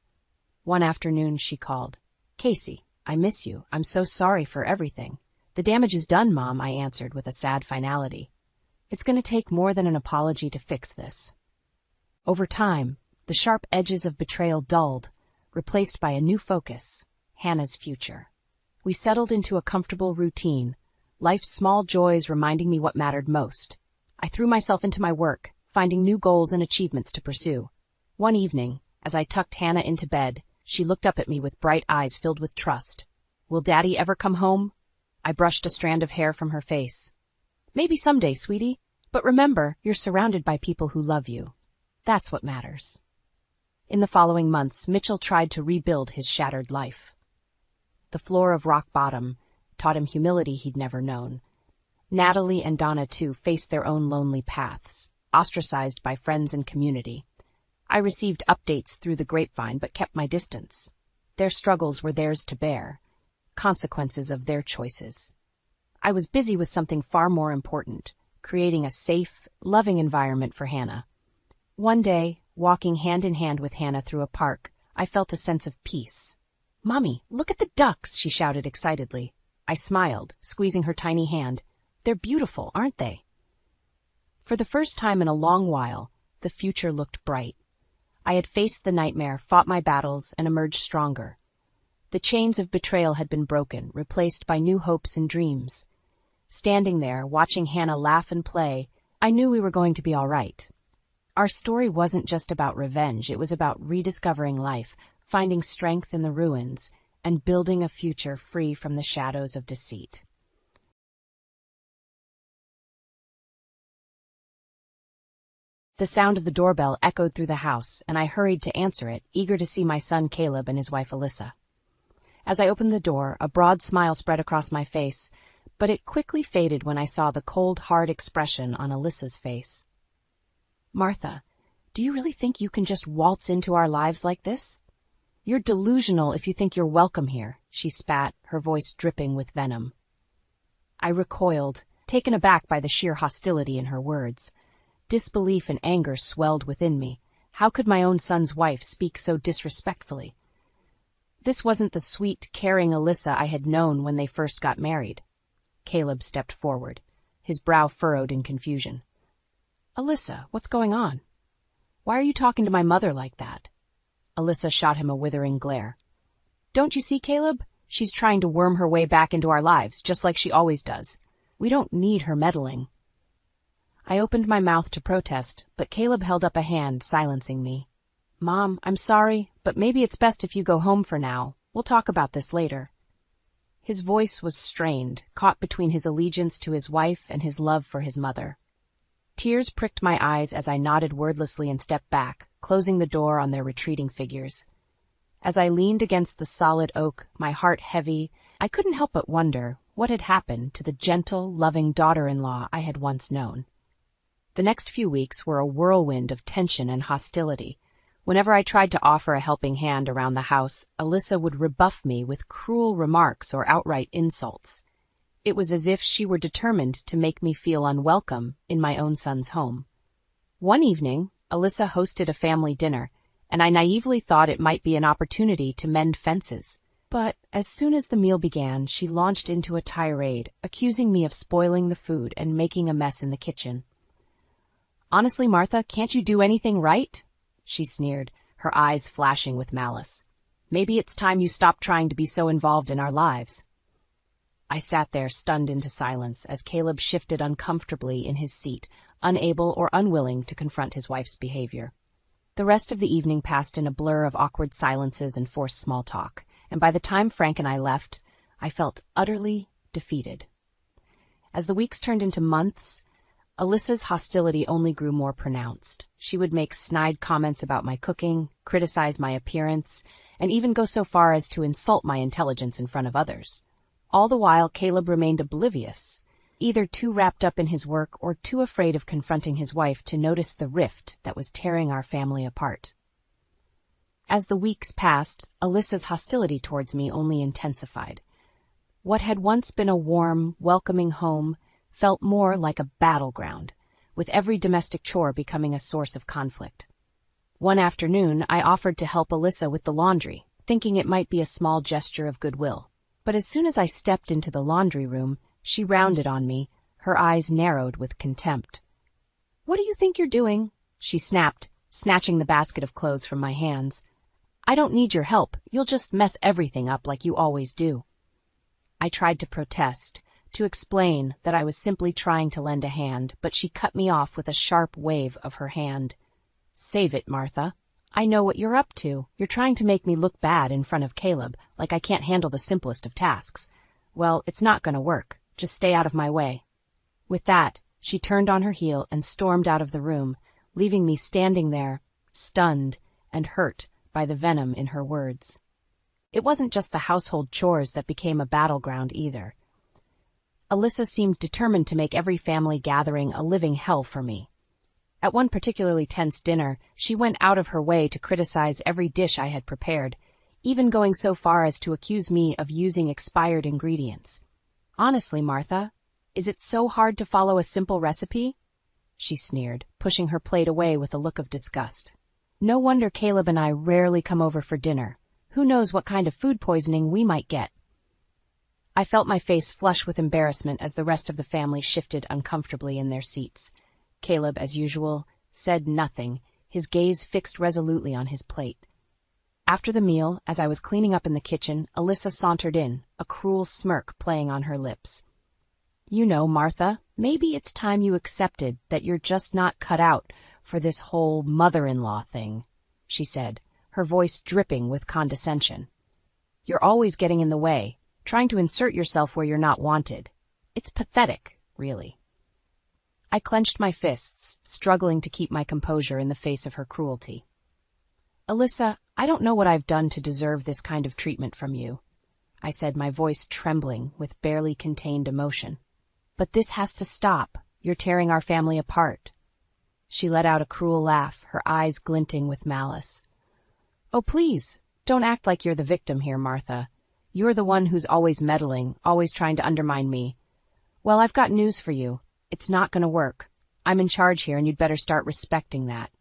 One afternoon she called. "Casey, I miss you. I'm so sorry for everything." "The damage is done, Mom," I answered with a sad finality. "It's going to take more than an apology to fix this." Over time, the sharp edges of betrayal dulled, replaced by a new focus, Hannah's future. We settled into a comfortable routine, life's small joys reminding me what mattered most. I threw myself into my work, finding new goals and achievements to pursue. One evening, as I tucked Hannah into bed, she looked up at me with bright eyes filled with trust. "Will Daddy ever come home?" I brushed a strand of hair from her face. "Maybe someday, sweetie, but remember, you're surrounded by people who love you. That's what matters." In the following months, Mitchell tried to rebuild his shattered life. The floor of rock bottom taught him humility he'd never known. Natalie and Donna, too, faced their own lonely paths, ostracized by friends and community. I received updates through the grapevine but kept my distance. Their struggles were theirs to bear, consequences of their choices. I was busy with something far more important, creating a safe, loving environment for Hannah. One day, walking hand in hand with Hannah through a park, I felt a sense of peace. "Mommy, look at the ducks," she shouted excitedly. I smiled, squeezing her tiny hand. "They're beautiful, aren't they?" For the first time in a long while, the future looked bright. I had faced the nightmare, fought my battles, and emerged stronger. The chains of betrayal had been broken, replaced by new hopes and dreams. Standing there, watching Hannah laugh and play, I knew we were going to be all right. Our story wasn't just about revenge, it was about rediscovering life, finding strength in the ruins, and building a future free from the shadows of deceit. The sound of the doorbell echoed through the house, and I hurried to answer it, eager to see my son Caleb and his wife Alyssa. As I opened the door, a broad smile spread across my face, but it quickly faded when I saw the cold, hard expression on Alyssa's face. "Martha, do you really think you can just waltz into our lives like this? You're delusional if you think you're welcome here," she spat, her voice dripping with venom. I recoiled, taken aback by the sheer hostility in her words. Disbelief and anger swelled within me. How could my own son's wife speak so disrespectfully? This wasn't the sweet, caring Alyssa I had known when they first got married. Caleb stepped forward, his brow furrowed in confusion. "Alyssa, what's going on? Why are you talking to my mother like that?" Alyssa shot him a withering glare. "Don't you see, Caleb? She's trying to worm her way back into our lives, just like she always does. We don't need her meddling." I opened my mouth to protest, but Caleb held up a hand, silencing me. "Mom, I'm sorry, but maybe it's best if you go home for now. We'll talk about this later." His voice was strained, caught between his allegiance to his wife and his love for his mother. Tears pricked my eyes as I nodded wordlessly and stepped back, closing the door on their retreating figures. As I leaned against the solid oak, my heart heavy, I couldn't help but wonder what had happened to the gentle, loving daughter-in-law I had once known. The next few weeks were a whirlwind of tension and hostility. Whenever I tried to offer a helping hand around the house, Alyssa would rebuff me with cruel remarks or outright insults. It was as if she were determined to make me feel unwelcome in my own son's home. One evening, Alyssa hosted a family dinner, and I naively thought it might be an opportunity to mend fences. But as soon as the meal began, she launched into a tirade, accusing me of spoiling the food and making a mess in the kitchen. "Honestly, Martha, can't you do anything right?" she sneered, her eyes flashing with malice. "Maybe it's time you stopped trying to be so involved in our lives." I sat there stunned into silence as Caleb shifted uncomfortably in his seat, unable or unwilling to confront his wife's behavior. The rest of the evening passed in a blur of awkward silences and forced small talk, and by the time Frank and I left, I felt utterly defeated. As the weeks turned into months, Alyssa's hostility only grew more pronounced. She would make snide comments about my cooking, criticize my appearance, and even go so far as to insult my intelligence in front of others. All the while, Caleb remained oblivious, either too wrapped up in his work or too afraid of confronting his wife to notice the rift that was tearing our family apart. As the weeks passed, Alyssa's hostility towards me only intensified. What had once been a warm, welcoming home felt more like a battleground, with every domestic chore becoming a source of conflict. One afternoon, I offered to help Alyssa with the laundry. thinking it might be a small gesture of goodwill. But as soon as I stepped into the laundry room, she rounded on me, her eyes narrowed with contempt. "What do you think you're doing?" she snapped, snatching the basket of clothes from my hands. "I don't need your help. You'll just mess everything up like you always do." I tried to protest, to explain that I was simply trying to lend a hand, but she cut me off with a sharp wave of her hand. "Save it, Martha. I know what you're up to. You're trying to make me look bad in front of Caleb, like I can't handle the simplest of tasks. Well, it's not going to work. Just stay out of my way." With that, she turned on her heel and stormed out of the room, leaving me standing there, stunned and hurt by the venom in her words. It wasn't just the household chores that became a battleground either. Alyssa seemed determined to make every family gathering a living hell for me. At one particularly tense dinner, she went out of her way to criticize every dish I had prepared, even going so far as to accuse me of using expired ingredients. "Honestly, Martha, is it so hard to follow a simple recipe?" she sneered, pushing her plate away with a look of disgust. "No wonder Caleb and I rarely come over for dinner. Who knows what kind of food poisoning we might get?" I felt my face flush with embarrassment as the rest of the family shifted uncomfortably in their seats. Caleb, as usual, said nothing, his gaze fixed resolutely on his plate. After the meal, as I was cleaning up in the kitchen, Alyssa sauntered in, a cruel smirk playing on her lips. "You know, Martha, maybe it's time you accepted that you're just not cut out for this whole mother-in-law thing," she said, her voice dripping with condescension. "You're always getting in the way, trying to insert yourself where you're not wanted. It's pathetic, really." I clenched my fists, struggling to keep my composure in the face of her cruelty. "Alyssa, I don't know what I've done to deserve this kind of treatment from you," I said, my voice trembling with barely contained emotion. "But this has to stop. You're tearing our family apart." She let out a cruel laugh, her eyes glinting with malice. "Oh, please, don't act like you're the victim here, Martha. You're the one who's always meddling, always trying to undermine me. Well, I've got news for you. It's not going to work. I'm in charge here, and you'd better start respecting that."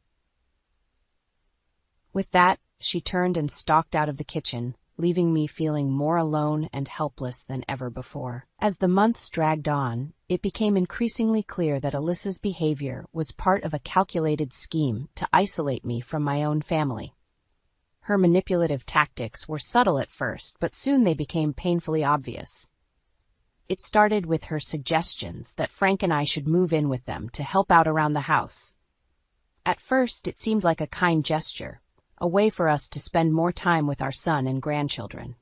With that, she turned and stalked out of the kitchen, leaving me feeling more alone and helpless than ever before. As the months dragged on, it became increasingly clear that Alyssa's behavior was part of a calculated scheme to isolate me from my own family. Her manipulative tactics were subtle at first, but soon they became painfully obvious. It started with her suggestions that Frank and I should move in with them to help out around the house. At first, it seemed like a kind gesture, a way for us to spend more time with our son and grandchildren.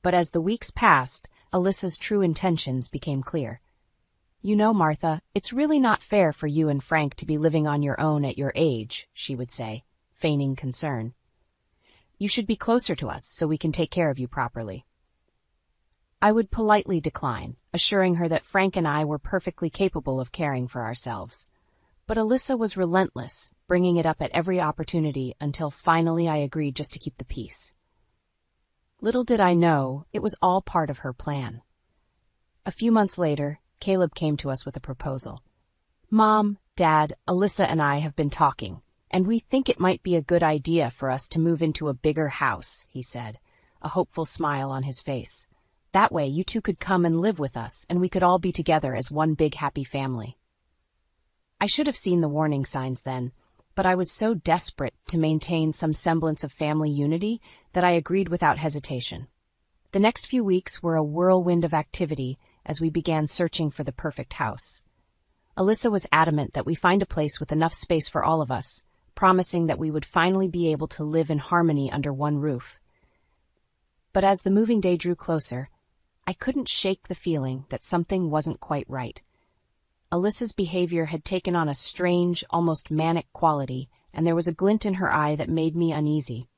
But as the weeks passed, Alyssa's true intentions became clear. "You know, Martha, it's really not fair for you and Frank to be living on your own at your age," she would say, feigning concern. "You should be closer to us so we can take care of you properly." I would politely decline, assuring her that Frank and I were perfectly capable of caring for ourselves. But Alyssa was relentless, bringing it up at every opportunity until finally I agreed just to keep the peace. Little did I know, it was all part of her plan. A few months later, Caleb came to us with a proposal. "Mom, Dad, Alyssa and I have been talking, and we think it might be a good idea for us to move into a bigger house," he said, a hopeful smile on his face. "That way you two could come and live with us, and we could all be together as one big happy family." I should have seen the warning signs then, but I was so desperate to maintain some semblance of family unity that I agreed without hesitation. The next few weeks were a whirlwind of activity as we began searching for the perfect house. Alyssa was adamant that we find a place with enough space for all of us, promising that we would finally be able to live in harmony under one roof. But as the moving day drew closer, I couldn't shake the feeling that something wasn't quite right. Alyssa's behavior had taken on a strange, almost manic quality, and there was a glint in her eye that made me uneasy.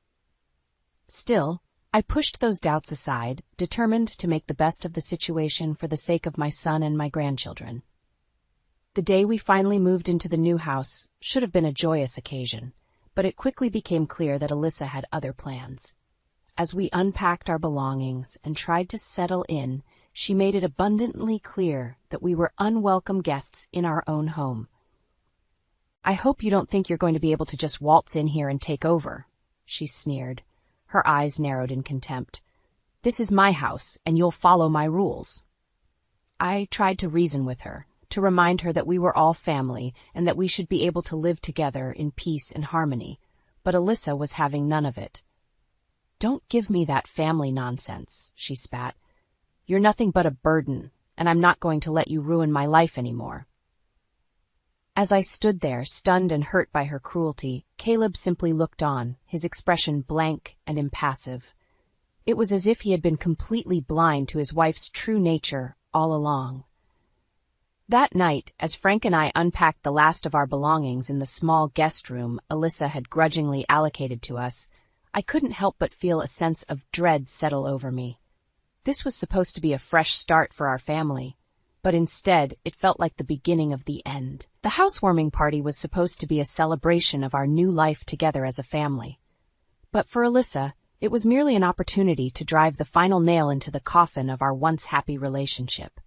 Still, I pushed those doubts aside, determined to make the best of the situation for the sake of my son and my grandchildren. The day we finally moved into the new house should have been a joyous occasion, but it quickly became clear that Alyssa had other plans. As we unpacked our belongings and tried to settle in, she made it abundantly clear that we were unwelcome guests in our own home. "I hope you don't think you're going to be able to just waltz in here and take over," she sneered, Her eyes narrowed in contempt. "This is my house, and you'll follow my rules." I tried to reason with her, to remind her that we were all family and that we should be able to live together in peace and harmony, but Alyssa was having none of it. "Don't give me that family nonsense," she spat. "You're nothing but a burden, and I'm not going to let you ruin my life anymore." As I stood there, stunned and hurt by her cruelty, Caleb simply looked on, his expression blank and impassive. It was as if he had been completely blind to his wife's true nature all along. That night, as Frank and I unpacked the last of our belongings in the small guest room Alyssa had grudgingly allocated to us, I couldn't help but feel a sense of dread settle over me. This was supposed to be a fresh start for our family, but instead it felt like the beginning of the end. The housewarming party was supposed to be a celebration of our new life together as a family. But for Alyssa, it was merely an opportunity to drive the final nail into the coffin of our once happy relationship.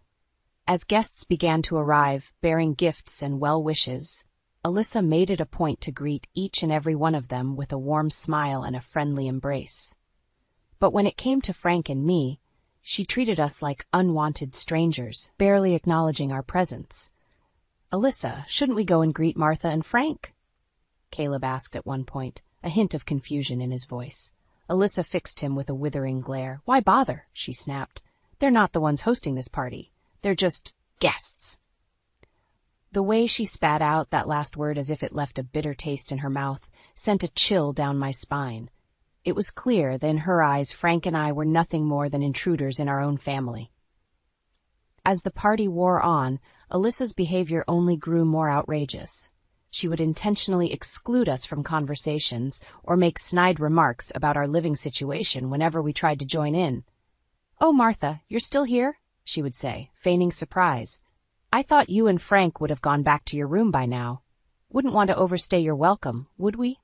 As guests began to arrive, bearing gifts and well wishes, Alyssa made it a point to greet each and every one of them with a warm smile and a friendly embrace. But when it came to Frank and me, she treated us like unwanted strangers, barely acknowledging our presence. "Alyssa, shouldn't we go and greet Martha and Frank?" Caleb asked at one point, a hint of confusion in his voice. Alyssa fixed him with a withering glare. "Why bother?" she snapped. "They're not the ones hosting this party. They're just guests." The way she spat out that last word as if it left a bitter taste in her mouth sent a chill down my spine. It was clear that in her eyes Frank and I were nothing more than intruders in our own family. As the party wore on, Alyssa's behavior only grew more outrageous. She would intentionally exclude us from conversations or make snide remarks about our living situation whenever we tried to join in. "Oh, Martha, you're still here?" she would say, feigning surprise. "I thought you and Frank would have gone back to your room by now. Wouldn't want to overstay your welcome, would we?"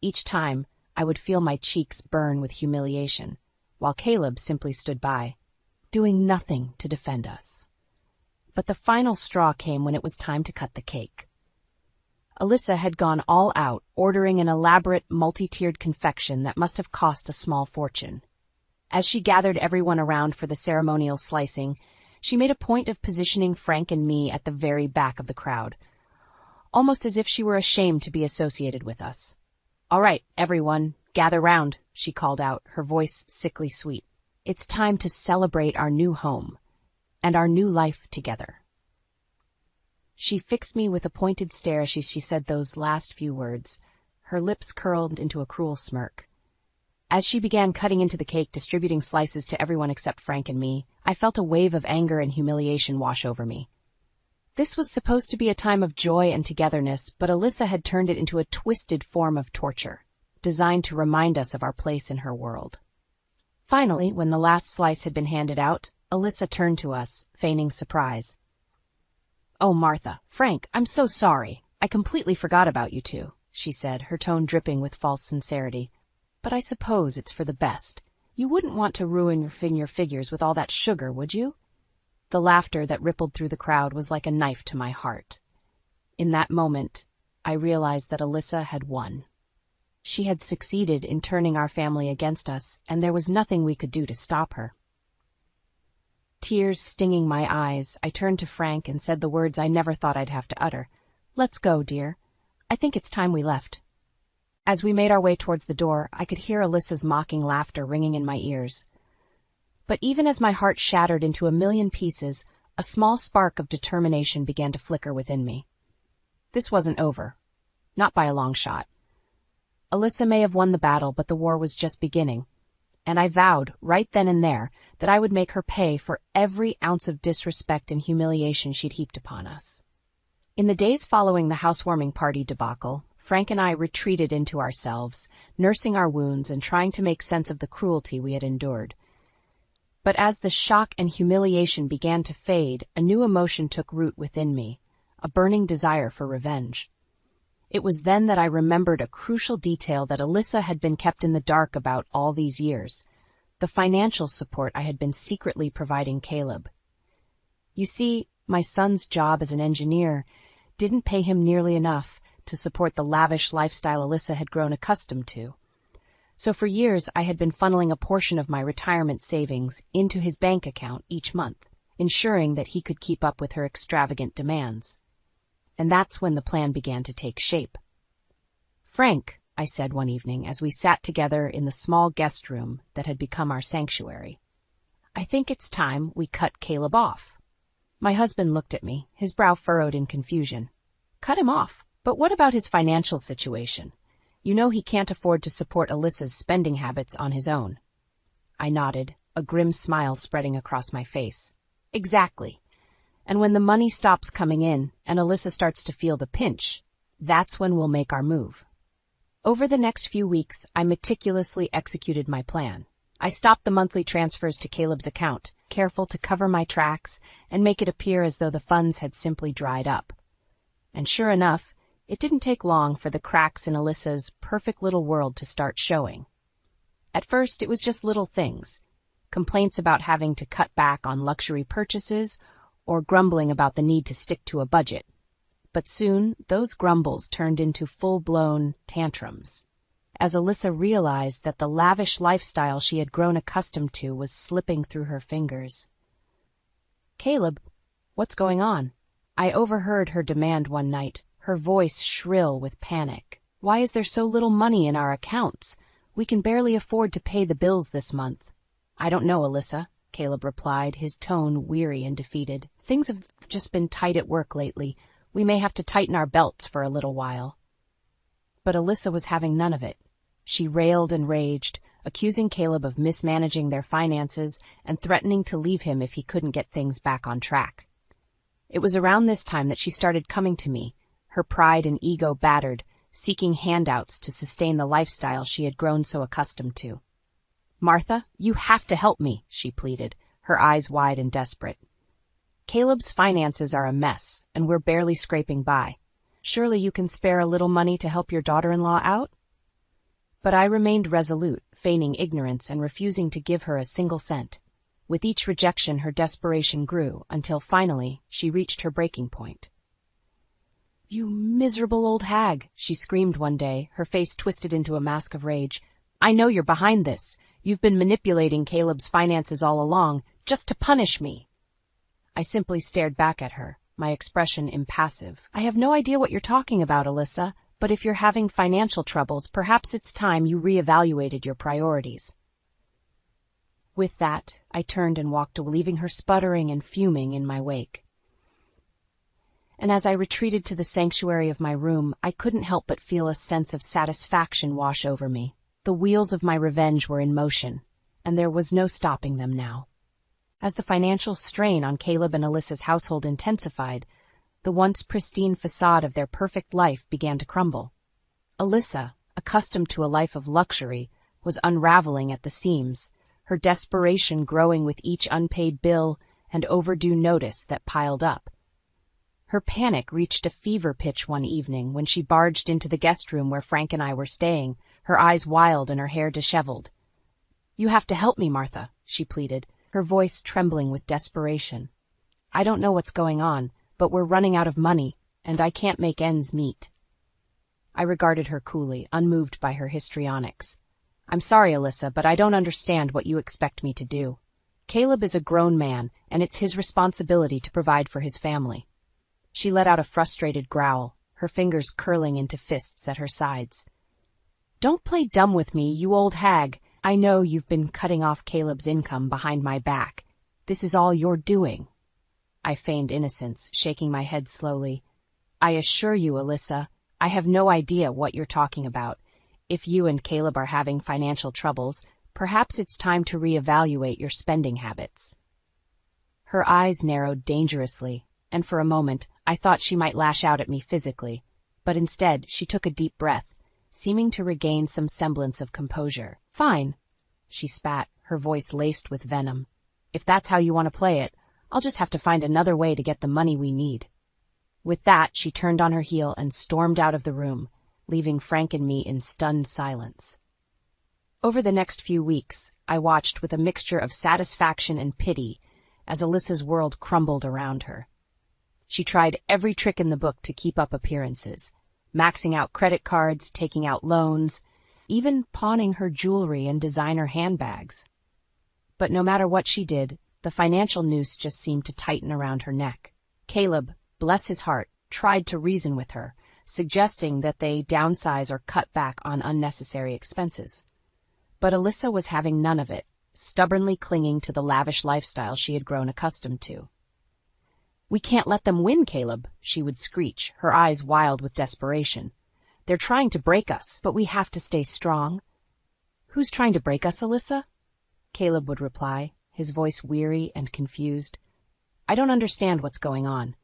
Each time, I would feel my cheeks burn with humiliation, while Caleb simply stood by, doing nothing to defend us. But the final straw came when it was time to cut the cake. Alyssa had gone all out, ordering an elaborate, multi-tiered confection that must have cost a small fortune. As she gathered everyone around for the ceremonial slicing, she made a point of positioning Frank and me at the very back of the crowd, almost as if she were ashamed to be associated with us. "All right, everyone, gather round," she called out, her voice sickly sweet. "It's time to celebrate our new home and our new life together." She fixed me with a pointed stare as she said those last few words, her lips curled into a cruel smirk. As she began cutting into the cake, distributing slices to everyone except Frank and me, I felt a wave of anger and humiliation wash over me. This was supposed to be a time of joy and togetherness, but Alyssa had turned it into a twisted form of torture, designed to remind us of our place in her world. Finally, when the last slice had been handed out, Alyssa turned to us, feigning surprise. "Oh, Martha, Frank, I'm so sorry. I completely forgot about you two," she said, her tone dripping with false sincerity. "But I suppose it's for the best. You wouldn't want to ruin your figures with all that sugar, would you?" The laughter that rippled through the crowd was like a knife to my heart. In that moment, I realized that Alyssa had won. She had succeeded in turning our family against us, and there was nothing we could do to stop her. Tears stinging my eyes, I turned to Frank and said the words I never thought I'd have to utter. "Let's go, dear. I think it's time we left." As we made our way towards the door, I could hear Alyssa's mocking laughter ringing in my ears. But even as my heart shattered into a million pieces, a small spark of determination began to flicker within me. This wasn't over. Not by a long shot. Alyssa may have won the battle, but the war was just beginning. And I vowed, right then and there, that I would make her pay for every ounce of disrespect and humiliation she'd heaped upon us. In the days following the housewarming party debacle, Frank and I retreated into ourselves, nursing our wounds and trying to make sense of the cruelty we had endured. But as the shock and humiliation began to fade, a new emotion took root within me, a burning desire for revenge. It was then that I remembered a crucial detail that Alyssa had been kept in the dark about all these years, the financial support I had been secretly providing Caleb. You see, my son's job as an engineer didn't pay him nearly enough to support the lavish lifestyle Alyssa had grown accustomed to. So for years, I had been funneling a portion of my retirement savings into his bank account each month, ensuring that he could keep up with her extravagant demands. And that's when the plan began to take shape. "Frank," I said one evening as we sat together in the small guest room that had become our sanctuary, "I think it's time we cut Caleb off." My husband looked at me, his brow furrowed in confusion. "Cut him off? But what about his financial situation? You know he can't afford to support Alyssa's spending habits on his own." I nodded, a grim smile spreading across my face. "Exactly. And when the money stops coming in and Alyssa starts to feel the pinch, that's when we'll make our move." Over the next few weeks, I meticulously executed my plan. I stopped the monthly transfers to Caleb's account, careful to cover my tracks and make it appear as though the funds had simply dried up. And sure enough, it didn't take long for the cracks in Alyssa's perfect little world to start showing. At first, it was just little things, complaints about having to cut back on luxury purchases or grumbling about the need to stick to a budget. But soon, those grumbles turned into full-blown tantrums, as Alyssa realized that the lavish lifestyle she had grown accustomed to was slipping through her fingers. "Caleb, what's going on?" I overheard her demand one night, her voice shrill with panic. "Why is there so little money in our accounts? We can barely afford to pay the bills this month." "I don't know, Alyssa," Caleb replied, his tone weary and defeated. "Things have just been tight at work lately. We may have to tighten our belts for a little while." But Alyssa was having none of it. She railed and raged, accusing Caleb of mismanaging their finances and threatening to leave him if he couldn't get things back on track. It was around this time that she started coming to me, her pride and ego battered, seeking handouts to sustain the lifestyle she had grown so accustomed to. "Martha, you have to help me," she pleaded, her eyes wide and desperate. "Caleb's finances are a mess, and we're barely scraping by. Surely you can spare a little money to help your daughter-in-law out?" But I remained resolute, feigning ignorance and refusing to give her a single cent. With each rejection, her desperation grew, until finally she reached her breaking point. "You miserable old hag," she screamed one day, her face twisted into a mask of rage. "I know you're behind this. You've been manipulating Caleb's finances all along, just to punish me." I simply stared back at her, my expression impassive. "I have no idea what you're talking about, Alyssa, but if you're having financial troubles, perhaps it's time you reevaluated your priorities." With that, I turned and walked away, leaving her sputtering and fuming in my wake. And as I retreated to the sanctuary of my room, I couldn't help but feel a sense of satisfaction wash over me. The wheels of my revenge were in motion, and there was no stopping them now. As the financial strain on Caleb and Alyssa's household intensified, the once pristine facade of their perfect life began to crumble. Alyssa, accustomed to a life of luxury, was unraveling at the seams, her desperation growing with each unpaid bill and overdue notice that piled up. Her panic reached a fever pitch one evening when she barged into the guest room where Frank and I were staying, her eyes wild and her hair disheveled. "You have to help me, Martha," she pleaded, her voice trembling with desperation. "I don't know what's going on, but we're running out of money, and I can't make ends meet." I regarded her coolly, unmoved by her histrionics. "I'm sorry, Alyssa, but I don't understand what you expect me to do. Caleb is a grown man, and it's his responsibility to provide for his family." She let out a frustrated growl, her fingers curling into fists at her sides. "Don't play dumb with me, you old hag. I know you've been cutting off Caleb's income behind my back. This is all you're doing." I feigned innocence, shaking my head slowly. "I assure you, Alyssa, I have no idea what you're talking about. If you and Caleb are having financial troubles, perhaps it's time to reevaluate your spending habits." Her eyes narrowed dangerously, and for a moment I thought she might lash out at me physically, but instead she took a deep breath, seeming to regain some semblance of composure. "Fine," she spat, her voice laced with venom. "If that's how you want to play it, I'll just have to find another way to get the money we need." With that, she turned on her heel and stormed out of the room, leaving Frank and me in stunned silence. Over the next few weeks, I watched with a mixture of satisfaction and pity as Alyssa's world crumbled around her. She tried every trick in the book to keep up appearances, maxing out credit cards, taking out loans, even pawning her jewelry and designer handbags. But no matter what she did, the financial noose just seemed to tighten around her neck. Caleb, bless his heart, tried to reason with her, suggesting that they downsize or cut back on unnecessary expenses. But Alyssa was having none of it, stubbornly clinging to the lavish lifestyle she had grown accustomed to. "We can't let them win, Caleb," she would screech, her eyes wild with desperation. "They're trying to break us, but we have to stay strong." "Who's trying to break us, Alyssa?" Caleb would reply, his voice weary and confused. "I don't understand what's going on."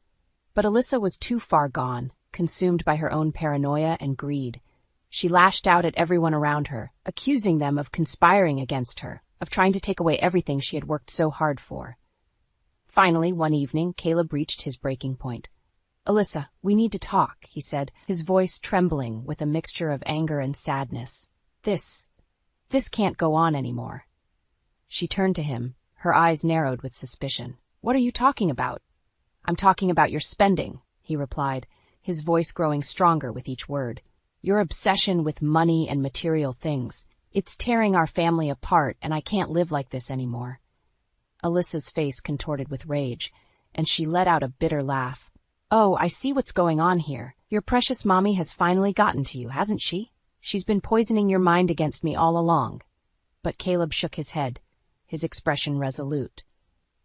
But Alyssa was too far gone, consumed by her own paranoia and greed. She lashed out at everyone around her, accusing them of conspiring against her, of trying to take away everything she had worked so hard for. Finally, one evening, Caleb reached his breaking point. "Alyssa, we need to talk," he said, his voice trembling with a mixture of anger and sadness. This can't go on anymore." She turned to him, her eyes narrowed with suspicion. "What are you talking about?" "I'm talking about your spending," he replied, his voice growing stronger with each word. "Your obsession with money and material things. It's tearing our family apart, and I can't live like this anymore." Alyssa's face contorted with rage, and she let out a bitter laugh. "Oh, I see what's going on here. Your precious mommy has finally gotten to you, hasn't she? She's been poisoning your mind against me all along." But Caleb shook his head, his expression resolute.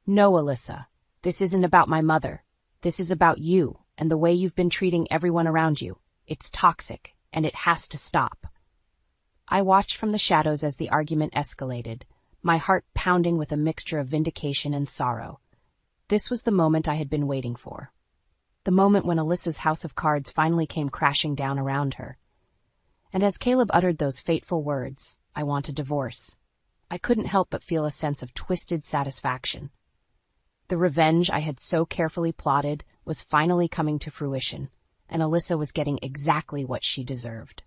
"No, Alyssa, this isn't about my mother. This is about you and the way you've been treating everyone around you. It's toxic, and it has to stop." I watched from the shadows as the argument escalated, my heart pounding with a mixture of vindication and sorrow. This was the moment I had been waiting for. The moment when Alyssa's house of cards finally came crashing down around her. And as Caleb uttered those fateful words, "I want a divorce," I couldn't help but feel a sense of twisted satisfaction. The revenge I had so carefully plotted was finally coming to fruition, and Alyssa was getting exactly what she deserved.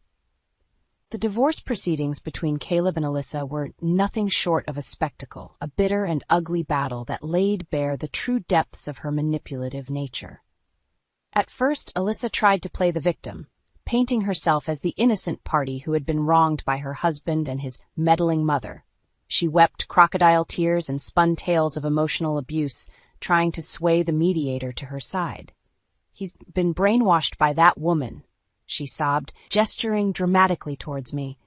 The divorce proceedings between Caleb and Alyssa were nothing short of a spectacle, a bitter and ugly battle that laid bare the true depths of her manipulative nature. At first, Alyssa tried to play the victim, painting herself as the innocent party who had been wronged by her husband and his meddling mother. She wept crocodile tears and spun tales of emotional abuse, trying to sway the mediator to her side. "He's been brainwashed by that woman," she sobbed, gesturing dramatically towards me.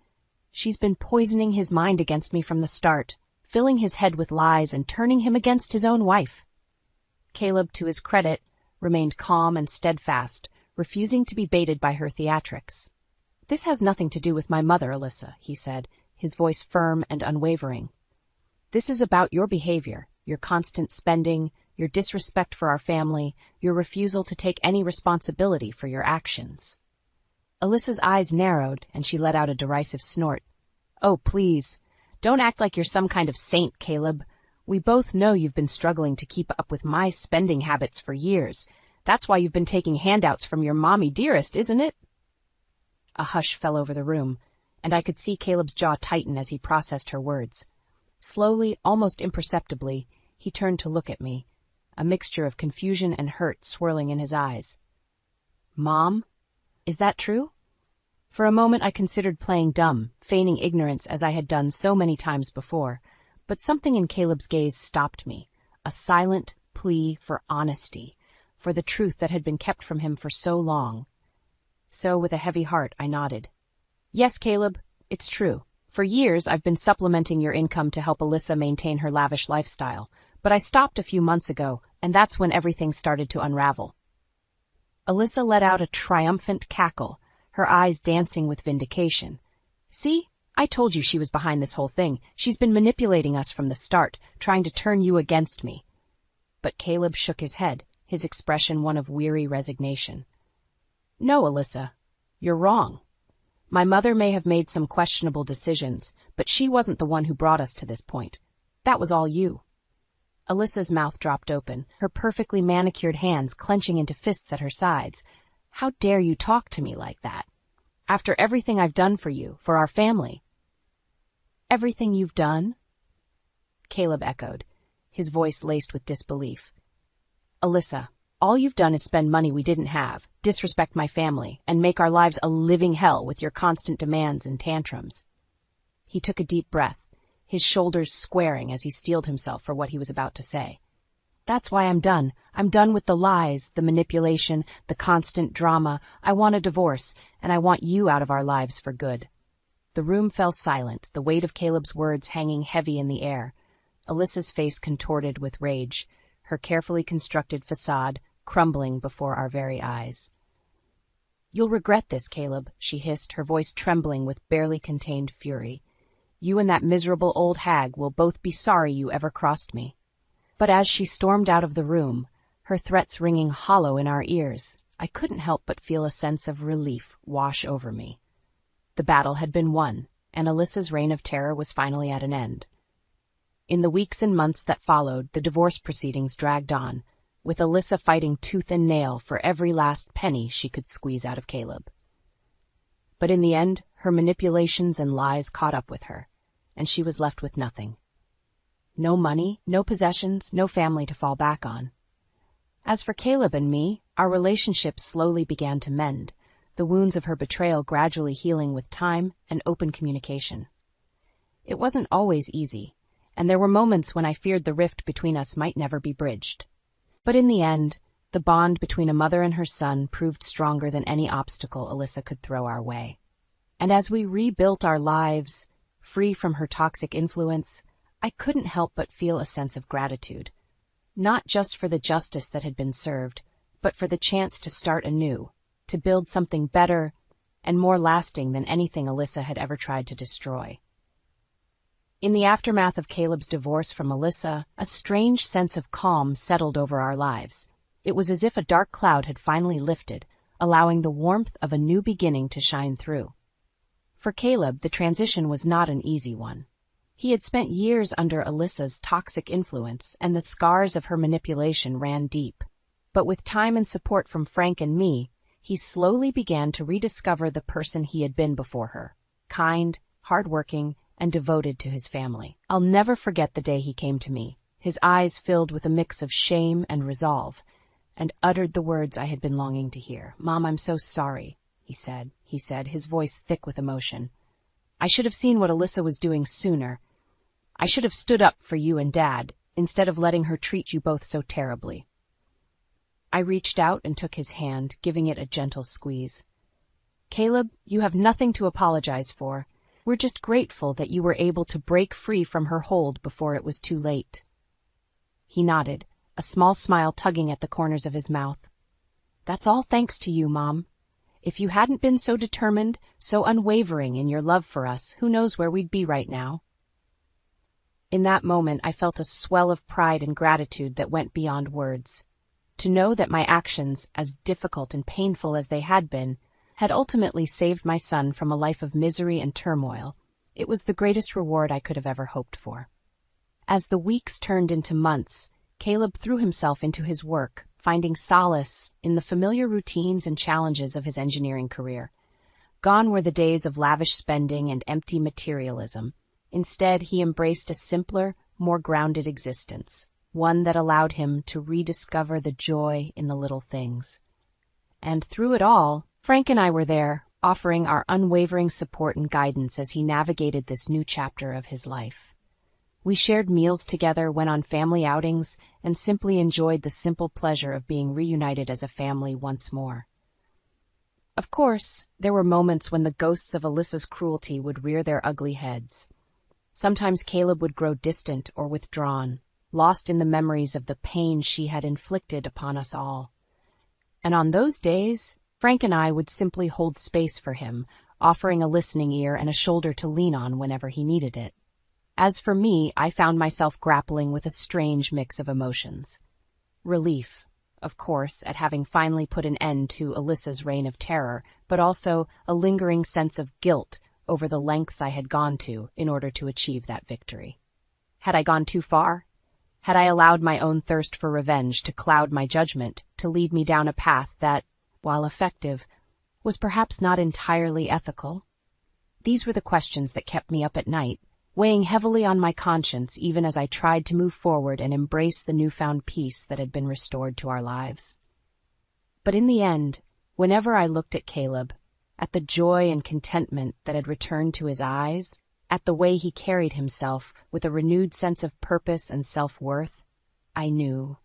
"She's been poisoning his mind against me from the start, filling his head with lies and turning him against his own wife." Caleb, to his credit, remained calm and steadfast, refusing to be baited by her theatrics. "This has nothing to do with my mother, Alyssa," he said, his voice firm and unwavering. "This is about your behavior, your constant spending, your disrespect for our family, your refusal to take any responsibility for your actions." Alyssa's eyes narrowed, and she let out a derisive snort. "Oh, please, don't act like you're some kind of saint, Caleb. We both know you've been struggling to keep up with my spending habits for years. That's why you've been taking handouts from your mommy dearest, isn't it?" A hush fell over the room, and I could see Caleb's jaw tighten as he processed her words. Slowly, almost imperceptibly, he turned to look at me, a mixture of confusion and hurt swirling in his eyes. "Mom? Is that true?" For a moment I considered playing dumb, feigning ignorance as I had done so many times before, but something in Caleb's gaze stopped me, a silent plea for honesty, for the truth that had been kept from him for so long. So, with a heavy heart, I nodded. "Yes, Caleb, it's true. For years, I've been supplementing your income to help Alyssa maintain her lavish lifestyle, but I stopped a few months ago, and that's when everything started to unravel." Alyssa let out a triumphant cackle, her eyes dancing with vindication. "See? I told you she was behind this whole thing. She's been manipulating us from the start, trying to turn you against me." But Caleb shook his head, his expression one of weary resignation. "No, Alyssa, you're wrong. My mother may have made some questionable decisions, but she wasn't the one who brought us to this point. That was all you." Alyssa's mouth dropped open, her perfectly manicured hands clenching into fists at her sides. "How dare you talk to me like that? After everything I've done for you, for our family." "Everything you've done?" Caleb echoed, his voice laced with disbelief. "Alyssa, All you've done is spend money we didn't have, disrespect my family, and make our lives a living hell with your constant demands and tantrums." He took a deep breath, his shoulders squaring as he steeled himself for what he was about to say. "That's why I'm done. I'm done with the lies, the manipulation, the constant drama. I want a divorce, and I want you out of our lives for good." The room fell silent, the weight of Caleb's words hanging heavy in the air. Alyssa's face contorted with rage, her carefully constructed facade crumbling before our very eyes. "You'll regret this, Caleb," she hissed, her voice trembling with barely contained fury. "You and that miserable old hag will both be sorry you ever crossed me." But as she stormed out of the room, her threats ringing hollow in our ears, I couldn't help but feel a sense of relief wash over me. The battle had been won, and Alyssa's reign of terror was finally at an end. In the weeks and months that followed, the divorce proceedings dragged on, with Alyssa fighting tooth and nail for every last penny she could squeeze out of Caleb. But in the end, her manipulations and lies caught up with her, and she was left with nothing. No money, no possessions, no family to fall back on. As for Caleb and me, our relationship slowly began to mend, the wounds of her betrayal gradually healing with time and open communication. It wasn't always easy, and there were moments when I feared the rift between us might never be bridged. But in the end, the bond between a mother and her son proved stronger than any obstacle Alyssa could throw our way. And as we rebuilt our lives, free from her toxic influence, I couldn't help but feel a sense of gratitude, not just for the justice that had been served, but for the chance to start anew, to build something better and more lasting than anything Alyssa had ever tried to destroy. In the aftermath of Caleb's divorce from Alyssa, a strange sense of calm settled over our lives. It was as if a dark cloud had finally lifted, allowing the warmth of a new beginning to shine through. For Caleb, the transition was not an easy one. He had spent years under Alyssa's toxic influence, and the scars of her manipulation ran deep. But with time and support from Frank and me, he slowly began to rediscover the person he had been before her, kind, hardworking, and devoted to his family. I'll never forget the day he came to me, his eyes filled with a mix of shame and resolve, and uttered the words I had been longing to hear. "Mom, I'm so sorry," he said, his voice thick with emotion. "I should have seen what Alyssa was doing sooner. I should have stood up for you and Dad, instead of letting her treat you both so terribly." I reached out and took his hand, giving it a gentle squeeze. "Caleb, you have nothing to apologize for. We're just grateful that you were able to break free from her hold before it was too late." He nodded, a small smile tugging at the corners of his mouth. "That's all thanks to you, Mom. If you hadn't been so determined, so unwavering in your love for us, who knows where we'd be right now." In that moment, I felt a swell of pride and gratitude that went beyond words. To know that my actions, as difficult and painful as they had been, had ultimately saved my son from a life of misery and turmoil, it was the greatest reward I could have ever hoped for. As the weeks turned into months, Caleb threw himself into his work, finding solace in the familiar routines and challenges of his engineering career. Gone were the days of lavish spending and empty materialism. Instead, he embraced a simpler, more grounded existence, one that allowed him to rediscover the joy in the little things. And through it all, Frank and I were there, offering our unwavering support and guidance as he navigated this new chapter of his life. We shared meals together, went on family outings, and simply enjoyed the simple pleasure of being reunited as a family once more. Of course, there were moments when the ghosts of Alyssa's cruelty would rear their ugly heads. Sometimes Caleb would grow distant or withdrawn, lost in the memories of the pain she had inflicted upon us all. And on those days, Frank and I would simply hold space for him, offering a listening ear and a shoulder to lean on whenever he needed it. As for me, I found myself grappling with a strange mix of emotions. Relief, of course, at having finally put an end to Alyssa's reign of terror, but also a lingering sense of guilt over the lengths I had gone to in order to achieve that victory. Had I gone too far? Had I allowed my own thirst for revenge to cloud my judgment, to lead me down a path that, while effective, was perhaps not entirely ethical? These were the questions that kept me up at night, weighing heavily on my conscience even as I tried to move forward and embrace the newfound peace that had been restored to our lives. But in the end, whenever I looked at Caleb, at the joy and contentment that had returned to his eyes, at the way he carried himself with a renewed sense of purpose and self-worth, I knew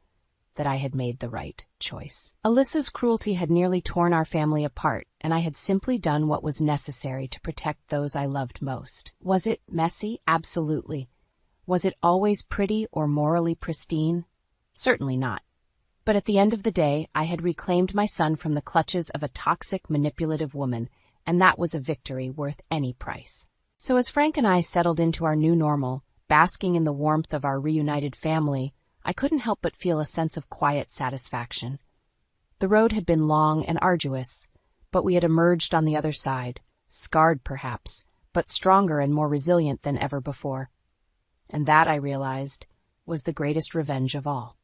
that I had made the right choice. Alyssa's cruelty had nearly torn our family apart, and I had simply done what was necessary to protect those I loved most. Was it messy? Absolutely. Was it always pretty or morally pristine? Certainly not. But at the end of the day, I had reclaimed my son from the clutches of a toxic, manipulative woman, and that was a victory worth any price. So as Frank and I settled into our new normal, basking in the warmth of our reunited family, I couldn't help but feel a sense of quiet satisfaction. The road had been long and arduous, but we had emerged on the other side, scarred perhaps, but stronger and more resilient than ever before. And that, I realized, was the greatest revenge of all.